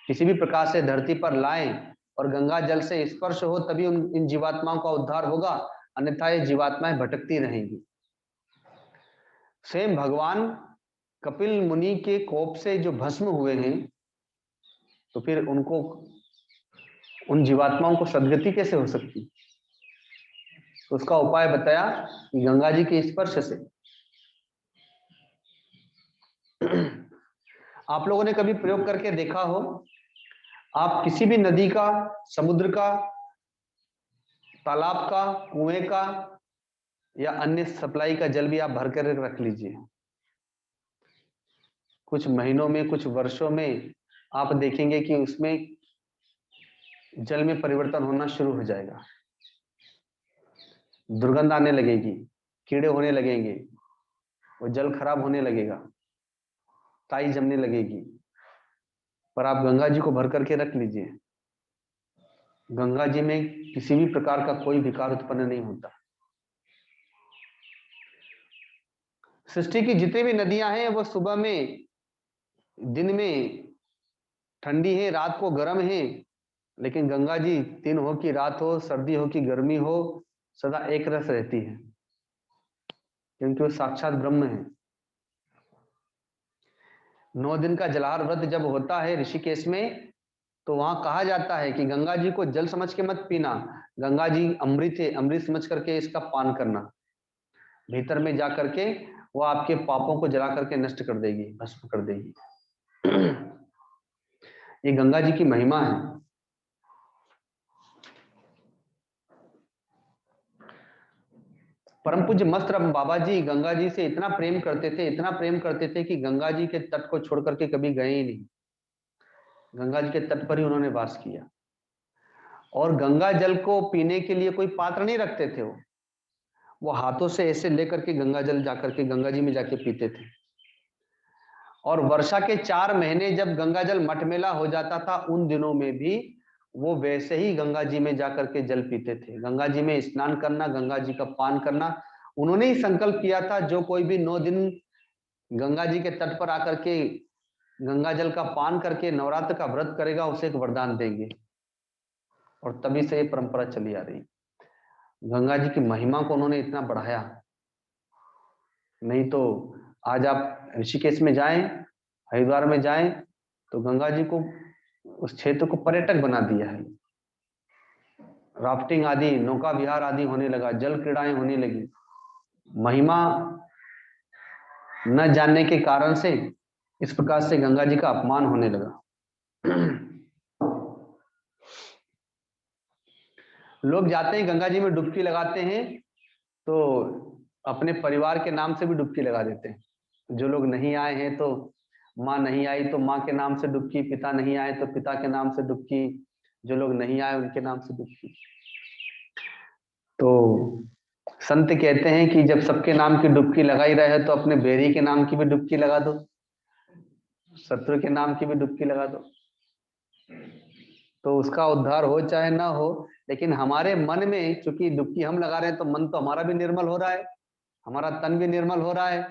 A: किसी भी प्रकार से धरती पर लाएं और गंगा जल से स्पर्श हो, तभी इन जीवात्माओं का उद्धार होगा, अन्यथा ये जीवात्माएं भटकती रहेंगी। स्वयं भगवान कपिल मुनि के कोप से जो भस्म हुए हैं, तो फिर उनको, उन जीवात्माओं को सदगति कैसे हो सकती? तो उसका उपाय बताया कि गंगा जी के स्पर्श से। आप लोगों ने कभी प्रयोग करके देखा हो, आप किसी भी नदी का, समुद्र का, तालाब का, कुएं का या अन्य सप्लाई का जल भी आप भर कर रख लीजिए, कुछ महीनों में, कुछ वर्षों में आप देखेंगे कि उसमें जल में परिवर्तन होना शुरू हो जाएगा, दुर्गंध आने लगेगी, कीड़े होने लगेंगे, वो जल खराब होने लगेगा, ताई जमने लगेगी। पर आप गंगा जी को भर करके रख लीजिए, गंगा जी में किसी भी प्रकार का कोई विकार उत्पन्न नहीं होता। सृष्टि की जितनी भी नदियां हैं वो सुबह में, दिन में ठंडी है, रात को गर्म है, लेकिन गंगा जी दिन हो कि रात हो, सर्दी हो कि गर्मी हो, सदा एक रस रहती है, क्योंकि वो साक्षात ब्रह्म है। 9 दिन का जलाहार व्रत जब होता है ऋषिकेश में, तो वहां कहा जाता है कि गंगा जी को जल समझ के मत पीना, गंगा जी अमृत है, अमृत समझ करके इसका पान करना। भीतर में जा करके वो आपके पापों को जला करके नष्ट कर देगी, भस्म कर देगी। ये गंगा जी की महिमा है। परम पूज्य मस्त बाबा जी गंगा जी से इतना प्रेम करते थे, इतना प्रेम करते थे कि गंगा जी के तट को छोड़ करके कभी गए ही नहीं, गंगा जी के तट पर ही उन्होंने वास किया। और गंगा जल को पीने के लिए कोई पात्र नहीं रखते थे, वो हाथों से ऐसे लेकर के गंगा जल जाकर के गंगा जी में जाके पीते थे। और वर्षा के 4 महीने जब गंगा जल मटमेला हो जाता था, उन दिनों में भी वो वैसे ही गंगा जी में जाकर के जल पीते थे। गंगा जी में स्नान करना, गंगा जी का पान करना, उन्होंने ही संकल्प किया था, जो कोई भी 9 दिन गंगा जी के तट पर आकर के गंगा जल का पान करके नवरात्र का व्रत करेगा, उसे एक वरदान देंगे। और तभी से ये परंपरा चली आ रही। गंगा जी की महिमा को उन्होंने इतना बढ़ाया। नहीं तो आज आप ऋषिकेश में जाएं, हरिद्वार में जाएं, तो गंगा जी को, उस क्षेत्र को पर्यटक बना दिया है। राफ्टिंग आदि, नौका विहार आदि होने लगा, जल क्रीड़ाएं होने लगी। महिमा न जानने के कारण से इस प्रकार से गंगा जी का अपमान होने लगा। लोग जाते हैं गंगा जी में डुबकी लगाते हैं, तो अपने परिवार के नाम से भी डुबकी लगा देते हैं। जो लोग नहीं आए हैं तो माँ नहीं आई तो माँ के नाम से डुबकी, पिता नहीं आए तो पिता के नाम से डुबकी, जो लोग नहीं आए उनके नाम से डुबकी। तो संत कहते हैं कि जब सबके नाम की डुबकी लगाई रहे तो अपने बैरी के नाम की भी डुबकी लगा दो, शत्रु के नाम की भी डुबकी लगा दो, तो उसका उद्धार हो चाहे ना हो। लेकिन हमारे मन में चूंकि डुबकी हम लगा रहे हैं, तो मन तो हमारा भी निर्मल हो रहा है, हमारा तन भी निर्मल हो रहा है,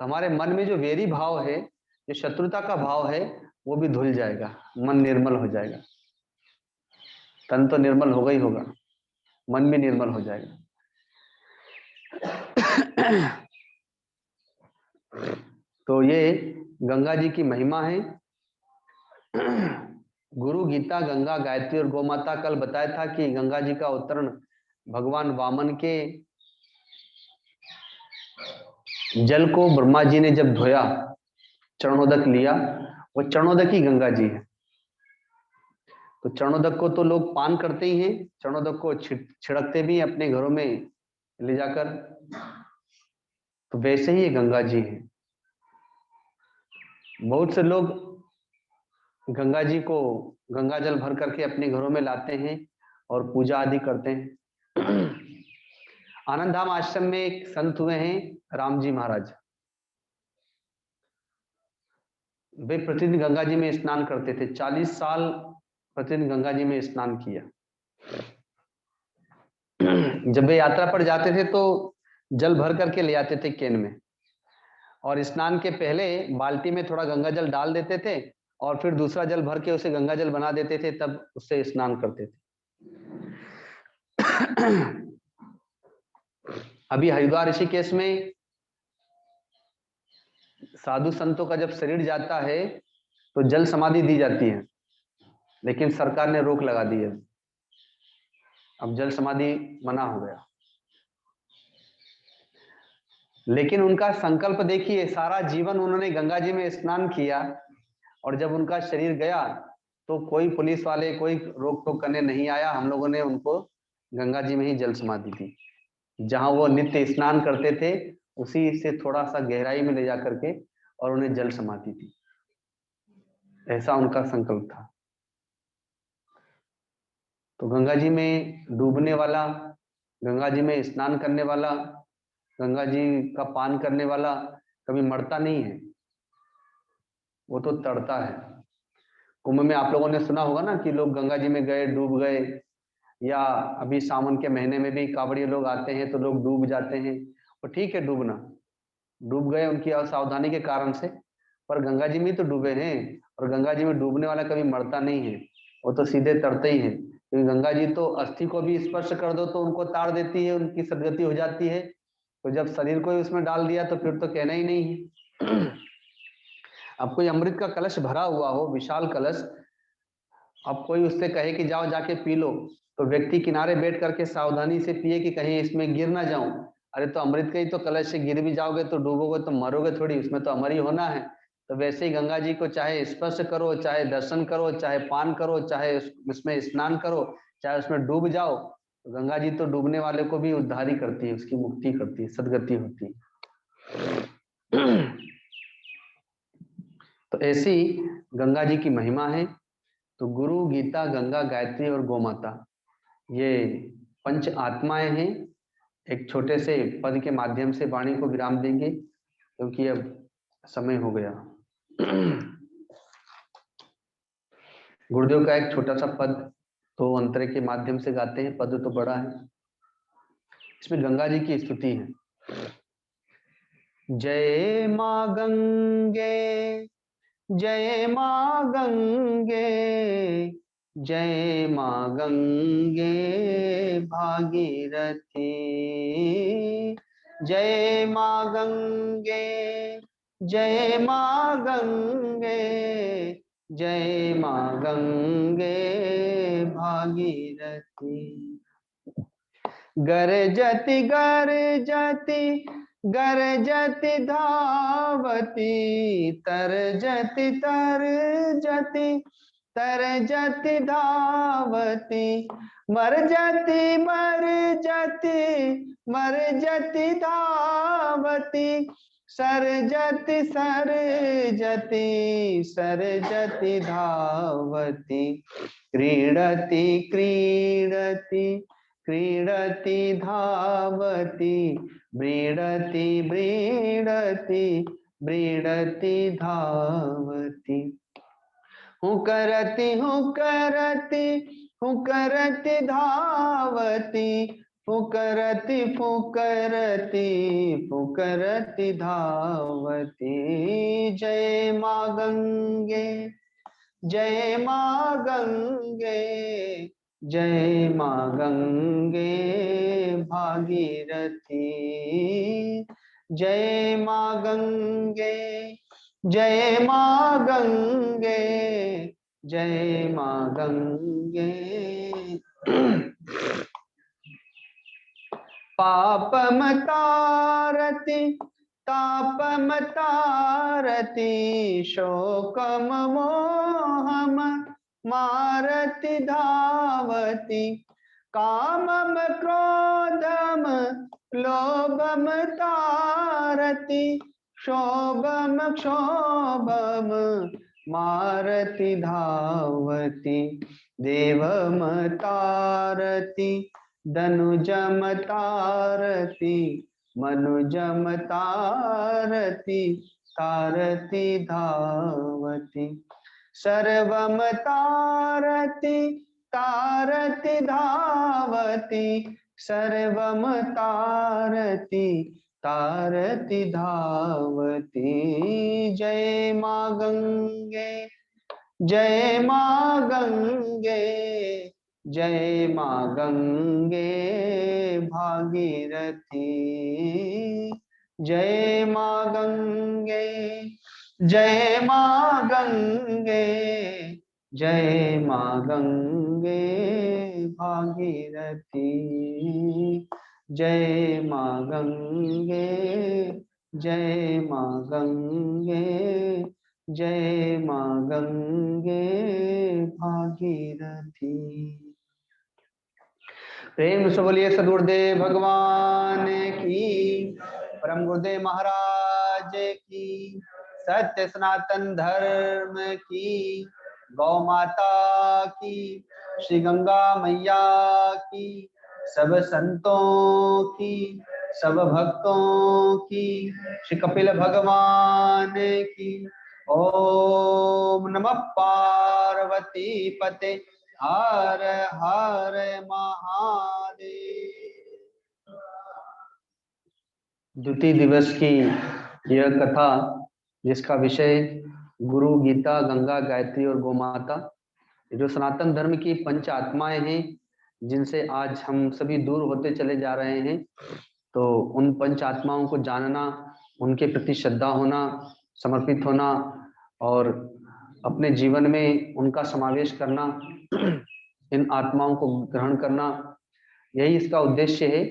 A: तो हमारे मन में जो वेरी भाव है, जो शत्रुता का भाव है, वो भी धुल जाएगा, मन निर्मल हो जाएगा। तन तो निर्मल होगा ही होगा, मन भी निर्मल हो जाएगा। तो ये गंगा जी की महिमा है। गुरु, गीता, गंगा, गायत्री और गोमाता। कल बताया था कि गंगा जी का अवतरण भगवान वामन के जल को ब्रह्मा जी ने जब धोया, चरणोदक लिया, वो चरणोदक ही गंगा जी है। तो चरणोदक को तो लोग पान करते ही हैं, चरणोदक को छिड़कते भी अपने घरों में ले जाकर। तो वैसे ही ये गंगा जी है। बहुत से लोग गंगा जी को गंगा जल भर करके अपने घरों में लाते हैं और पूजा आदि करते हैं। आनंद धाम आश्रम में एक संत हुए हैं राम जी महाराज। वे प्रतिदिन गंगा जी में स्नान करते थे, 40 साल प्रतिदिन गंगा जी में स्नान किया। जब वे यात्रा पर जाते थे तो जल भर करके ले आते थे कैन में, और स्नान के पहले बाल्टी में थोड़ा गंगा जल डाल देते थे और फिर दूसरा जल भर के उसे गंगा जल बना देते थे, तब उससे स्नान करते थे। अभी हरिद्वार ऋषिकेश में साधु संतों का जब शरीर जाता है तो जल समाधि दी जाती है, लेकिन सरकार ने रोक लगा दी है। अब जल समाधि मना हो गया। लेकिन उनका संकल्प देखिए, सारा जीवन उन्होंने गंगा जी में स्नान किया, और जब उनका शरीर गया तो कोई पुलिस वाले, कोई रोक टोक करने नहीं आया। हम लोगों ने उनको गंगा जी में ही जल समाधि दी, जहां वो नित्य स्नान करते थे उसी से थोड़ा सा गहराई में ले जा करके और उन्हें जल समाधि दी। ऐसा उनका संकल्प था। तो गंगा जी में डूबने वाला, गंगा जी में स्नान करने वाला, गंगा जी का पान करने वाला कभी मरता नहीं है, वो तो तड़ता है। कुंभ में आप लोगों ने सुना होगा ना कि लोग गंगा जी में गए, डूब गए, या अभी सावन के महीने में भी कांवड़िए लोग आते हैं तो लोग डूब जाते हैं। और ठीक है, डूबना, डूब गए उनकी असावधानी के कारण से, पर गंगा जी में तो डूबे हैं, और गंगा जी में डूबने वाला कभी मरता नहीं है, वो तो सीधे तरते ही है। क्योंकि गंगा जी तो अस्थि को भी स्पर्श कर दो तो उनको तार देती है, उनकी सदगति हो जाती है। तो जब शरीर को ही उसमें डाल दिया तो फिर तो कहना ही नहीं है। अब कोई अमृत का कलश भरा हुआ हो, विशाल कलश, अब कोई उससे कहे कि जाओ जाके पी लो, तो व्यक्ति किनारे बैठ करके सावधानी से पिए कि कहीं इसमें गिर ना जाऊं। अरे तो अमृत का ही तो कलश से गिर भी जाओगे तो डूबोगे तो मरोगे थोड़ी, उसमें तो अमर ही होना है। तो वैसे ही गंगा जी को चाहे स्पर्श करो, चाहे दर्शन करो, चाहे पान करो, चाहे उसमें स्नान करो, चाहे उसमें डूब जाओ, तो गंगा जी तो डूबने वाले को भी उद्धार ही करती है, उसकी मुक्ति करती है, सदगति होती है। तो ऐसी गंगा जी की महिमा है। तो गुरु, गीता, गंगा, गायत्री और गोमाता, ये पंच आत्माएं हैं। एक छोटे से पद के माध्यम से वाणी को विराम देंगे क्योंकि अब समय हो गया। गुरुदेव का एक छोटा सा पद तो अंतरे के माध्यम से गाते हैं, पद तो बड़ा है। इसमें गंगा जी की स्तुति है। जय माँ गंगे, जय माँ गंगे, जय माँ गंगे भागीरथी, जय माँ गंगे, जय माँ गंगे, जय माँ गंगे भागीरथी। गरजति गरजति गरजति धावती, तरजति तरजति तरजति धावती, मरजति मरजति मरजति धावती, सरजति सरजति सरजति धावती, क्रीडति क्रीडति क्रीडति धावती, ब्रीडति ब्रीडति ब्रीडति धावती। हुकरति हुकरति हुकरति धावती, फुकरति फुकरति फुकरति धावती। जय माँ गंगे, जय माँ गंगे, जय माँ गंगे भागीरथी, जय माँ गंगे, जय माँ गंगे, जय माँ गंगे। पापम तारति तापम तारति, शोकम मोहम मारति धावति, कामम क्रोधम लोभम तारति, शोभम क्षोभम मारति धावति, देवम तारति धनुजम तारति, मनुजम तारति, तारति धावति, सर्वम तारति तारति धावति, सर्वम तारति तारति धावति। जय माँ गंगे, जय माँ गंगे, जय माँ गंगे भागीरथी, जय माँ गंगे, जय माँ गंगे, जय माँ गंगे भागीरथी, जय माँ गंगे, जय माँ गंगे, जय माँ गंगे भागीरथी। प्रेम से बोलिए सदगुरुदेव भगवान की, परम गुरुदेव महाराज की, सत्य सनातन धर्म की, गौ माता की, श्री गंगा मैया की, सब संतों की, सब भक्तों की, श्री कपिल भगवान की। ओम नमः पार्वती पते, हर हर महादेव। द्वितीय दिवस की यह कथा, जिसका विषय गुरु, गीता, गंगा, गायत्री और गोमाता, जो सनातन धर्म की पंच आत्माएं हैं, जिनसे आज हम सभी दूर होते चले जा रहे हैं, तो उन पंच आत्माओं को जानना, उनके प्रति श्रद्धा होना, समर्पित होना और अपने जीवन में उनका समावेश करना, इन आत्माओं को ग्रहण करना, यही इसका उद्देश्य है।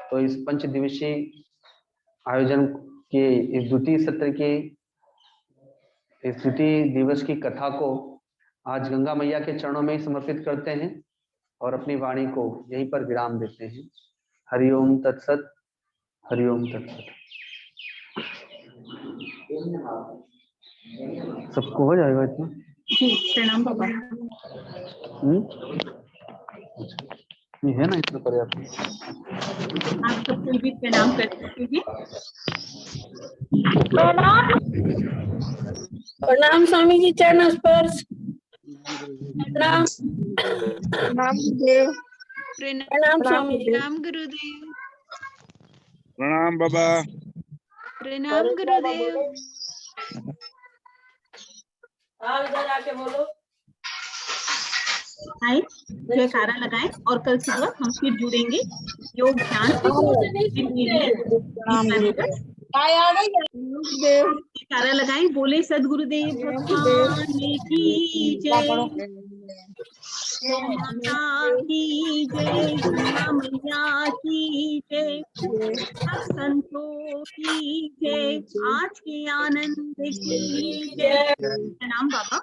A: तो इस पंच दिवसीय आयोजन के इस द्वितीय सत्र के इस द्वितीय दिवस की कथा को आज गंगा मैया के चरणों में ही समर्पित करते हैं और अपनी वाणी को यहीं पर विराम देते हैं। हरिओम तत्सत, हरिओम तत्सत। सबको हो जाएगा इतना?
B: प्रणाम बाबा।
A: ये है ना इतना पर्याप्त।
B: आप सबको भी प्रणाम कर सकते हैं।
C: प्रणाम स्वामी जी, चरण स्पर्श। प्रणाम गुरुदेव। प्रणाम स्वामी जी।
D: प्रणाम गुरुदेव।
E: प्रणाम बाबा।
D: प्रणाम गुरुदेव।
C: आप इधर आके बोलो।
B: आए जयकारा लगाएं और कल सुबह हम फिर जुड़ेंगे योग ध्यान जयकारा लगाएं, बोले सदगुरुदेव भगवान की जय, माता की जय, गंगा मैया की जय, संतों की जय, आज के आनंद की जय। प्रणाम बाबा।